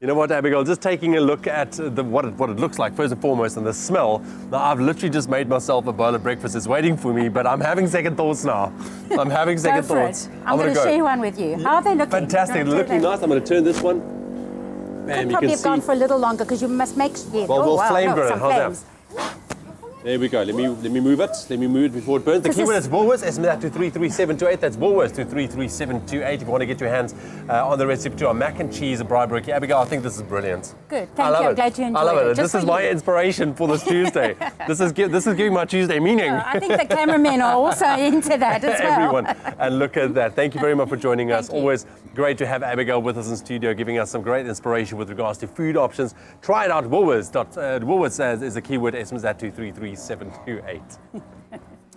Speaker 5: You know what, Abigail, just taking a look at what it looks like, first and foremost, and the smell. Now, I've literally just made myself a bowl of breakfast. It's waiting for me, but I'm having second thoughts now. I'm having second thoughts.
Speaker 16: I'm going to share one with you. How are they looking?
Speaker 5: Fantastic. They're looking nice. I'm going to turn this one. Bam,
Speaker 16: could probably have gone for a little longer because you must make...
Speaker 5: Well, we'll flame burn it. How's that? There we go. Let me move it. Let me move it before it burns. The keyword is Woolworths. SMS that to 33728. That's Woolworths to 33728. If you want to get your hands on the recipe to our mac and cheese and bribe rookie. Abigail, I think this is brilliant.
Speaker 16: Good. Thank you. I'm glad you enjoyed it.
Speaker 5: I love it.
Speaker 16: Just
Speaker 5: This is my inspiration for this Tuesday. This is giving my Tuesday meaning.
Speaker 16: I think the cameramen are also into that as well.
Speaker 5: Everyone. And look at that. Thank you very much for joining us. Always great to have Abigail with us in studio, giving us some great inspiration with regards to food options. Try it out. Woolworths. Woolworths is the keyword. SMS that to 33728.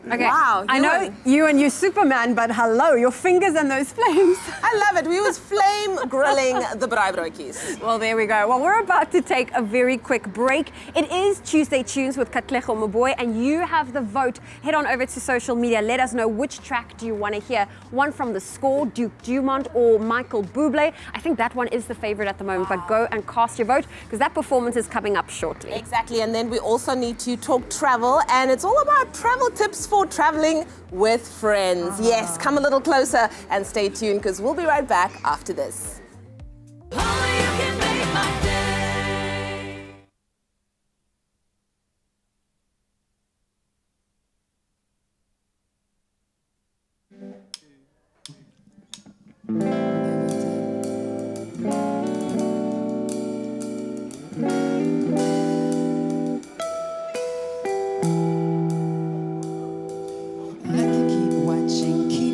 Speaker 17: Okay.
Speaker 6: Wow.
Speaker 17: I know you and your Superman, but hello, your fingers and those flames.
Speaker 6: I love it. We was flame grilling the braaibroodjies.
Speaker 17: Well, there we go. Well, we're about to take a very quick break. It is Tuesday Tunes with Katlego Maboy, and you have the vote. Head on over to social media. Let us know which track do you want to hear. One from The Score, Duke Dumont, or Michael Bublé. I think that one is the favorite at the moment, but go and cast your vote because that performance is coming up shortly.
Speaker 6: Exactly, and then we also need to talk travel, and it's all about travel tips for traveling with friends. Yes, come a little closer and stay tuned because we'll be right back after this.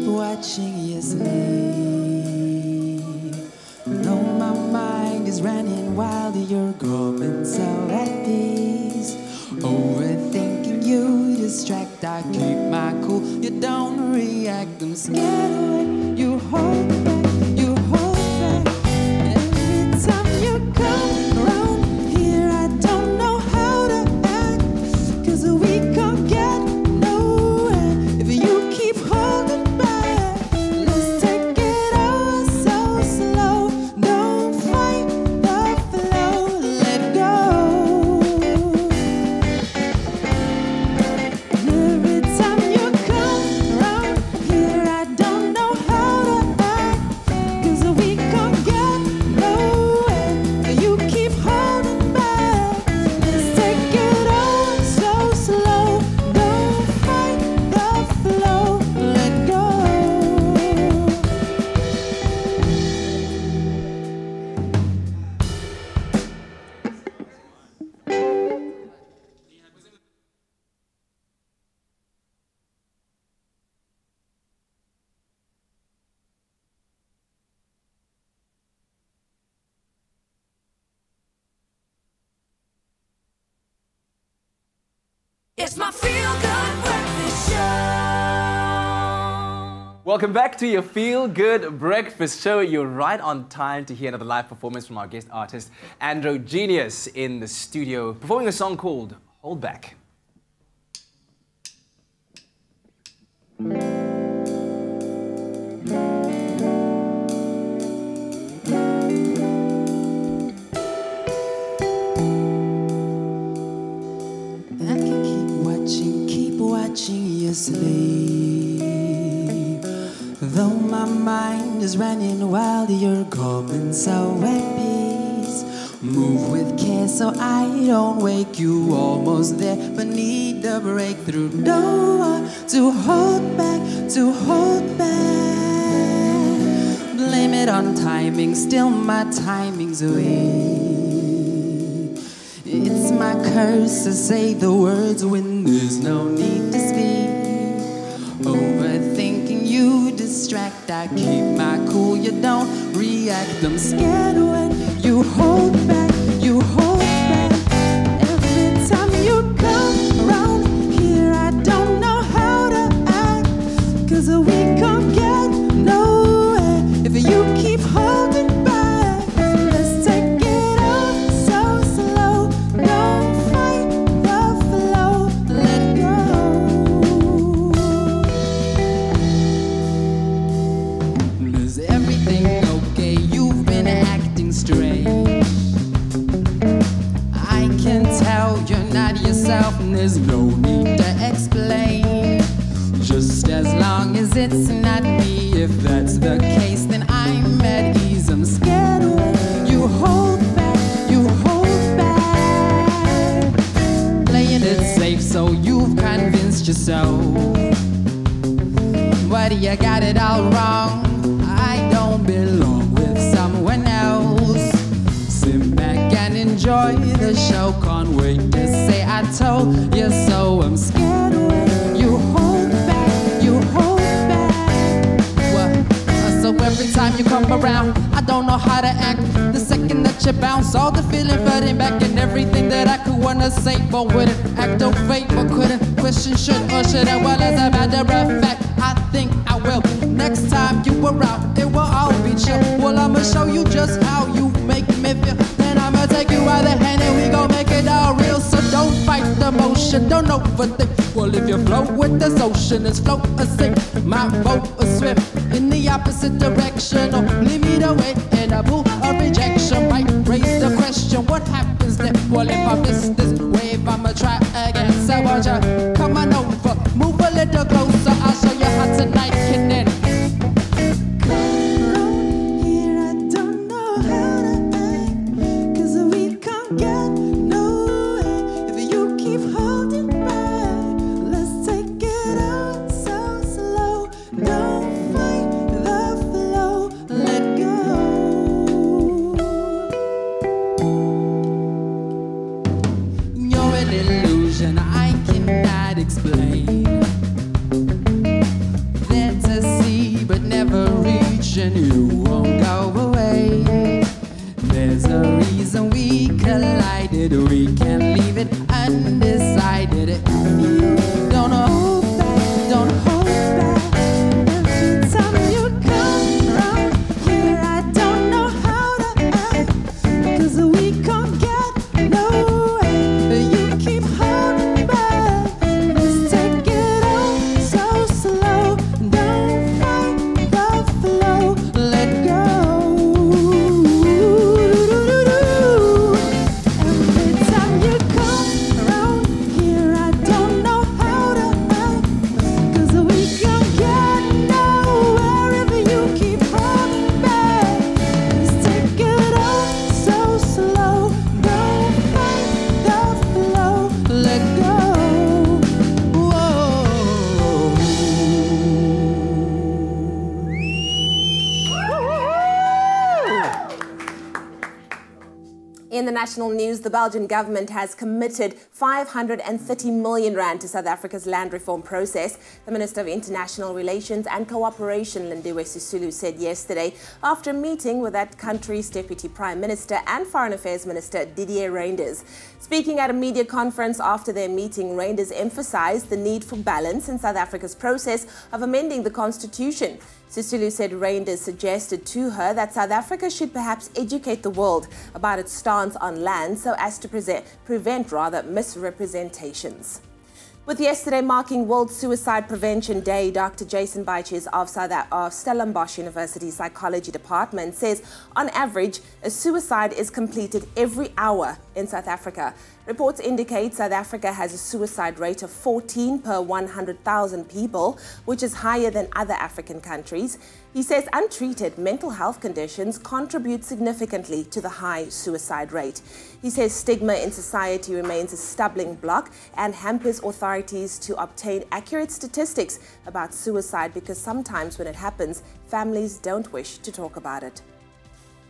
Speaker 8: Watching you sleep. No, my mind is running wild. You're going so at peace. Overthinking you distract. I keep my cool. You don't react. I'm scared away. You hold back. You hold back. Every time you come around here, I don't know how to act. 'Cause we can't get nowhere if you keep holding.
Speaker 1: It's my feel-good breakfast show.
Speaker 2: Welcome back to your Feel Good Breakfast Show. You're right on time to hear another live performance from our guest artist, Androgenius, in the studio, performing a song called Hold Back.
Speaker 8: Watching you sleep. Though my mind is running wild, you're going so at peace. Move with care so I don't wake you. Almost there, but need a breakthrough. No one to hold back, to hold back. Blame it on timing, still my timing's weak. It's my curse to say the words when there's no need to speak. Overthinking you distract. I keep my cool, you don't react. I'm scared when you hold back, you hold back. Every time you come around here, I don't know how to act. 'Cause we can't get nowhere if you keep holding back. Let's take it all so slow. Don't fight the flow. Let go. Is everything okay? You've been acting strange. I can tell you're not yourself, and there's no need to explain. Just as long as it's not me, if that's the case, then I'm at ease. I'm scared when you hold back, you hold back. Playing it safe so you so. But you got it all wrong. I don't belong with someone else. Sit back and enjoy the show. Can't wait to say I told you so. I'm scared when you hold back, you hold back. Well, so every time you come around, I don't know how to act. The second that you bounce, all the feeling flooding back, and everything that I could wanna say, but wouldn't act of fate, but couldn't question should or shouldn't. Well, as a matter of fact, I think I will. Next time you were out, it will all be chill. Well, I'ma show you just how you make me feel. Then I'ma take you by the hand and we gon' make it all real. So don't fight the motion, don't overthink. Well, if you float with this ocean, it's float or sink. My boat will swim in the opposite direction, or leave me the way in a pool of rejection. Might raise the question, what happens then? Well, if I miss this wave, I'ma try again. So won't you come on over, move a little closer, I'll show you how tonight can end. Explain. There to see but never reach, and you won't go away. There's a reason we collided. We can't leave it undecided. Don't hold back, don't hold back. Every time you come around here, I don't know how to act, 'cause we can't get nowhere. You keep holding back.
Speaker 6: In the national news, the Belgian government has committed 530 million rand to South Africa's land reform process. The Minister of International Relations and Cooperation, Lindiwe Sisulu, said yesterday after a meeting with that country's Deputy Prime Minister and Foreign Affairs Minister Didier Reynders. Speaking at a media conference after their meeting, Reynders emphasized the need for balance in South Africa's process of amending the constitution. Sisulu said Reynders suggested to her that South Africa should perhaps educate the world about its stance on land so as to prevent misrepresentations. With yesterday marking World Suicide Prevention Day, Dr. Jason Baiches of Stellenbosch University Psychology Department says on average, a suicide is completed every hour in South Africa. Reports indicate South Africa has a suicide rate of 14 per 100,000 people, which is higher than other African countries. He says untreated mental health conditions contribute significantly to the high suicide rate. He says stigma in society remains a stumbling block and hampers authorities to obtain accurate statistics about suicide because sometimes when it happens, families don't wish to talk about it.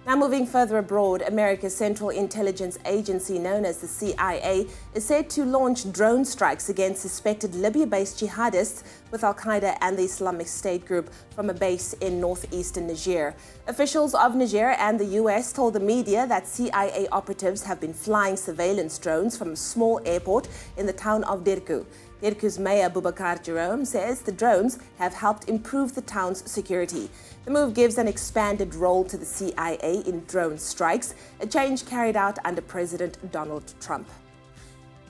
Speaker 6: Now moving further abroad, America's Central Intelligence Agency, known as the CIA, is said to launch drone strikes against suspected Libya-based jihadists with Al-Qaeda and the Islamic State group from a base in northeastern Niger. Officials of Niger and the US told the media that CIA operatives have been flying surveillance drones from a small airport in the town of Dirku. Dirku's Mayor Boubacar Jerome says the drones have helped improve the town's security. The move gives an expanded role to the CIA in drone strikes, a change carried out under President Donald Trump.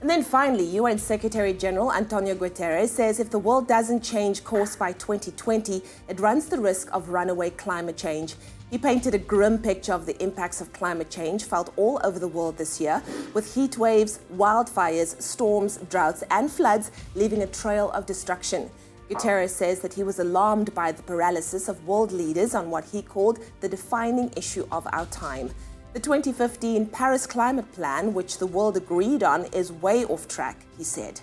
Speaker 6: And then finally, UN Secretary General Antonio Guterres says if the world doesn't change course by 2020, it runs the risk of runaway climate change. He painted a grim picture of the impacts of climate change felt all over the world this year, with heat waves, wildfires, storms, droughts and floods leaving a trail of destruction. Guterres says that he was alarmed by the paralysis of world leaders on what he called the defining issue of our time. The 2015 Paris Climate Plan, which the world agreed on, is way off track, he said.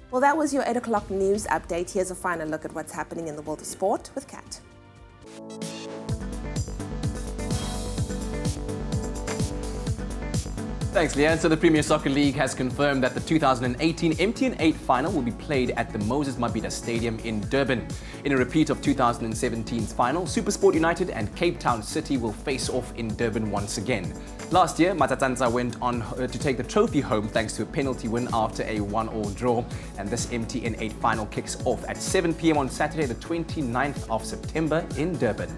Speaker 6: Well, that was your 8 o'clock news update. Here's a final look at what's happening in the world of sport with Kat.
Speaker 2: Thanks, Leanne. So the Premier Soccer League has confirmed that the 2018 MTN 8 final will be played at the Moses Mabhida Stadium in Durban. In a repeat of 2017's final, SuperSport United and Cape Town City will face off in Durban once again. Last year, Matatsanza went on to take the trophy home thanks to a penalty win after a 1-1 draw. And this MTN 8 final kicks off at 7 p.m. on Saturday, the 29th of September in Durban.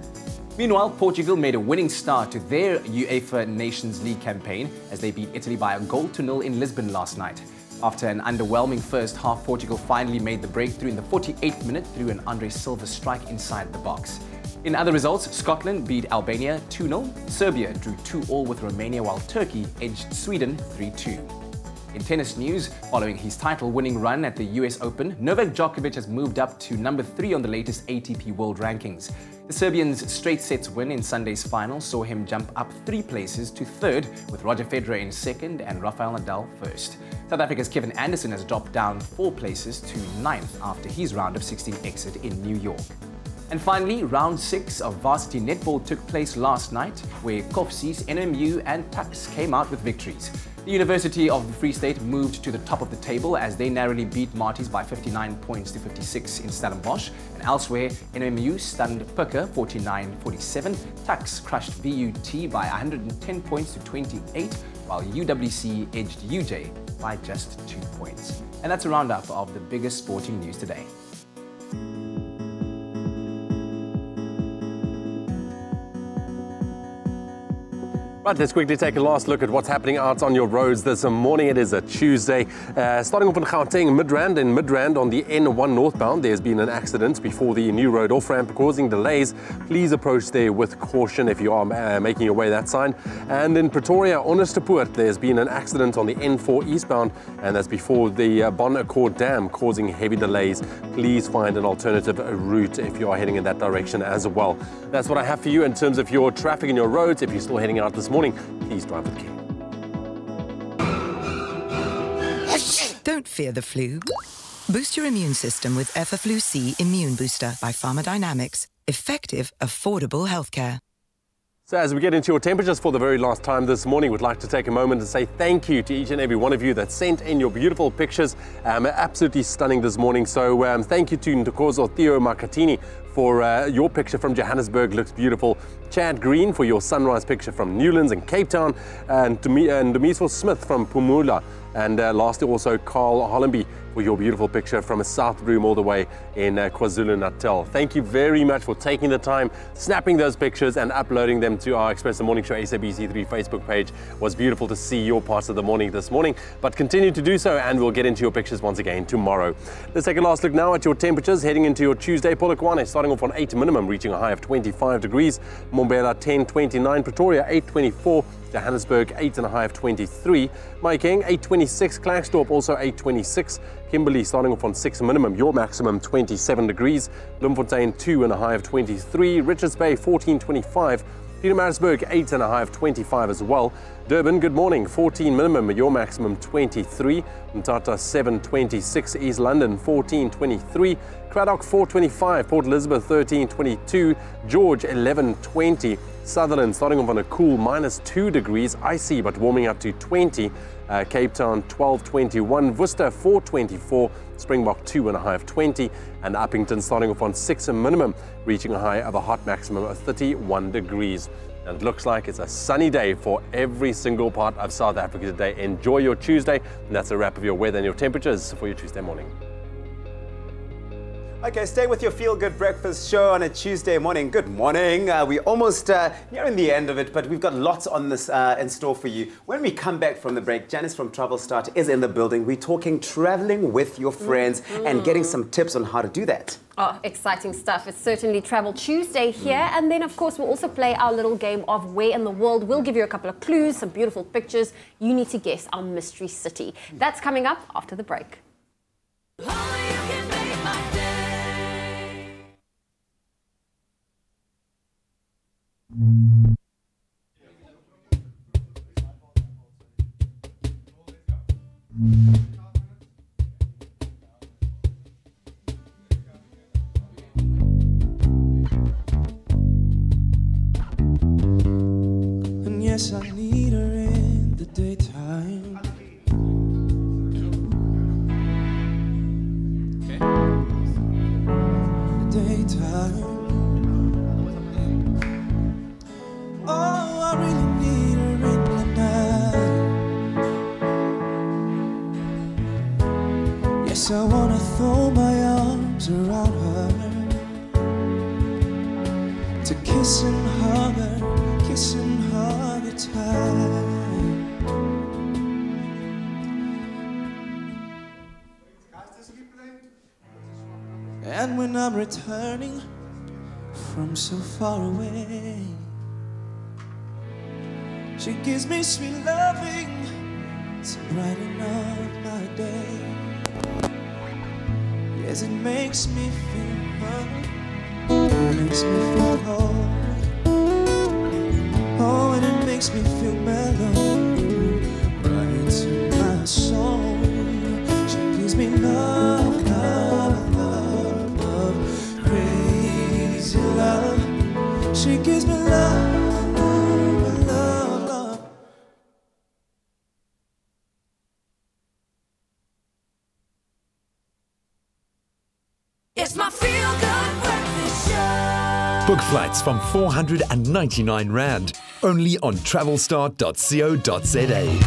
Speaker 2: Meanwhile, Portugal made a winning start to their UEFA Nations League campaign as they beat Italy by a 0-0 in Lisbon last night. After an underwhelming first half, Portugal finally made the breakthrough in the 48th minute through an Andre Silva strike inside the box. In other results, Scotland beat Albania 2-0, Serbia drew 2-2 with Romania, while Turkey edged Sweden 3-2. In tennis news, following his title-winning run at the US Open, Novak Djokovic has moved up to number 3 on the latest ATP World Rankings. The Serbian's straight sets win in Sunday's final saw him jump up 3 places to 3rd, with Roger Federer in 2nd and Rafael Nadal 1st. South Africa's Kevin Anderson has dropped down 4 places to 9th after his round of 16 exit in New York. And finally, round 6 of varsity netball took place last night, where Kofsi's, NMU and Tuks came out with victories. The University of the Free State moved to the top of the table as they narrowly beat Marties by 59 points to 56 in Stellenbosch. And elsewhere, NMU stunned Pucker 49-47. Tuks crushed VUT by 110 points to 28, while UWC edged UJ by just 2 points. And that's a roundup of the biggest sporting news today.
Speaker 5: Right, let's quickly take a last look at what's happening out on your roads this morning. It is a Tuesday. Starting off in Gauteng, Midrand. In Midrand on the N1 northbound, there's been an accident before the new road off-ramp causing delays. Please approach there with caution if you are making your way that side. And in Pretoria, Onderstepoort, there's been an accident on the N4 eastbound, and that's before the Bon Accord Dam, causing heavy delays. Please find an alternative route if you are heading in that direction as well. That's what I have for you in terms of your traffic and your roads. If you're still heading out this morning, please drive with care.
Speaker 18: Don't fear the flu. Boost your immune system with Effaflu-C Immune Booster by Pharmadynamics. Effective, affordable healthcare.
Speaker 5: So as we get into your temperatures for the very last time this morning, we'd like to take a moment to say thank you to each and every one of you that sent in your beautiful pictures. Absolutely stunning this morning. So thank you to Ntokozo Theo Makatini for your picture from Johannesburg, looks beautiful. Chad Green for your sunrise picture from Newlands and Cape Town. And Demisel Smith from Pumula. And lastly also Carl Hollenby for your beautiful picture from a South Room all the way in KwaZulu-Natal. Thank you very much for taking the time, snapping those pictures and uploading them to our Expresso Morning Show SABC3 Facebook page. It was beautiful to see your parts of the morning this morning, but continue to do so and we'll get into your pictures once again tomorrow. Let's take a last look now at your temperatures heading into your Tuesday. Polokwane starting off on 8 minimum, reaching a high of 25 degrees. Mbombela 10.29, Pretoria 8.24, Johannesburg 8 and a high of 23, Mahikeng 8.26, Klerksdorp also 8.26, Kimberley starting off on 6 minimum, your maximum 27 degrees, Bloemfontein 2 and a high of 23, Richards Bay 14.25, Pietermaritzburg 8 and a high of 25 as well. Durban, good morning, 14 minimum, your maximum 23. Mthatha 7.26, East London 14.23, Cradock 4.25, Port Elizabeth 13.22, George 11.20, Sutherland starting off on a cool -2 degrees, icy but warming up to 20. Cape Town 12.21, Worcester 4.24, Springbok 2 and a high of 20, and Uppington starting off on 6 minimum, reaching a high of a hot maximum of 31 degrees. And it looks like it's a sunny day for every single part of South Africa today. Enjoy your Tuesday, and that's a wrap of your weather and your temperatures for your Tuesday morning.
Speaker 4: Okay, stay with your Feel Good Breakfast show on a Tuesday morning. Good morning. We're almost nearing the end of it, but we've got lots on this in store for you. When we come back from the break, Janice from Travel Start is in the building. We're talking traveling with your friends and getting some tips on how to do that.
Speaker 17: Oh, exciting stuff. It's certainly Travel Tuesday here. And then, of course, we'll also play our little game of Where in the World. We'll give you a couple of clues, some beautiful pictures. You need to guess our mystery city. That's coming up after the break.
Speaker 11: Yes, I need her in the daytime. Okay. The daytime. Oh, I really need her in the night. Yes, I wanna throw my arms around her, to kiss and hug her tight. And when I'm returning from so far away, she gives me sweet loving to brighten up my day. Yes, it makes me feel hurt, it makes me feel whole. Oh, and it makes me feel mellow, right to my soul. She gives me love, love, love, love, crazy love. She gives me love, love, love, love.
Speaker 1: It's my feel-good breakfast show.
Speaker 22: Book flights from 499 Rand, only on travelstar.co.za.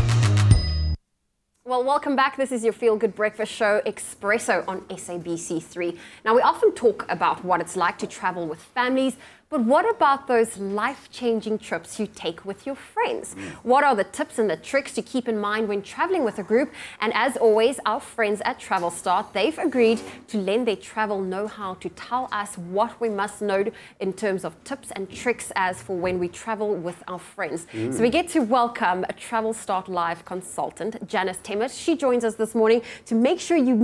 Speaker 17: Well, welcome back. This is your feel-good breakfast show, Expresso, on SABC3. Now, we often talk about what it's like to travel with families, but what about those life-changing trips you take with your friends? What are the tips and the tricks to keep in mind when traveling with a group? And as always, our friends at TravelStar, they've agreed to lend their travel know-how to tell us what we must know in terms of tips and tricks as for when we travel with our friends. So we get to welcome a TravelStar Live consultant, Janice Temmet. She joins us this morning to make sure you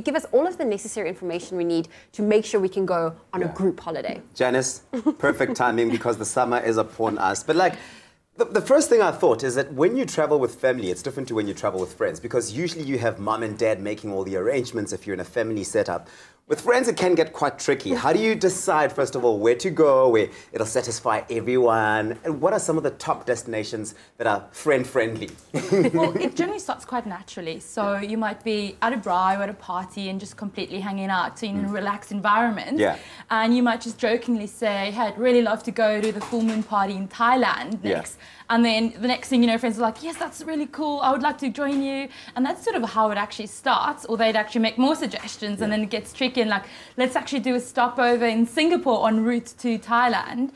Speaker 17: give us all of the necessary information we need to make sure we can go on a group holiday.
Speaker 4: Janice, perfect timing because the summer is upon us. But like, the first thing I thought is that when you travel with family, it's different to when you travel with friends, because usually you have mom and dad making all the arrangements if you're in a family setup. With friends, it can get quite tricky. How do you decide, first of all, where to go, where it'll satisfy everyone? And what are some of the top destinations that are friend-friendly?
Speaker 23: Well, it generally starts quite naturally. So you might be at a braai or at a party and just completely hanging out in a relaxed environment.
Speaker 4: Yeah.
Speaker 23: And you might just jokingly say, hey, I'd really love to go to the full moon party in Thailand next.
Speaker 4: Yeah.
Speaker 23: And then the next thing you know, friends are like, yes, that's really cool. I would like to join you. And that's sort of how it actually starts. Or they'd actually make more suggestions and then it gets tricky and like, let's actually do a stopover in Singapore en route to Thailand.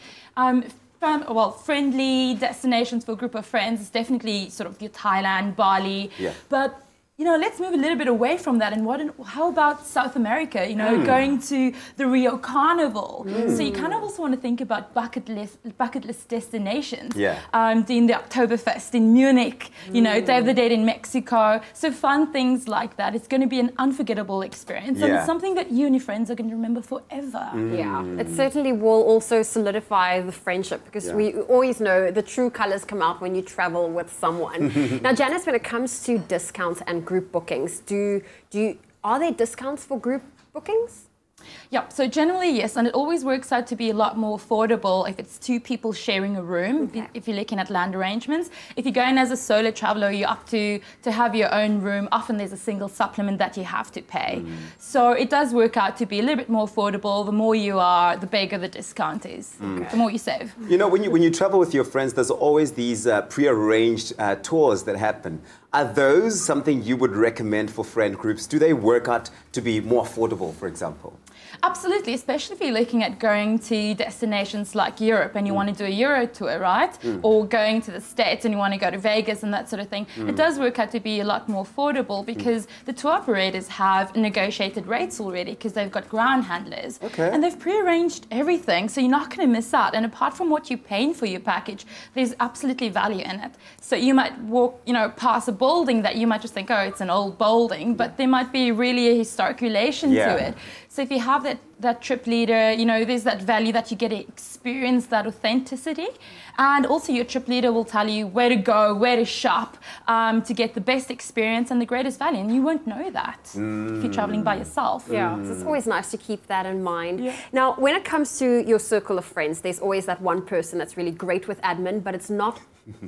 Speaker 23: Friendly destinations for a group of friends is definitely sort of your Thailand, Bali.
Speaker 4: Yeah.
Speaker 23: But you know, let's move a little bit away from that. And how about South America? You know, going to the Rio Carnival. So you kind of also want to think about bucket list destinations.
Speaker 4: Yeah.
Speaker 23: Doing the Oktoberfest in Munich. You know, Day of the Dead in Mexico. So fun things like that. It's going to be an unforgettable experience, and it's something that you and your friends are going to remember forever.
Speaker 17: Yeah, it certainly will also solidify the friendship, because we always know the true colours come out when you travel with someone. Now, Janice, when it comes to discounts and group bookings, are there discounts for group bookings?
Speaker 23: Yep, so generally yes, and it always works out to be a lot more affordable if it's two people sharing a room, if you're looking at land arrangements. If you're going as a solo traveller, you're up to have your own room. Often there's a single supplement that you have to pay. So it does work out to be a little bit more affordable. The more you are, the bigger the discount is, the more you save.
Speaker 4: You know, when you travel with your friends, there's always these pre-arranged tours that happen. Are those something you would recommend for friend groups? Do they work out to be more affordable, for example?
Speaker 23: Absolutely, especially if you're looking at going to destinations like Europe and you want to do a Euro tour, right? Or going to the States and you want to go to Vegas and that sort of thing. It does work out to be a lot more affordable because the tour operators have negotiated rates already because they've got ground handlers. And they've pre-arranged everything, so you're not going to miss out. And apart from what you're paying for your package, there's absolutely value in it. So you might walk, you know, past a building that you might just think, oh, it's an old building, but there might be really a historic relation to it. So if you have that trip leader, you know, there's that value that you get to experience that authenticity. And also your trip leader will tell you where to go, where to shop to get the best experience and the greatest value. And you won't know that if you're traveling by yourself.
Speaker 17: Yeah, so it's always nice to keep that in mind. Now, when it comes to your circle of friends, there's always that one person that's really great with admin, but it's not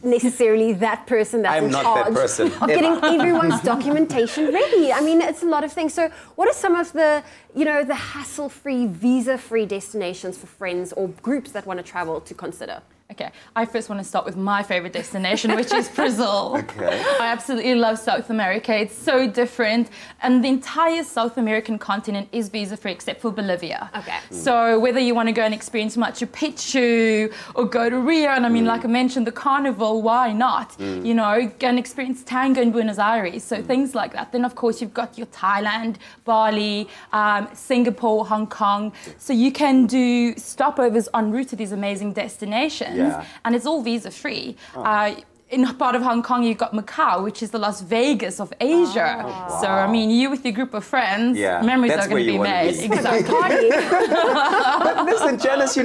Speaker 17: necessarily that person that's
Speaker 4: I'm
Speaker 17: in
Speaker 4: not
Speaker 17: charge
Speaker 4: that person,
Speaker 17: of getting
Speaker 4: ever.
Speaker 17: everyone's documentation ready. I mean, it's a lot of things. So what are some of the, the hassle-free, visa-free destinations for friends or groups that want to travel to consider?
Speaker 23: Okay, I first want to start with my favorite destination, which is Brazil.
Speaker 4: Okay.
Speaker 23: I absolutely love South America. It's so different. And the entire South American continent is visa-free except for Bolivia.
Speaker 17: Okay.
Speaker 23: So whether you want to go and experience Machu Picchu or go to Rio, and I mean, like I mentioned, the carnival, why not? You know, go and experience tango in Buenos Aires. So things like that. Then, of course, you've got your Thailand, Bali, Singapore, Hong Kong. So you can do stopovers en route to these amazing destinations.
Speaker 4: Yeah.
Speaker 23: And it's all visa-free. In part of Hong Kong, you've got Macau, which is the Las Vegas of Asia. So, I mean, you with your group of friends, memories are going to be made.
Speaker 17: Exactly.
Speaker 4: But listen, Janice,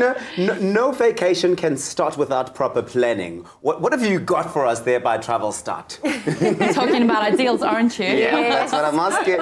Speaker 4: no vacation can start without proper planning. What have you got for us there by Travel Start?
Speaker 23: You're talking about our deals, aren't you?
Speaker 4: Yeah, that's what I'm asking.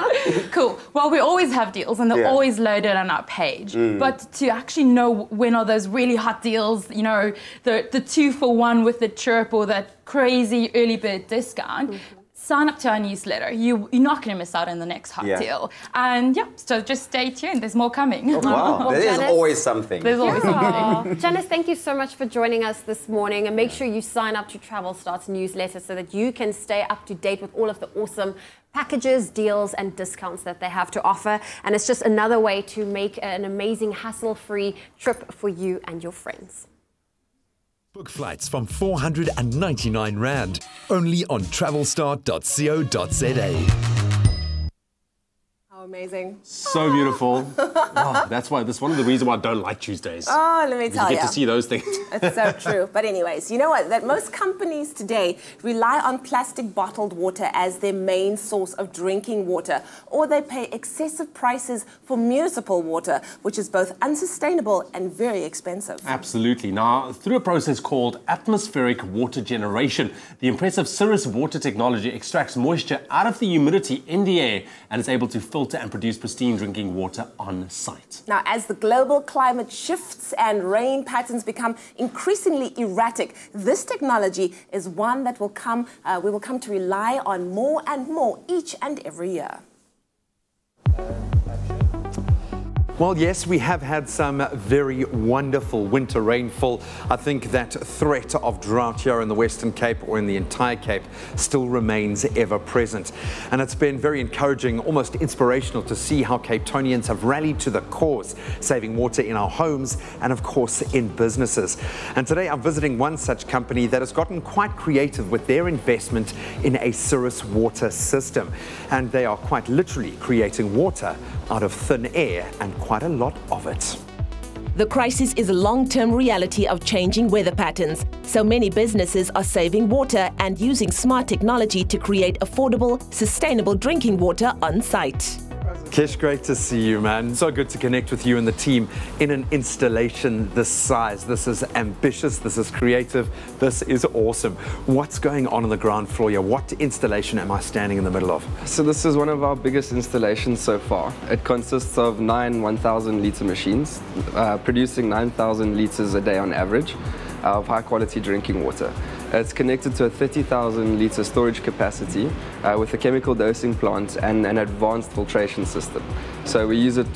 Speaker 23: Cool. Well, we always have deals, and they're always loaded on our page. But to actually know when are those really hot deals, the 2-for-1 with the chirp or that crazy early bird discount, sign up to our newsletter. You're not going to miss out on the next hot deal. And so just stay tuned. There's more coming.
Speaker 4: Oh, wow, there's always something.
Speaker 23: There's always something.
Speaker 17: Janice, thank you so much for joining us this morning, and make sure you sign up to Travel Start's newsletter so that you can stay up to date with all of the awesome packages, deals, and discounts that they have to offer. And it's just another way to make an amazing hassle-free trip for you and your friends.
Speaker 22: Book flights from 499 Rand, only on travelstar.co.za.
Speaker 6: How amazing.
Speaker 5: So beautiful. Wow, that's one of the reasons why I don't like Tuesdays.
Speaker 6: Oh, let me tell you.
Speaker 5: You get to see those things.
Speaker 6: It's so true. But anyways, you know what? That most companies today rely on plastic bottled water as their main source of drinking water, or they pay excessive prices for municipal water, which is both unsustainable and very expensive.
Speaker 5: Absolutely. Now, through a process called atmospheric water generation, the impressive Cirrus water technology extracts moisture out of the humidity in the air and is able to filter and produce pristine drinking water on site.
Speaker 6: Now, as the global climate shifts and rain patterns become increasingly erratic, this technology is one that we will come to rely on more and more each and every year.
Speaker 7: Well, yes, we have had some very wonderful winter rainfall. I think that threat of drought here in the Western Cape or in the entire Cape still remains ever present. And it's been very encouraging, almost inspirational to see how Cape Townians have rallied to the cause, saving water in our homes and, of course, in businesses. And today I'm visiting one such company that has gotten quite creative with their investment in a Cirrus water system. And they are quite literally creating water out of thin air, and quite a lot of it.
Speaker 12: The crisis is a long-term reality of changing weather patterns, so many businesses are saving water and using smart technology to create affordable, sustainable drinking water on site.
Speaker 7: Kesh, great to see you, man. So good to connect with you and the team in an installation this size. This is ambitious, this is creative, this is awesome. What's going on the ground floor here? What installation am I standing in the middle of?
Speaker 15: So this is one of our biggest installations so far. It consists of 9 1,000-litre machines, producing 9,000 litres a day on average of high-quality drinking water. It's connected to a 30,000-litre storage capacity with a chemical dosing plant and an advanced filtration system. So we use it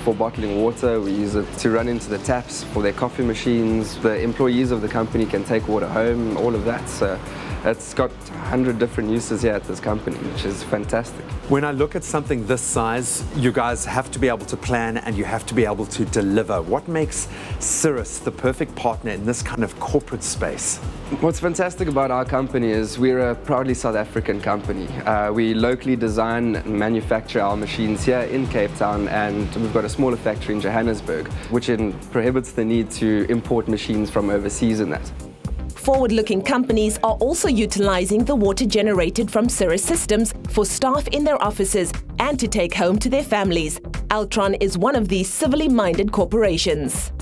Speaker 15: for bottling water, we use it to run into the taps for their coffee machines. The employees of the company can take water home, all of that. So it's got 100 different uses here at this company, which is fantastic.
Speaker 7: When I look at something this size, you guys have to be able to plan and you have to be able to deliver. What makes Cirrus the perfect partner in this kind of corporate space?
Speaker 15: What's fantastic about our company is we're a proudly South African company. We locally design and manufacture our machines here in Cape Town, and we've got a smaller factory in Johannesburg, which prohibits the need to import machines from overseas and that.
Speaker 12: Forward-looking companies are also utilizing the water generated from Cirrus systems for staff in their offices and to take home to their families. Altron is one of these civilly minded corporations.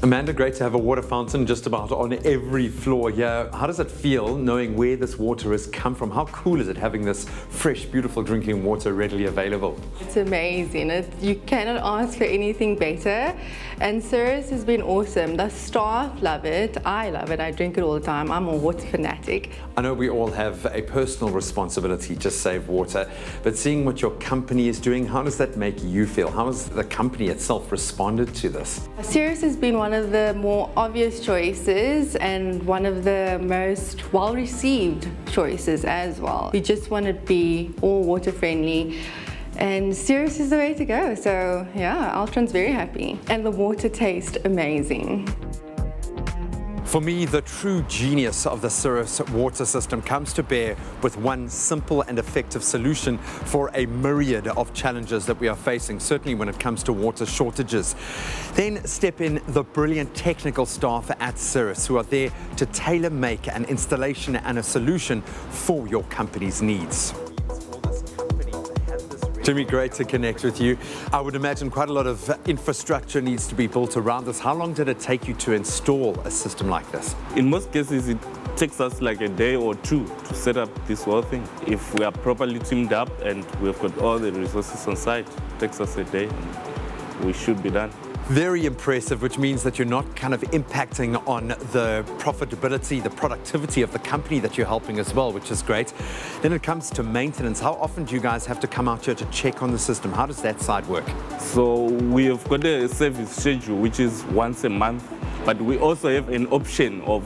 Speaker 7: Amanda, great to have a water fountain just about on every floor here. How does it feel knowing where this water has come from? How cool is it having this fresh, beautiful drinking water readily available?
Speaker 21: It's amazing. You cannot ask for anything better.
Speaker 10: And Cirrus has been awesome. The staff love it. I love it. I drink it all the time. I'm a water fanatic.
Speaker 7: I know we all have a personal responsibility to save water, but seeing what your company is doing, how does that make you feel? How has the company itself responded to this?
Speaker 10: Cirrus has been one of the more obvious choices and one of the most well-received choices as well. We just want to be all water friendly. And Cirrus is the way to go. So yeah, Altron's very happy. And the water tastes amazing.
Speaker 7: For me, the true genius of the Cirrus water system comes to bear with one simple and effective solution for a myriad of challenges that we are facing, certainly when it comes to water shortages. Then step in the brilliant technical staff at Cirrus who are there to tailor-make an installation and a solution for your company's needs. Jimmy, great to connect with you. I would imagine quite a lot of infrastructure needs to be built around this. How long did it take you to install a system like this?
Speaker 13: In most cases, it takes us like a day or two to set up this whole thing. If we are properly teamed up and we've got all the resources on site, it takes us a day and we should be done.
Speaker 7: Very impressive, which means that you're not kind of impacting on the profitability, the productivity of the company that you're helping as well, which is great. Then it comes to maintenance. How often do you guys have to come out here to check on the system? How does that side work?
Speaker 13: So we have got a service schedule, which is once a month, but we also have an option of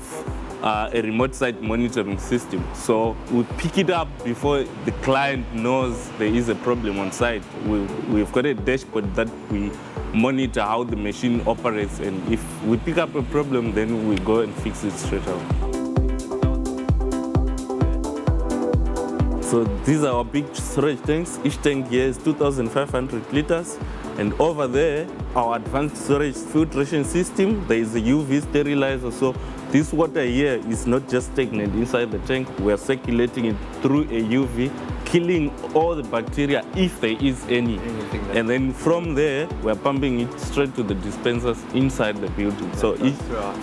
Speaker 13: a remote site monitoring system. So we pick it up before the client knows there is a problem on site. We've got a dashboard that we monitor how the machine operates, and if we pick up a problem, then we go and fix it straight out. So these are our big storage tanks. Each tank here is 2,500 liters. And over there, our advanced storage filtration system, there is a UV sterilizer. So this water here is not just stagnant inside the tank. We are circulating it through a UV, killing all the bacteria if there is any. And then from there, we are pumping it straight to the dispensers inside the building. So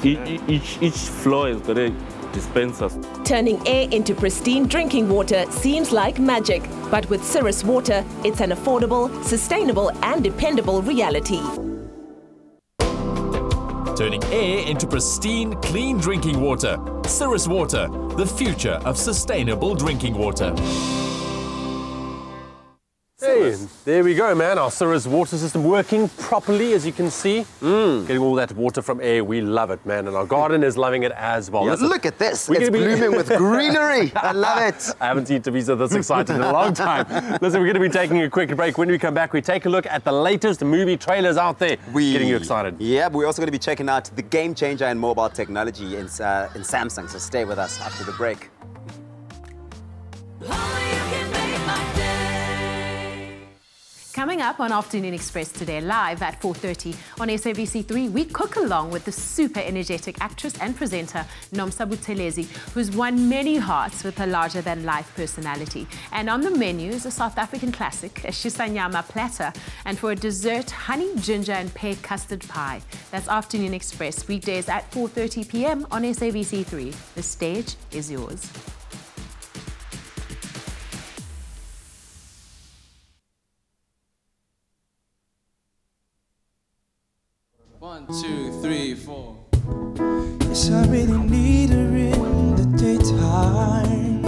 Speaker 13: each floor has got a dispenser.
Speaker 12: Turning air into pristine drinking water seems like magic, but with Cirrus Water, it's an affordable, sustainable and dependable reality.
Speaker 21: Turning air into pristine, clean drinking water. Cirrus Water, the future of sustainable drinking water.
Speaker 5: Hey, there we go, man. Our Cirrus water system working properly, as you can see. Getting all that water from air. We love it, man. And our garden is loving it as well.
Speaker 4: Yeah, look at this. It's blooming with greenery. I love it.
Speaker 5: I haven't seen Tavisa this excited in a long time. Listen, we're going to be taking a quick break. When we come back, we take a look at the latest movie trailers out there. Getting you excited.
Speaker 4: Yeah, but we're also going to be checking out the game changer in mobile technology in Samsung. So stay with us after the break.
Speaker 12: Coming up on Afternoon Express today, live at 4:30 on SABC3, we cook along with the super energetic actress and presenter Nomsa Buthelezi, who's won many hearts with her larger-than-life personality. And on the menu is a South African classic, a shisanyama platter, and for a dessert, honey, ginger and pear custard pie. That's Afternoon Express, weekdays at 4:30 p.m. on SABC3. The stage is yours.
Speaker 11: One, two, three, four.
Speaker 24: Yes, I really need her in the daytime.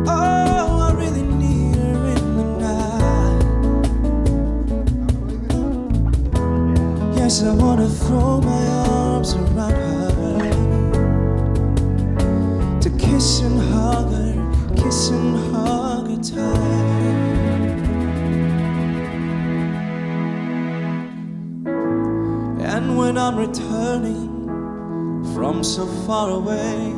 Speaker 24: Oh, I really need her in the night. Yes, I wanna throw my arms around her, to kiss and hug her tight. And when I'm returning from so far away,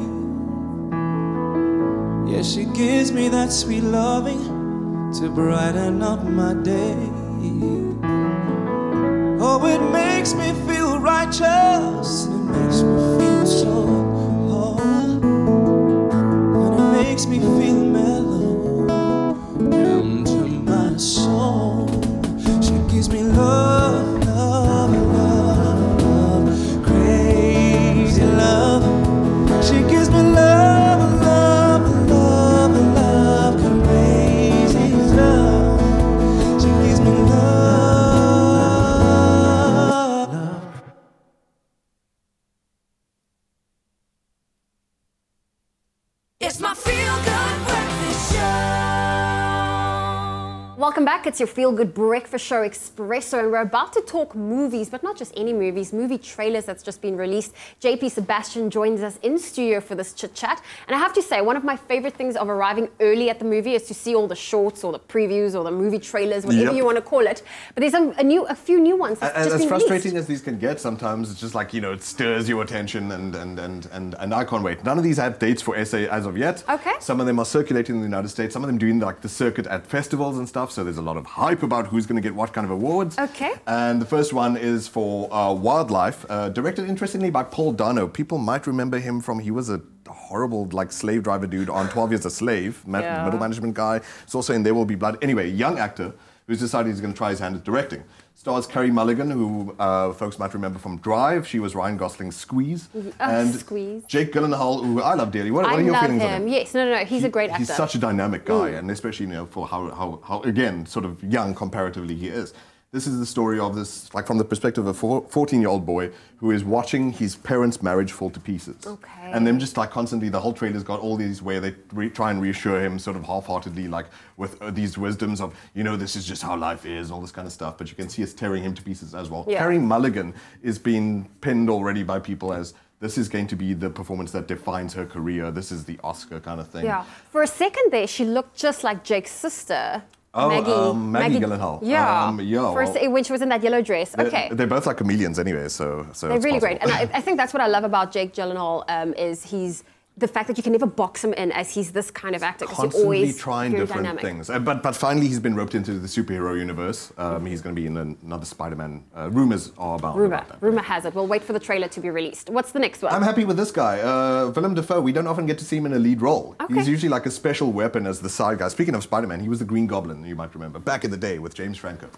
Speaker 24: yeah, she gives me that sweet loving to brighten up my day. Oh, it makes me feel righteous, it makes me feel so whole, and it makes me feel mellow down to my soul. She gives me love, love, love, crazy love. She gives me love, love, love, love, crazy love. She gives me love.
Speaker 17: back. It's your feel-good breakfast show, Expresso, and we're about to talk movies, but not just any movies, movie trailers that's just been released. JP Sebastian joins us in studio for this chit-chat. And I have to say, one of my favorite things of arriving early at the movie is to see all the shorts or the previews or the movie trailers, whatever you want to call it. But there's a few new ones that's just
Speaker 9: as
Speaker 17: been
Speaker 9: frustrating
Speaker 17: released.
Speaker 9: as these can get, sometimes it's just like, you know, it stirs your attention and I can't wait. None of these have dates for SA as of yet.
Speaker 17: Okay.
Speaker 9: Some of them are circulating in the United States, some of them doing like the circuit at festivals and stuff, so there's a lot of hype about who's going to get what kind of awards.
Speaker 17: Okay.
Speaker 9: And the first one is for Wildlife, directed interestingly by Paul Dano. People might remember him from, he was a horrible like slave driver dude on 12 Years a Slave, middle management guy. It's also in There Will Be Blood. Anyway, young actor who's decided he's going to try his hand at directing. Stars Carey Mulligan, who folks might remember from Drive. She was Ryan Gosling's Squeeze. And
Speaker 17: Squeeze.
Speaker 9: Jake Gyllenhaal, who I love dearly. What are your feelings on him?
Speaker 17: Yes, no, he's a great actor.
Speaker 9: He's such a dynamic guy, and especially, you know, for how again, sort of young comparatively he is. This is the story of this, like from the perspective of a 14-year-old boy who is watching his parents' marriage fall to pieces.
Speaker 17: Okay.
Speaker 9: And then just like constantly, the whole trailer's got all these where they try and reassure him sort of half-heartedly, like with these wisdoms of, you know, this is just how life is, all this kind of stuff. But you can see it's tearing him to pieces as well.
Speaker 17: Yeah.
Speaker 9: Carey Mulligan is being pinned already by people as this is going to be the performance that defines her career. This is the Oscar kind of thing.
Speaker 17: Yeah. For a second there, she looked just like Jake's sister.
Speaker 9: Oh, Maggie Gyllenhaal.
Speaker 17: Yeah. When she was in that yellow dress. Okay.
Speaker 9: They're both like chameleons anyway, so
Speaker 17: they're really great. And I think that's what I love about Jake Gyllenhaal is he's the fact that you can never box him in as he's this kind of actor because you're
Speaker 9: constantly
Speaker 17: always
Speaker 9: trying
Speaker 17: very
Speaker 9: different
Speaker 17: dynamic.
Speaker 9: things. But finally, he's been roped into the superhero universe. He's going to be in another Spider-Man. Rumors are about that.
Speaker 17: Rumor has it. We'll wait for the trailer to be released. What's the next one?
Speaker 9: I'm happy with this guy, Willem Dafoe. We don't often get to see him in a lead role.
Speaker 17: Okay.
Speaker 9: He's usually like a special weapon as the side guy. Speaking of Spider-Man, he was the Green Goblin, you might remember, back in the day with James Franco.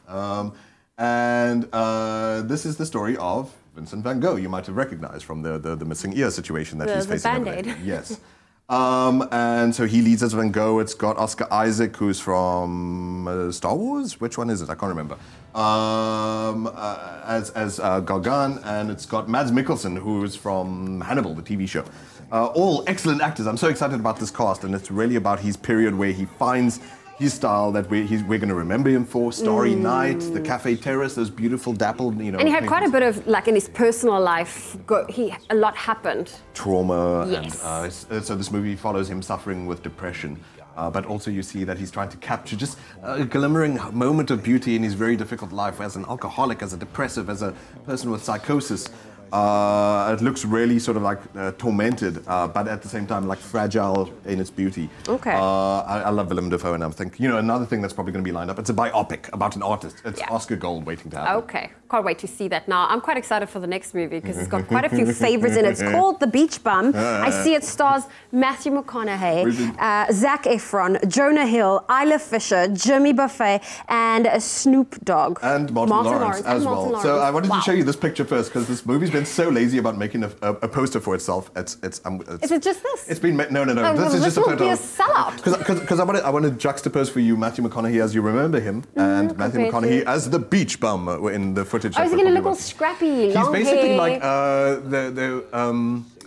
Speaker 9: This is the story of Vincent van Gogh. You might have recognized from the missing ear situation that he's facing.
Speaker 17: The Band-Aid.
Speaker 9: Yes. And so he leads as Van Gogh. It's got Oscar Isaac, who's from Star Wars. Which one is it? I can't remember. As Gargan, and it's got Mads Mikkelsen, who's from Hannibal, the TV show. All excellent actors. I'm so excited about this cast, and it's really about his period where he finds his style that we're going to remember him for. Starry Night, the Cafe Terrace, those beautiful dappled, you know.
Speaker 17: And he had quite a bit of, like in his personal life, a lot happened.
Speaker 9: Trauma.
Speaker 17: Yes.
Speaker 9: And so this movie follows him suffering with depression. But also you see that he's trying to capture just a glimmering moment of beauty in his very difficult life as an alcoholic, as a depressive, as a person with psychosis. It looks really sort of like tormented, but at the same time like fragile in its beauty.
Speaker 17: Okay.
Speaker 9: I love Willem Dafoe, and I'm thinking, you know, another thing that's probably going to be lined up. It's a biopic about an artist. It's Oscar Gold waiting to happen.
Speaker 17: Okay. Can't wait to see that now. I'm quite excited for the next movie because it's got quite a few favorites in it. It's called The Beach Bum. I see it stars Matthew McConaughey, Zac Efron, Jonah Hill, Isla Fisher, Jimmy Buffett, and Snoop Dogg.
Speaker 9: And Martin Lawrence as well. So I wanted to show you this picture first because this movie's been so lazy about making a poster for itself. Is
Speaker 17: it just this?
Speaker 9: It's been no. This is just a photo. This will be a sellout. Because I want to juxtapose for you Matthew McConaughey as you remember him, and Matthew McConaughey as the beach bum in the footage.
Speaker 17: Oh, is he going to look all scrappy, long
Speaker 9: He's basically
Speaker 17: hair?
Speaker 9: like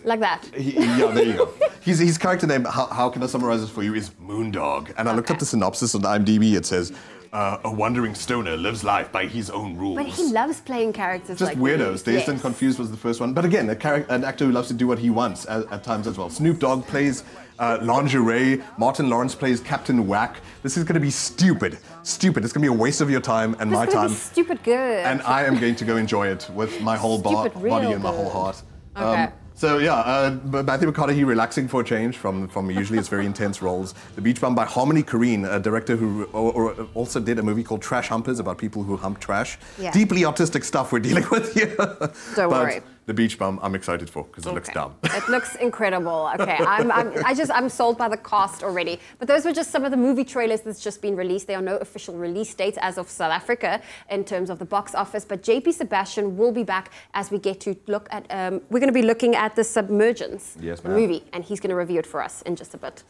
Speaker 17: like that.
Speaker 9: Yeah, there you go. His character name, how can I summarize this for you, is Moondog. And I looked up the synopsis on IMDb. It says, a wandering stoner lives life by his own rules.
Speaker 17: But he loves playing characters
Speaker 9: just
Speaker 17: like
Speaker 9: weirdos.
Speaker 17: these.
Speaker 9: Dazed and Confused was the first one. But again, an actor who loves to do what he wants at times as well. Snoop Dogg plays lingerie. Martin Lawrence plays Captain Whack. This is going to be stupid. Stupid. It's going to be a waste of your time and my time.
Speaker 17: It's stupid good.
Speaker 9: And I am going to go enjoy it with my whole body and my whole heart.
Speaker 17: Okay.
Speaker 9: So yeah, Matthew McConaughey relaxing for a change from usually its very intense roles. The Beach Bum by Harmony Korine, a director who also did a movie called Trash Humpers about people who hump trash.
Speaker 17: Yeah.
Speaker 9: Deeply autistic stuff we're dealing with here.
Speaker 17: Don't worry.
Speaker 9: The Beach Bum, I'm excited for because it looks dumb.
Speaker 17: It looks incredible. Okay, I'm sold by the cast already. But those were just some of the movie trailers that's just been released. There are no official release dates as of South Africa in terms of the box office. But JP Sebastian will be back as we get to look at. We're going to be looking at the Submergence
Speaker 9: Yes, ma'am.
Speaker 17: movie, and he's going to review it for us in just a bit.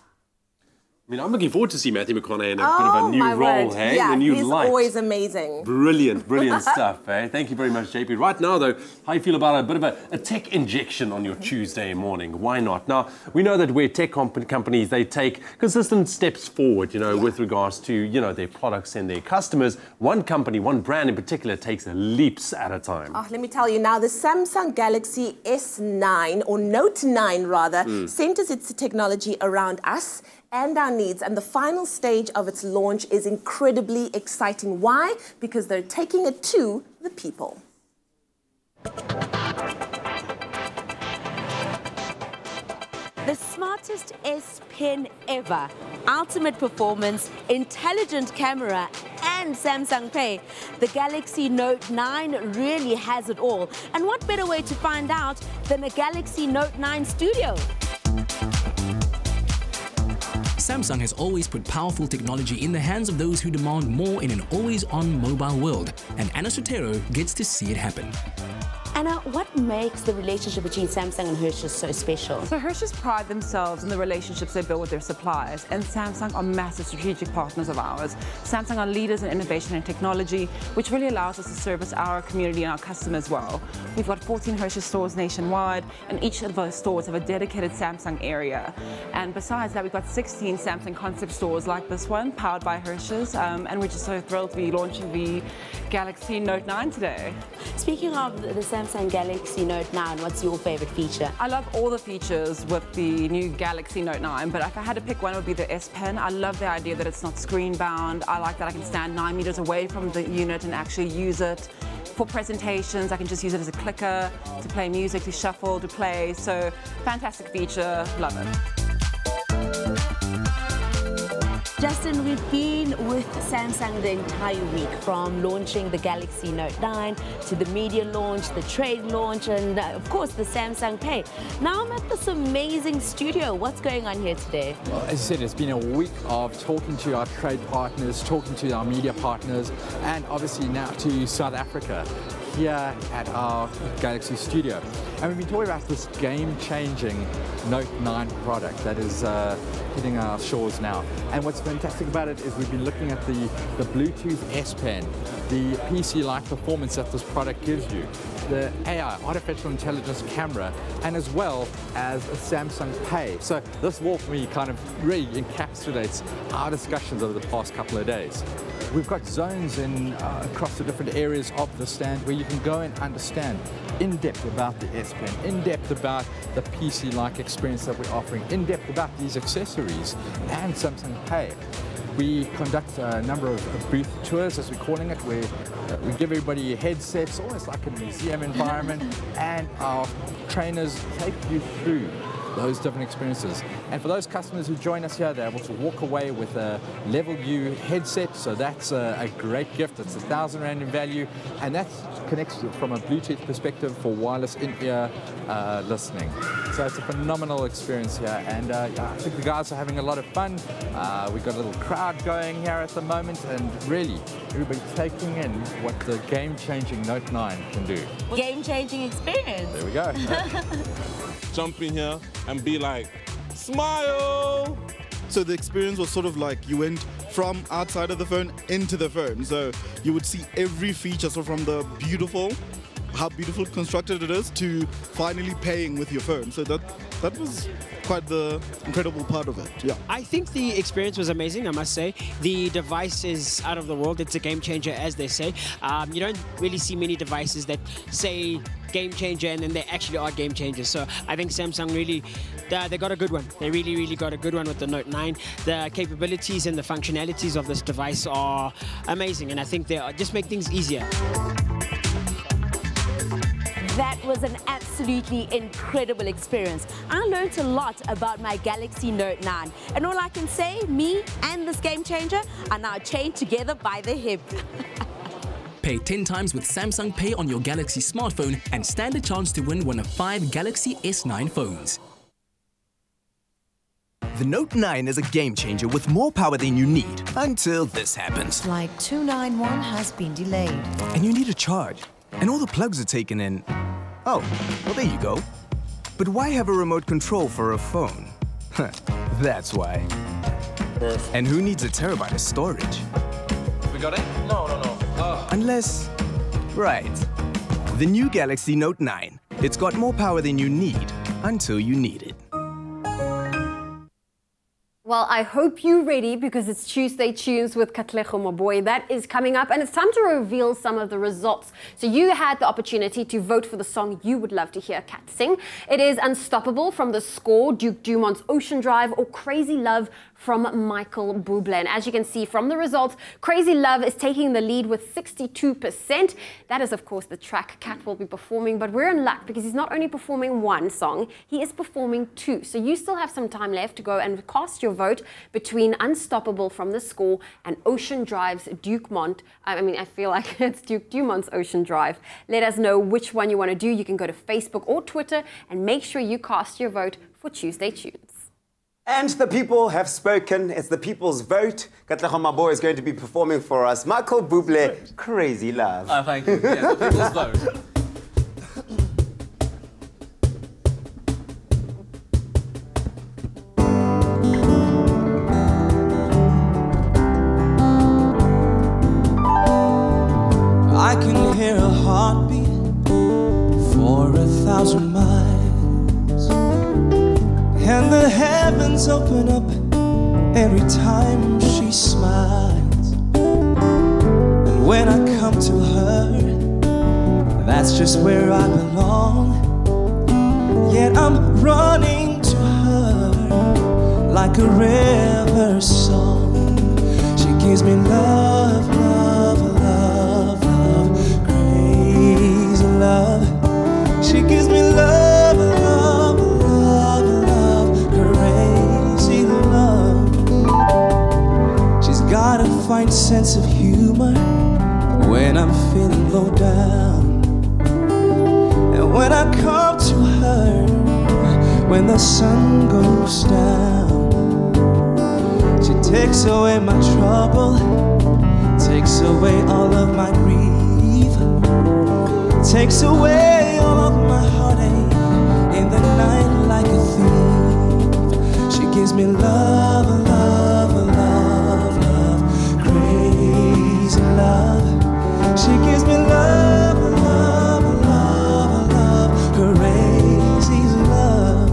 Speaker 5: I mean, I'm looking forward to see Matthew McConaughey in a bit of a new role,
Speaker 6: word.
Speaker 5: hey?
Speaker 6: Yeah,
Speaker 5: The new
Speaker 6: he's
Speaker 5: light.
Speaker 6: always amazing.
Speaker 5: Brilliant, brilliant stuff, eh? Thank you very much, JP. Right now, though, how you feel about a bit of a tech injection on your Tuesday morning? Why not? Now, we know that where tech companies, they take consistent steps forward, you know, with regards to, you know, their products and their customers. One company, one brand in particular, takes leaps at a time.
Speaker 6: Oh, let me tell you now, the Samsung Galaxy S9, or Note 9 rather, centers its technology around us and our needs, and the final stage of its launch is incredibly exciting. Why? Because they're taking it to the people.
Speaker 3: The smartest S Pen ever, ultimate performance, intelligent camera, and Samsung Pay. The Galaxy Note 9 really has it all. And what better way to find out than a Galaxy Note 9 studio?
Speaker 14: Samsung has always put powerful technology in the hands of those who demand more in an always-on mobile world, and Anna Sotero gets to see it happen.
Speaker 3: Anna, what makes the relationship between Samsung and Hershey's so special?
Speaker 19: So Hershey's pride themselves in the relationships they build with their suppliers, and Samsung are massive strategic partners of ours. Samsung are leaders in innovation and technology, which really allows us to service our community and our customers well. We've got 14 Hershey stores nationwide, and each of those stores have a dedicated Samsung area. And besides that, we've got 16 Samsung concept stores like this one, powered by Hershey's, and we're just so thrilled to be launching the Galaxy Note 9 today.
Speaker 3: Speaking of the Samsung Galaxy Note 9, what's your favorite feature?
Speaker 19: I love all the features with the new Galaxy Note 9, but if I had to pick one, it would be the S Pen. I love the idea that it's not screen bound. I like that I can stand 9 meters away from the unit and actually use it. For presentations, I can just use it as a clicker, to play music, to shuffle, to play. So fantastic feature, love it.
Speaker 3: Justin, we've been with Samsung the entire week, from launching the Galaxy Note 9 to the media launch, the trade launch, and of course the Samsung Pay. Now I'm at this amazing studio. What's going on here today?
Speaker 20: Well, as I said, it's been a week of talking to our trade partners, talking to our media partners, and obviously now to South Africa, here at our Galaxy studio. And we've been talking about this game-changing Note 9 product that is hitting our shores now. And what's fantastic about it is we've been looking at the Bluetooth S Pen, the PC-like performance that this product gives you, the AI, artificial intelligence camera, and as well as a Samsung Pay. So this walk for me kind of really encapsulates our discussions over the past couple of days. We've got zones across the different areas of the stand where you can go and understand in depth about the S Pen, in depth about the PC-like experience that we're offering, in depth about these accessories and Samsung Pay. We conduct a number of booth tours, as we're calling it, where we give everybody headsets, almost like a museum environment, and our trainers take you through those different experiences. And for those customers who join us here, they're able to walk away with a Level U headset, so that's a great gift. It's R1,000 in value, and that connects from a Bluetooth perspective for wireless in-ear listening. So it's a phenomenal experience here, and I think the guys are having a lot of fun. We've got a little crowd going here at the moment, and really, everybody taking in what the game-changing Note 9 can do.
Speaker 3: Game-changing experience.
Speaker 20: There we go.
Speaker 25: Jump in here and be like, smile!
Speaker 26: So the experience was sort of like you went from outside of the phone into the phone. So you would see every feature, so from the how beautiful constructed it is, to finally paying with your phone. So that was quite the incredible part of it. Yeah.
Speaker 27: I think the experience was amazing, I must say. The device is out of the world. It's a game changer, as they say. You don't really see many devices that say game changer and then they actually are game changers. So I think Samsung really, they got a good one. They really got a good one with the Note 9. The capabilities and the functionalities of this device are amazing, and I think they just make things easier.
Speaker 3: That was an absolutely incredible experience. I learned a lot about my Galaxy Note 9. And all I can say, me and this game changer are now chained together by the hip.
Speaker 14: Pay 10 times with Samsung Pay on your Galaxy smartphone and stand a chance to win one of 5 Galaxy S9 phones.
Speaker 28: The Note 9 is a game changer with more power than you need until this happens.
Speaker 29: Flight 291 has been delayed.
Speaker 28: And you need a charge. And all the plugs are taken in. Oh, well, there you go. But why have a remote control for a phone? That's why. And who needs a terabyte of storage?
Speaker 1: We got it? No.
Speaker 28: Unless... Right. The new Galaxy Note 9. It's got more power than you need until you need it.
Speaker 17: Well, I hope you're ready because it's Tuesday Tunes with Katlego Maboy. That is coming up, and it's time to reveal some of the results. So you had the opportunity to vote for the song you would love to hear Kat sing. It is Unstoppable from The Score, Duke Dumont's Ocean Drive, or Crazy Love from Michael Bublé. And as you can see from the results, Crazy Love is taking the lead with 62%. That is, of course, the track Kat will be performing, but we're in luck because he's not only performing one song, he is performing two. So you still have some time left to go and cast your vote between Unstoppable from The Score and Ocean Drive's Duke Dumont. I feel like it's Duke Dumont's Ocean Drive. Let us know which one you want to do. You can go to Facebook or Twitter and make sure you cast your vote for Tuesday Tunes.
Speaker 4: And the people have spoken. It's the people's vote. Katlego Maboy is going to be performing for us. Michael Bublé, Crazy Love.
Speaker 1: Thank you. Yes, the people's vote.
Speaker 11: I can hear a heartbeat for 1,000 miles, and the heavens open up every time she smiles. And when I come to her, that's just where I belong. Yet I'm running to her like a river song. She gives me love, love, love, love, crazy love. She gives me love, love, love, love, crazy love. She's got a fine sense of humor when I'm feeling low down. And when I come to her, when the sun goes down, she takes away my trouble, takes away all of my grief, takes away all of my heartache in the night like a thief. She gives me love, love, love, love, crazy love. She gives me love, love, love, love, crazy love.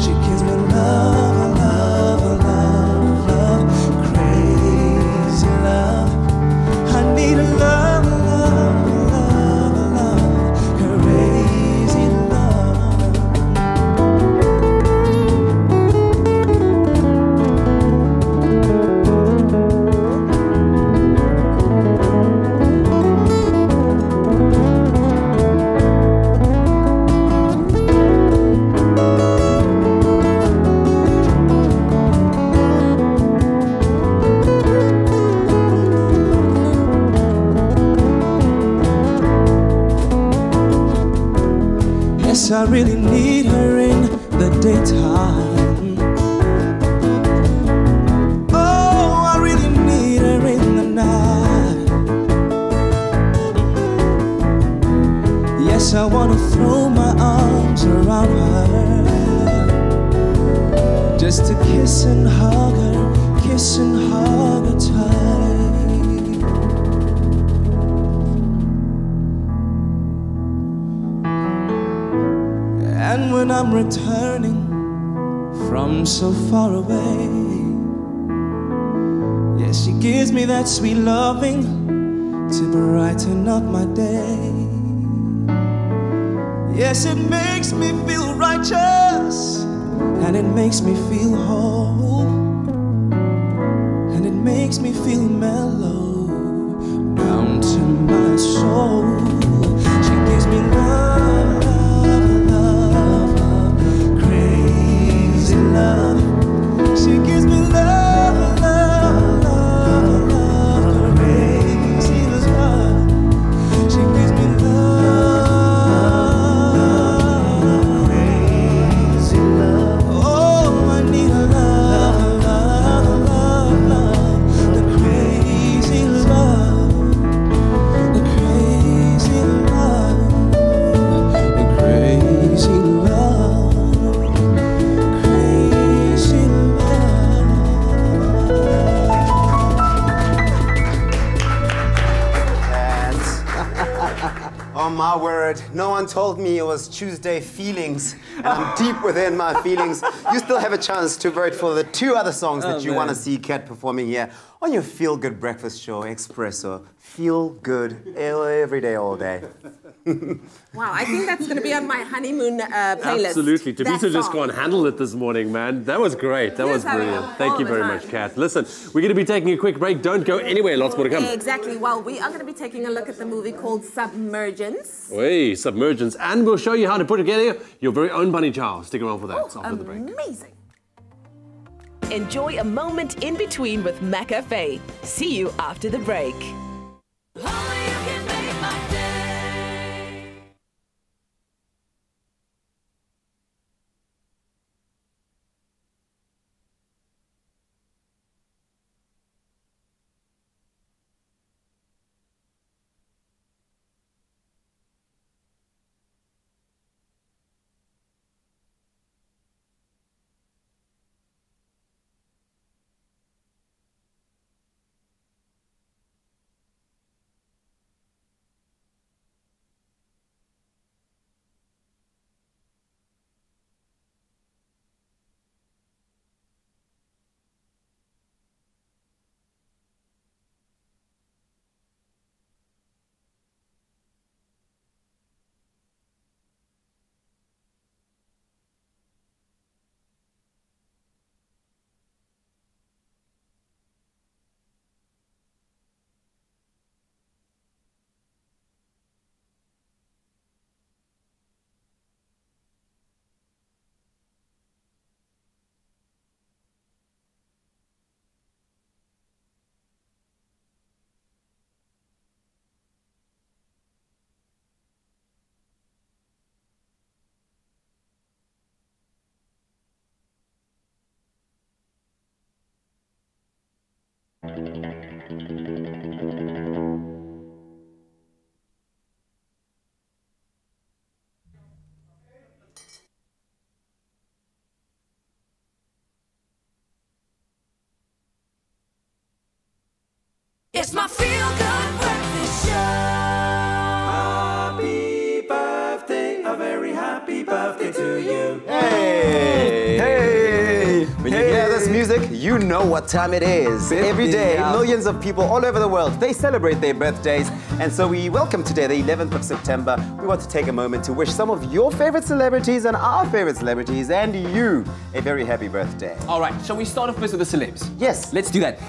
Speaker 11: She gives me love, love, love, love, crazy love. I need a love, love, love, love, crazy love. Yes, I really need her in the daytime. Oh, I really need her in the night. Yes, I want to throw my arms around her, just to kiss and hug her, kiss and hug her tight. And when I'm returning from so far away, yes, she gives me that sweet loving to brighten up my day. Yes, it makes me feel righteous, and it makes me feel whole, and it makes me feel mellow down to my soul. She gives me love, love. She gives me love, love, love, love, crazy love. She gives me love, crazy love. Oh, I need a love, love, love, love, the crazy love.
Speaker 4: Oh my word, no one told me it was Tuesday feelings. And I'm deep within my feelings. You still have a chance to vote for the 2 other songs that you want to see Kat performing here on your Feel Good Breakfast Show, Expresso. Feel good every day, all day.
Speaker 6: Wow, I think that's going to be on my honeymoon playlist.
Speaker 5: Absolutely. Tabitha just can't handle it this morning, man. That was great. That was brilliant. Thank you very much, Kat. Listen, we're going to be taking a quick break. Don't go anywhere. Lots more to come.
Speaker 6: Exactly. Well, we are going to be taking a look at the movie called Submergence.
Speaker 5: Hey, Submergence. And we'll show you how to put together your very own bunny chow. Stick around for that after the break.
Speaker 6: Amazing.
Speaker 2: Enjoy a moment in between with McCafe. See you after the break.
Speaker 11: It's my Feel Good Breakfast Show. Happy birthday, a very happy birthday to you.
Speaker 4: Hey! Hey! When you hear this music, you know what time it is. Every day, millions of people all over the world, they celebrate their birthdays. And so we welcome today, the 11th of September. We want to take a moment to wish some of your favorite celebrities and our favorite celebrities and you a very happy birthday.
Speaker 7: All right, shall we start off first with the celebs?
Speaker 4: Yes.
Speaker 7: Let's do that.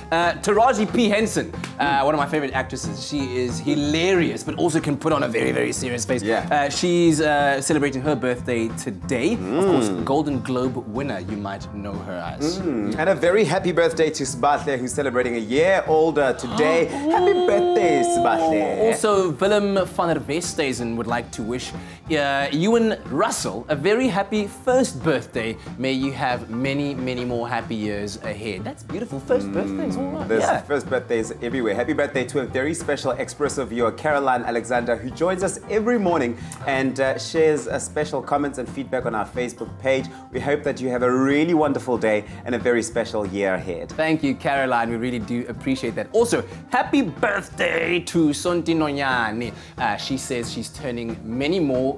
Speaker 7: Taraji P. Henson, one of my favorite actresses. She is hilarious, but also can put on a very, very serious face.
Speaker 4: Yeah.
Speaker 7: She's celebrating her birthday today. Of course, Golden Globe winner, you might know her as.
Speaker 4: And a very happy birthday to Sbahle, who's celebrating a year older today. Happy birthday, Sbahle.
Speaker 7: Also, Willem van der Westhuizen would like to wish Ewan Russell a very happy first birthday. May you have many, many more happy years ahead. That's beautiful. First birthdays, all right.
Speaker 4: There's first birthdays everywhere. Happy birthday to a very special Expresso viewer, Caroline Alexander, who joins us every morning and shares special comments and feedback on our Facebook page. We hope that you have a really wonderful day and a very special year ahead.
Speaker 7: Thank you, Caroline. We really do appreciate that. Also, happy birthday to Sonti Nonyane. She says she's turning many more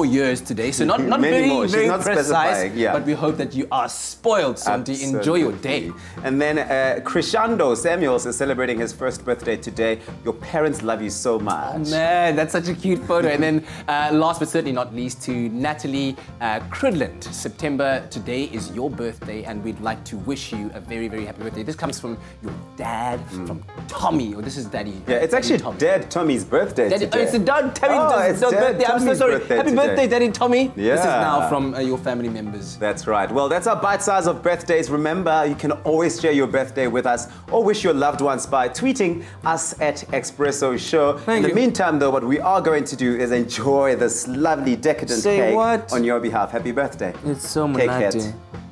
Speaker 7: years today. So not very, very precise, but we hope that you are spoiled, Sonti. Enjoy your day.
Speaker 4: And then Krishando Samuels is celebrating his first birthday today. Your parents love you so much.
Speaker 7: Oh, man, that's such a cute photo. And then last but certainly not least, to Natalie Cridland. September today is your birthday, and we'd like to wish you a very, very happy birthday. This comes from your dad, from Tommy. Or this is Daddy.
Speaker 4: Yeah, it's actually Dad Tommy's birthday today.
Speaker 7: Oh, it's Dad Tommy's birthday. I'm so sorry. Happy birthday, Daddy Tommy.
Speaker 4: Yeah.
Speaker 7: This is now from your family members.
Speaker 4: That's right. Well, that's our bite size of birthdays. Remember, you can always share your birthday with us or wish your loved ones by tweeting us at Expresso Show. In the meantime, though, what we are going to do is enjoy this lovely decadent cake on your behalf. Happy birthday.
Speaker 7: It's so
Speaker 4: much.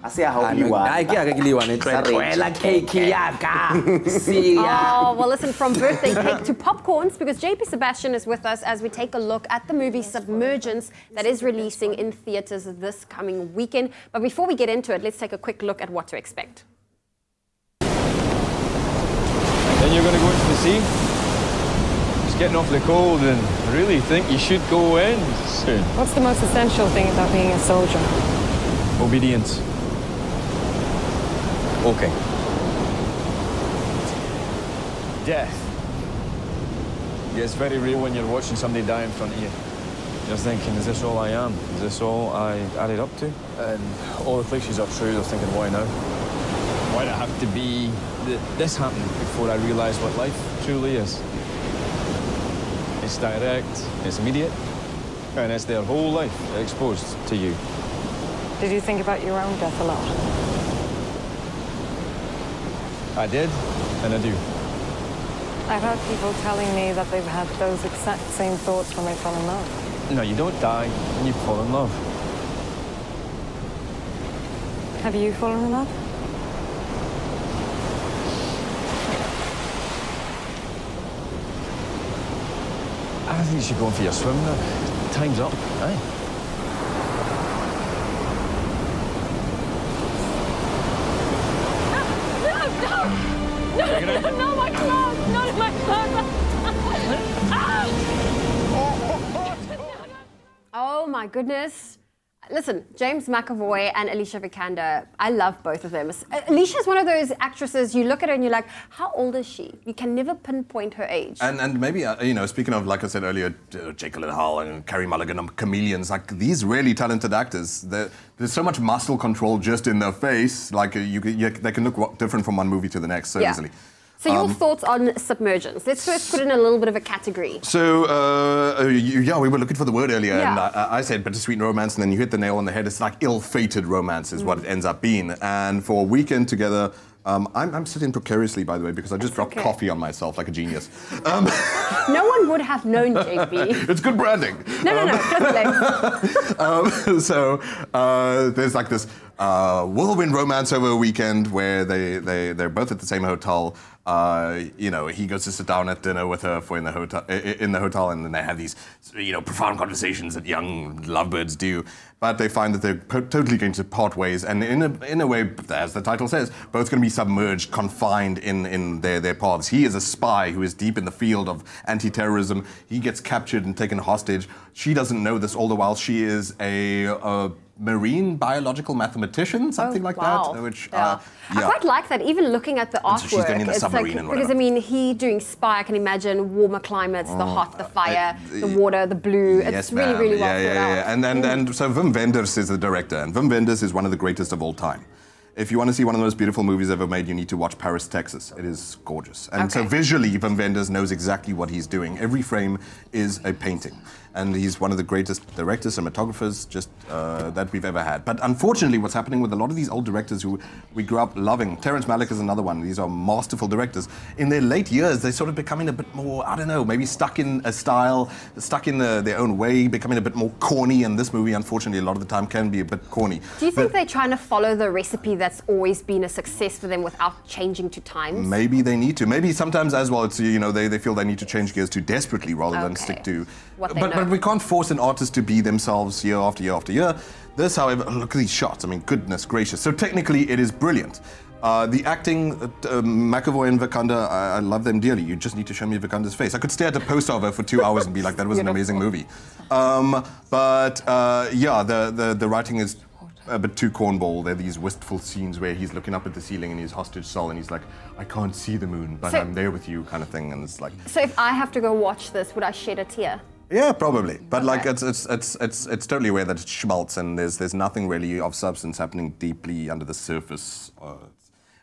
Speaker 17: Oh, well, listen, from birthday cake to popcorns, because JP Sebastian is with us as we take a look at the movie Submergence that is releasing in theaters this coming weekend. But before we get into it, let's take a quick look at what to expect.
Speaker 8: Then you're going to go into the sea. Just getting off the cold and really think you should go in soon.
Speaker 10: What's the most essential thing about being a soldier?
Speaker 8: Obedience. Okay. Death. It's very real when you're watching somebody die in front of you. You're thinking, is this all I am? Is this all I added up to? And all the cliches are true. You're thinking, why now? Why'd it have to be this happened before I realised what life truly is? It's direct, it's immediate, and it's their whole life exposed to you.
Speaker 10: Did you think about your own death a lot?
Speaker 8: I did, and I do.
Speaker 10: I've had people telling me that they've had those exact same thoughts when they fell in love.
Speaker 8: No, you don't die when you fall in love.
Speaker 10: Have you fallen in love?
Speaker 8: I think you should go in for your swim now. Time's up, aye?
Speaker 10: No, my clothes! Not my clothes!
Speaker 17: Oh my goodness. Listen, James McAvoy and Alicia Vikander, I love both of them. Alicia's one of those actresses, you look at her and you're like, how old is she? You can never pinpoint her age.
Speaker 9: And maybe, you know, speaking of, like I said earlier, Jake Gyllenhaal and Carey Mulligan and chameleons, like these really talented actors, there's so much muscle control just in their face, like they can look different from one movie to the next so easily.
Speaker 17: So your thoughts on submergence? Let's first put in a little bit of a category.
Speaker 9: So, yeah, we were looking for the word earlier, and I said bittersweet romance, and then you hit the nail on the head. It's like ill-fated romance is what it ends up being. And for a weekend together, I'm sitting precariously, by the way, because I just dropped coffee on myself like a genius.
Speaker 17: No one would have known, JP.
Speaker 9: It's good branding.
Speaker 17: No, just
Speaker 9: so there's like this whirlwind romance over a weekend where they're both at the same hotel. You know, he goes to sit down at dinner with her in the hotel, and then they have these, you know, profound conversations that young lovebirds do. But they find that they're totally going to part ways, and in a way, as the title says, both going to be submerged, confined in their paths. He is a spy who is deep in the field of anti-terrorism. He gets captured and taken hostage. She doesn't know this, all the while she is a marine biological mathematician, something like that. Which,
Speaker 17: I quite like that, even looking at the artwork.
Speaker 9: So she's going in the submarine and whatever.
Speaker 17: Because, I mean, he doing spy, I can imagine warmer climates, the hot, the fire, the water, the blue. It's really, really well thought out.
Speaker 9: And so Wim Wenders is the director, and Wim Wenders is one of the greatest of all time. If you want to see one of the most beautiful movies ever made, you need to watch Paris, Texas. It is gorgeous. And so visually, Wim Wenders knows exactly what he's doing. Every frame is a painting. And he's one of the greatest directors, cinematographers, just that we've ever had. But unfortunately, what's happening with a lot of these old directors who we grew up loving, Terrence Malick is another one. These are masterful directors. In their late years, they're sort of becoming a bit more, I don't know, maybe stuck in a style, stuck in their own way, becoming a bit more corny. And this movie, unfortunately, a lot of the time can be a bit corny.
Speaker 17: Do you think they're trying to follow the recipe that's always been a success for them without changing to times?
Speaker 9: Maybe they need to. Maybe sometimes as well, it's, you know, they feel they need to change gears too desperately rather than stick to
Speaker 17: what they know.
Speaker 9: But we can't force an artist to be themselves year after year after year. This, however, look at these shots. I mean, goodness gracious. So technically, it is brilliant. The acting, McAvoy and Vikander, I love them dearly. You just need to show me Vikander's face. I could stare at a poster of her for 2 hours and be like, that was an amazing movie. Yeah, the writing is a bit too cornball. There are these wistful scenes where he's looking up at the ceiling in his hostage cell and he's like, I can't see the moon, but I'm there with you, kind of thing. And it's like.
Speaker 17: So if I have to go watch this, would I shed a tear?
Speaker 9: Yeah, probably. But like, it's totally aware that it schmaltz and there's nothing really of substance happening deeply under the surface.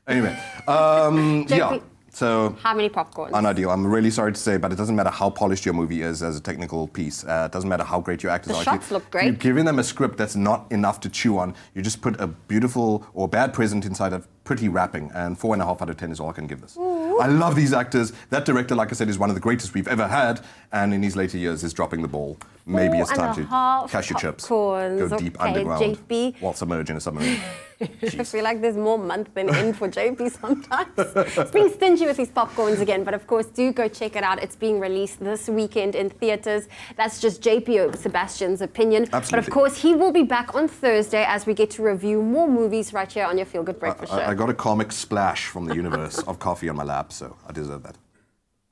Speaker 9: Anyway, yeah. So
Speaker 17: how many popcorns?
Speaker 9: Unideal. I'm really sorry to say, but it doesn't matter how polished your movie is as a technical piece. It doesn't matter how great your actors are.
Speaker 17: The shots look great.
Speaker 9: You're giving them a script that's not enough to chew on. You just put a beautiful or bad present inside of pretty wrapping, and 4.5 out of 10 is all I can give this.
Speaker 17: Ooh.
Speaker 9: I love these actors. That director, like I said, is one of the greatest we've ever had, and in his later years is dropping the ball. Maybe it's time to cash your chips. Go deep underground.
Speaker 17: JP.
Speaker 9: While submerged in a submarine.
Speaker 17: I feel like there's more month than end for JP sometimes. It's being stingy with his popcorns again, but of course, do go check it out. It's being released this weekend in theatres. That's just JP Sebastian's opinion.
Speaker 9: Absolutely.
Speaker 17: But of course, he will be back on Thursday as we get to review more movies right here on your Feel Good Breakfast Show.
Speaker 9: I got a comic splash from the universe of coffee on my lap, so I deserve that.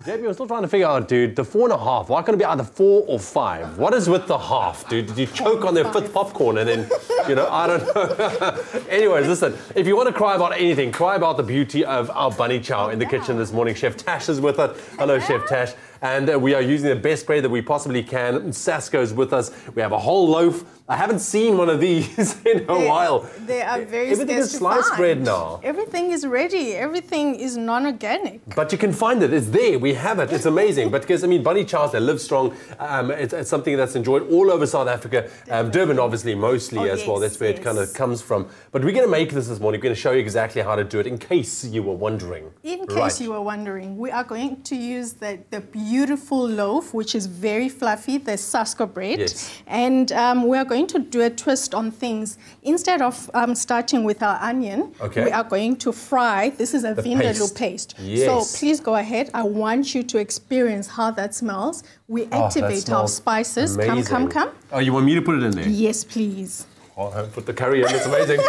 Speaker 5: JB, I'm still trying to figure out, dude, the 4.5, why can't it be either 4 or 5? What is with the half, dude? Did you choke on their 5th popcorn and then, you know, I don't know. Anyways, listen, if you want to cry about anything, cry about the beauty of our bunny chow in the kitchen this morning. Chef Tash is with us. Hello, Chef Tash. And we are using the best bread that we possibly can. Sasko's with us. We have a whole loaf. I haven't seen one of these in a while.
Speaker 12: They are very
Speaker 5: Everything is sliced bread now.
Speaker 12: Everything is ready. Everything is non-organic.
Speaker 5: But you can find it. It's there. We have it. It's amazing. But because, I mean, bunny chows, they live strong. It's something that's enjoyed all over South Africa. Durban, obviously, mostly as well. That's where it kind of comes from. But we're going to make this morning. We're going to show you exactly how to do it in case you were wondering.
Speaker 12: In case you were wondering, we are going to use the beautiful loaf, which is very fluffy, the Sasko bread.
Speaker 5: Yes.
Speaker 12: And we are going to do a twist on things. Instead of starting with our onion, we are going to fry. This is a vindaloo paste.
Speaker 5: Yes.
Speaker 12: So please go ahead. I want you to experience how that smells. We activate our spices.
Speaker 5: Amazing.
Speaker 12: Come.
Speaker 5: Oh, you want me to put it in there?
Speaker 12: Yes, please.
Speaker 5: Oh, put the curry in. It's amazing.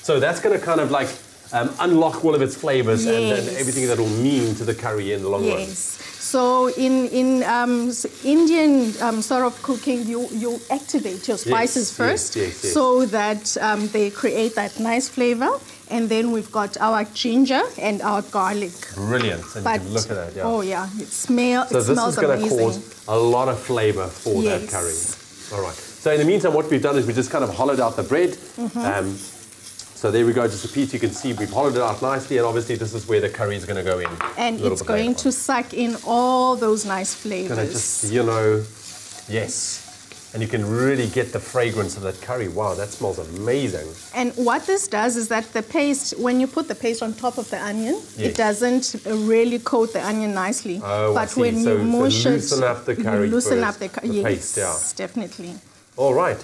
Speaker 5: So that's going to kind of like unlock all of its flavors and everything that will mean to the curry in the long run.
Speaker 12: So in Indian sort of cooking, you activate your spices first so that they create that nice flavor. And then we've got our ginger and our garlic.
Speaker 5: Brilliant. And you can look at that,
Speaker 12: Oh, yeah. It smells amazing.
Speaker 5: So this is going to cause a lot of flavor for that curry. All right. So in the meantime, what we've done is we just kind of hollowed out the bread. So there we go, just a piece you can see we've hollowed it out nicely, and obviously this is where the curry is going to go in.
Speaker 12: And it's going to suck in all those nice flavors.
Speaker 5: Going to just, you know, and you can really get the fragrance of that curry. Wow, that smells amazing.
Speaker 12: And what this does is that the paste, when you put the paste on top of the onion, it doesn't really coat the onion nicely.
Speaker 5: Oh,
Speaker 12: but when you mush it,
Speaker 5: loosen up the curry
Speaker 12: loosen up the
Speaker 5: paste,
Speaker 12: definitely.
Speaker 5: All right.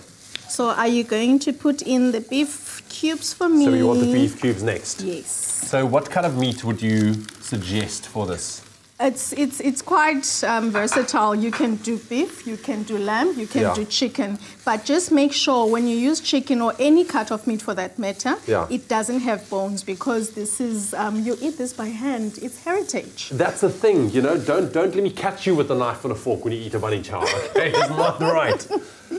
Speaker 12: So are you going to put in the beef cubes for me?
Speaker 5: So you want the beef cubes next?
Speaker 12: Yes.
Speaker 5: So what kind of meat would you suggest for this?
Speaker 12: It's quite versatile. You can do beef, you can do lamb, you can do chicken. But just make sure when you use chicken or any cut of meat for that matter, it doesn't have bones, because this is, you eat this by hand. It's heritage.
Speaker 5: That's the thing, you know. Don't let me catch you with a knife and a fork when you eat a bunny chow, okay? It's not right.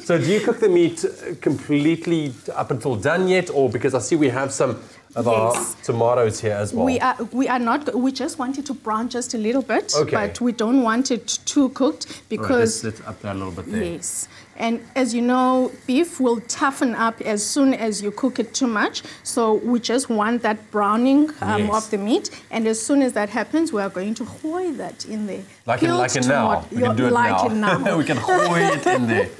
Speaker 5: So do you cook the meat completely up until done yet? Or because I see we have some of our tomatoes here as well.
Speaker 12: We are not. We just want it to brown just a little bit,
Speaker 5: okay.
Speaker 12: But we don't want it too cooked because
Speaker 5: let's up there a little bit there.
Speaker 12: Yes, and as you know, beef will toughen up as soon as you cook it too much. So we just want that browning of the meat, and as soon as that happens, we are going to hoy that in there.
Speaker 5: Like in now. We can do it now. We can hoy it in there.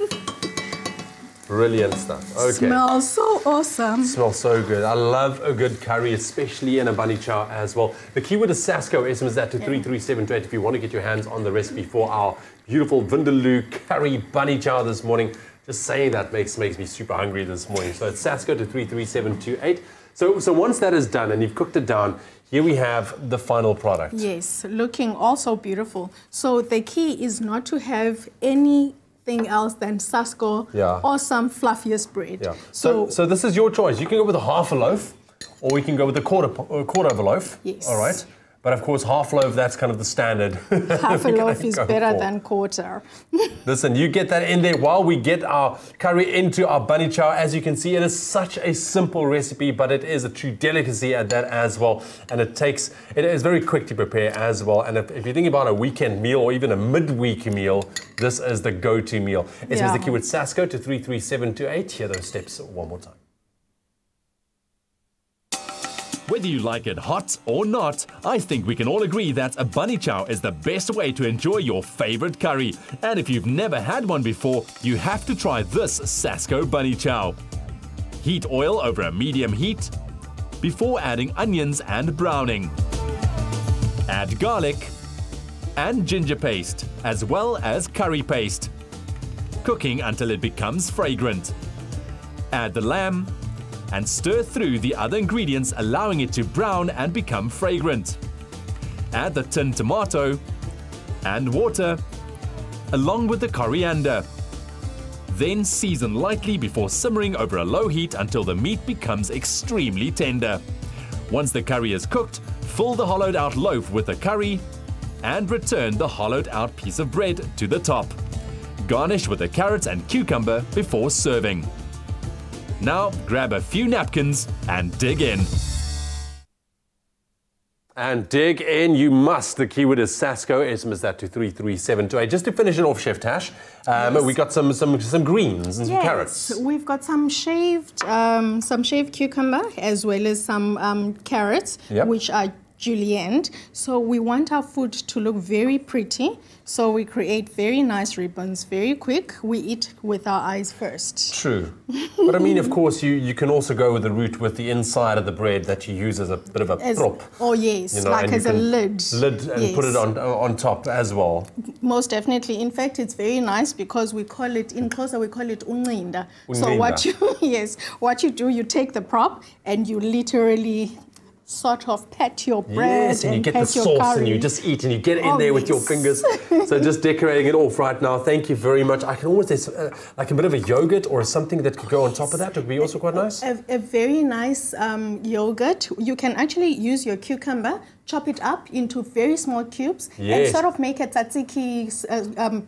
Speaker 5: Brilliant stuff. Okay.
Speaker 12: Smells so awesome.
Speaker 5: Smells so good. I love a good curry, especially in a bunny chow as well. The keyword is Sasko. SMS that to 33728 if you want to get your hands on the recipe for our beautiful vindaloo curry bunny chow this morning. Just saying that makes me super hungry this morning. So it's Sasko to 33728. So once that is done and you've cooked it down, here we have the final product.
Speaker 12: Yes, looking also beautiful. So the key is not to have anything else than Sasko or some fluffiest bread.
Speaker 5: Yeah. So this is your choice. You can go with a half a loaf, or we can go with a quarter of a loaf.
Speaker 12: Yes.
Speaker 5: All right. But of course, half loaf, that's kind of the standard.
Speaker 12: Half a loaf is better than quarter.
Speaker 5: Listen, you get that in there while we get our curry into our bunny chow. As you can see, it is such a simple recipe, but it is a true delicacy at that as well. And it is very quick to prepare as well. And if you think about a weekend meal or even a midweek meal, this is the go-to meal. SMS the keyword Sasko to 33728. Hear those steps one more time.
Speaker 13: Whether you like it hot or not, I think we can all agree that a bunny chow is the best way to enjoy your favorite curry. And if you've never had one before, you have to try this Sasko bunny chow. Heat oil over a medium heat before adding onions and browning. Add garlic and ginger paste, as well as curry paste, cooking until it becomes fragrant. Add the lamb and stir through the other ingredients, allowing it to brown and become fragrant. Add the tinned tomato and water, along with the coriander. Then season lightly before simmering over a low heat until the meat becomes extremely tender. Once the curry is cooked, fill the hollowed out loaf with the curry and return the hollowed out piece of bread to the top. Garnish with a carrot and cucumber before serving. Now grab a few napkins and dig in.
Speaker 5: And dig in, you must. The keyword is Sasco. SMS that to 33728. Just to finish it off, Chef Tash,
Speaker 12: Yes.
Speaker 5: we got some greens and some carrots.
Speaker 12: We've got some shaved cucumber as well as some carrots, which are julienne. So we want our food to look very pretty. So we create very nice ribbons very quick. We eat with our eyes first.
Speaker 5: True. But I mean, of course, you can also go with the route with the inside of the bread that you use as a bit of a prop.
Speaker 12: Oh, yes,
Speaker 5: you know,
Speaker 12: like as a lid.
Speaker 5: Lid and put it on top as well.
Speaker 12: Most definitely. In fact, it's very nice because we call it, in Xhosa, we call it uncinda. So what you do, you take the prop and you literally sort of pat your bread.
Speaker 5: Yes, and you get the sauce and you just eat and you get it in there with your fingers. So just decorating it off right now. Thank you very much. I can always, there's like a bit of a yogurt or something that could go on top of that. It would be also quite nice.
Speaker 12: A very nice yogurt. You can actually use your cucumber, chop it up into very small cubes and sort of make a tzatziki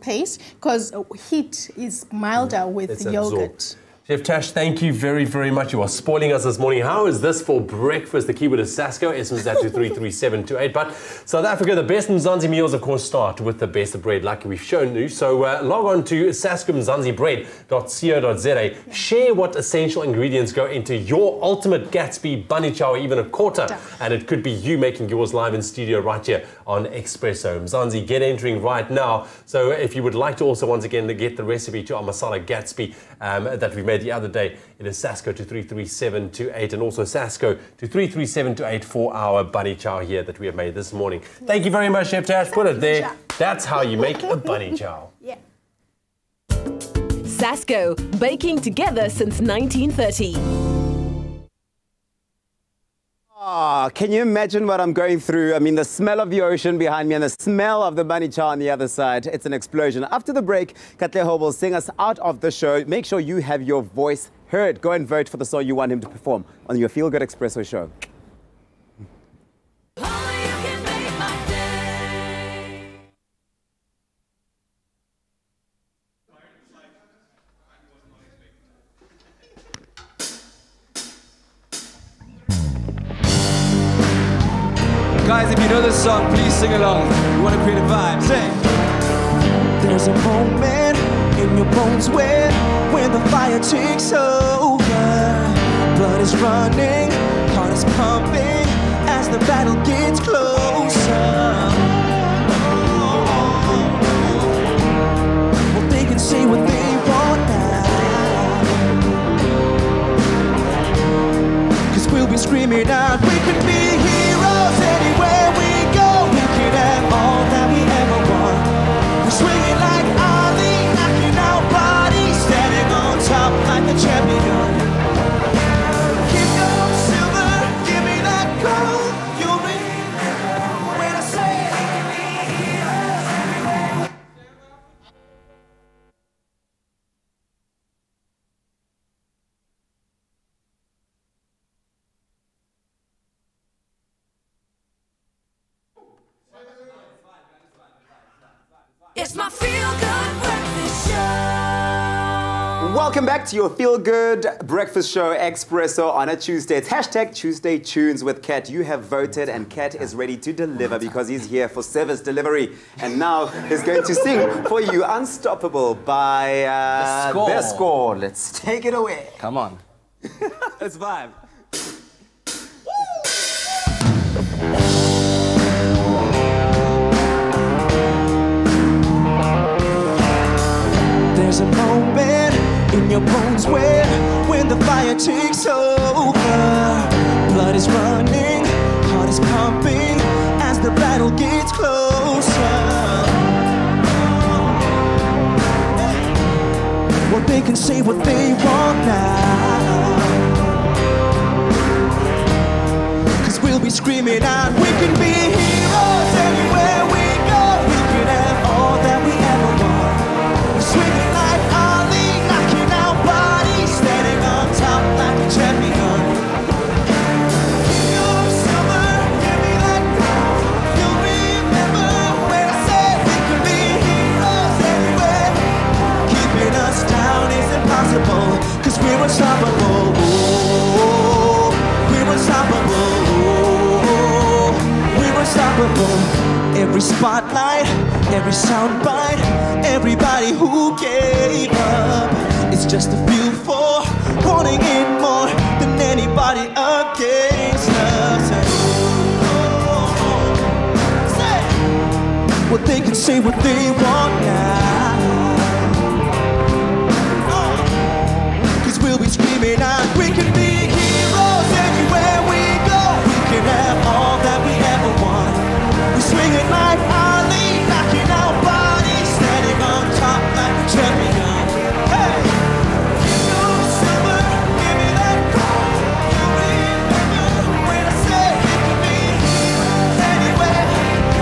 Speaker 12: paste because heat is milder with yogurt.
Speaker 5: Chef Tash, thank you very, very much. You are spoiling us this morning. How is this for breakfast? The keyword is Sasco. SMS that to 33728. But South Africa, the best Mzansi meals, of course, start with the best of bread, like we've shown you. So log on to sascomzanzibread.co.za. Share what essential ingredients go into your ultimate Gatsby bunny chow, or even a quarter. And it could be you making yours live in studio right here on Expresso. Mzansi, get entering right now. So if you would like to also, once again, get the recipe to our Masala Gatsby that we made the other day, it is Sasco to 33728 and also Sasco to 33728 for our bunny chow here that we have made this morning. Thank you very much, Chef Tash. Put it there. That's how you make a bunny chow.
Speaker 2: Sasco, baking together since 1930.
Speaker 4: Can you imagine what I'm going through? I mean, the smell of the ocean behind me and the smell of the bunny chow on the other side. It's an explosion. After the break, Katleho will sing us out of the show. Make sure you have your voice heard. Go and vote for the song you want him to perform on your Feel Good Expresso show.
Speaker 11: Guys, if you know this song, please sing along. You want to create a vibe, sing. There's a moment in your bones when the fire takes over. Blood is running, heart is pumping as the battle gets closer. Well, they can say what they want now, 'cause we'll be screaming out, we can be heroes anywhere we go. We can have all that we ever want. We're swinging like Ali, knocking out bodies, standing on top like a champion. Kingdom silver, give me that gold. You'll remember when I say we can be heroes everywhere.
Speaker 15: It's my Feel Good Breakfast Show.
Speaker 4: Welcome back to your Feel Good Breakfast Show Expresso on a Tuesday. It's hashtag Tuesday Tunes with Kat. You have voted and Kat is ready to deliver because he's here for service delivery. And now he's going to sing for you Unstoppable by The Score. Let's take it away.
Speaker 7: Come on.
Speaker 4: Let's vibe.
Speaker 11: There's a moment in your bones when the fire takes over. Blood is running, heart is pumping as the battle gets closer. Well, they can say what they want now, 'cause we'll be screaming out, we can be heroes everywhere we go. We can have all that we ever want. We're swinging like Ali, knocking out bodies, standing on top like a champion. King of silver, give me that gold. You'll remember Every spotlight, every soundbite, everybody who gave up. It's just a few for wanting it more than anybody against us. Well, they can say what they want now, 'cause we'll be screaming out, we can be heroes everywhere we go. We can have all that we ever want. We swing it like Ali, knocking out bodies, standing on top like a champion. Hey! Give me silver, give me that gold. You remember when I said we can be heroes anywhere.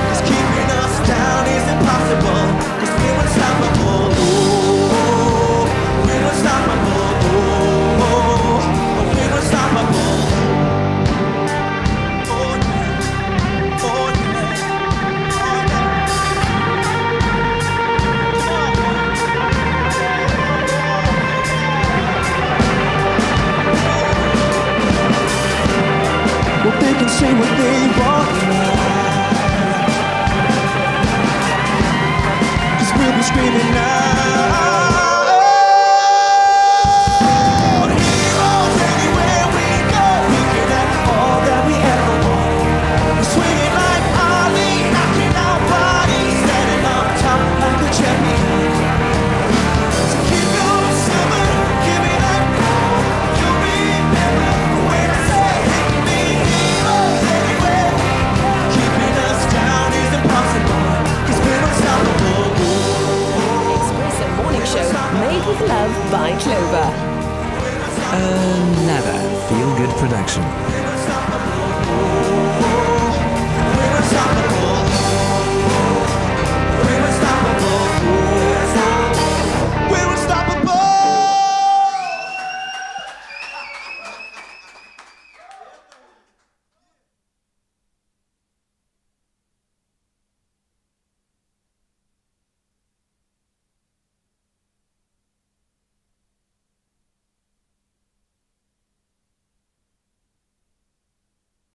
Speaker 11: 'Cause keeping us down is impossible, 'cause we're unstoppable. Oh, we're unstoppable. Oh, we're unstoppable. Well, they can say what they want now, 'cause we'll be screaming now. Heroes anywhere we go. We can have all that we ever want. We swing it like Ali, knocking out bodies, standing on top like a champion. So keep your silver, give me that gold. You remember when I said we can be heroes anywhere. Keeping us down is impossible, 'cause we're unstoppable.
Speaker 2: Expresso Morning Show, made with love by Clover.
Speaker 28: Another feel-good production.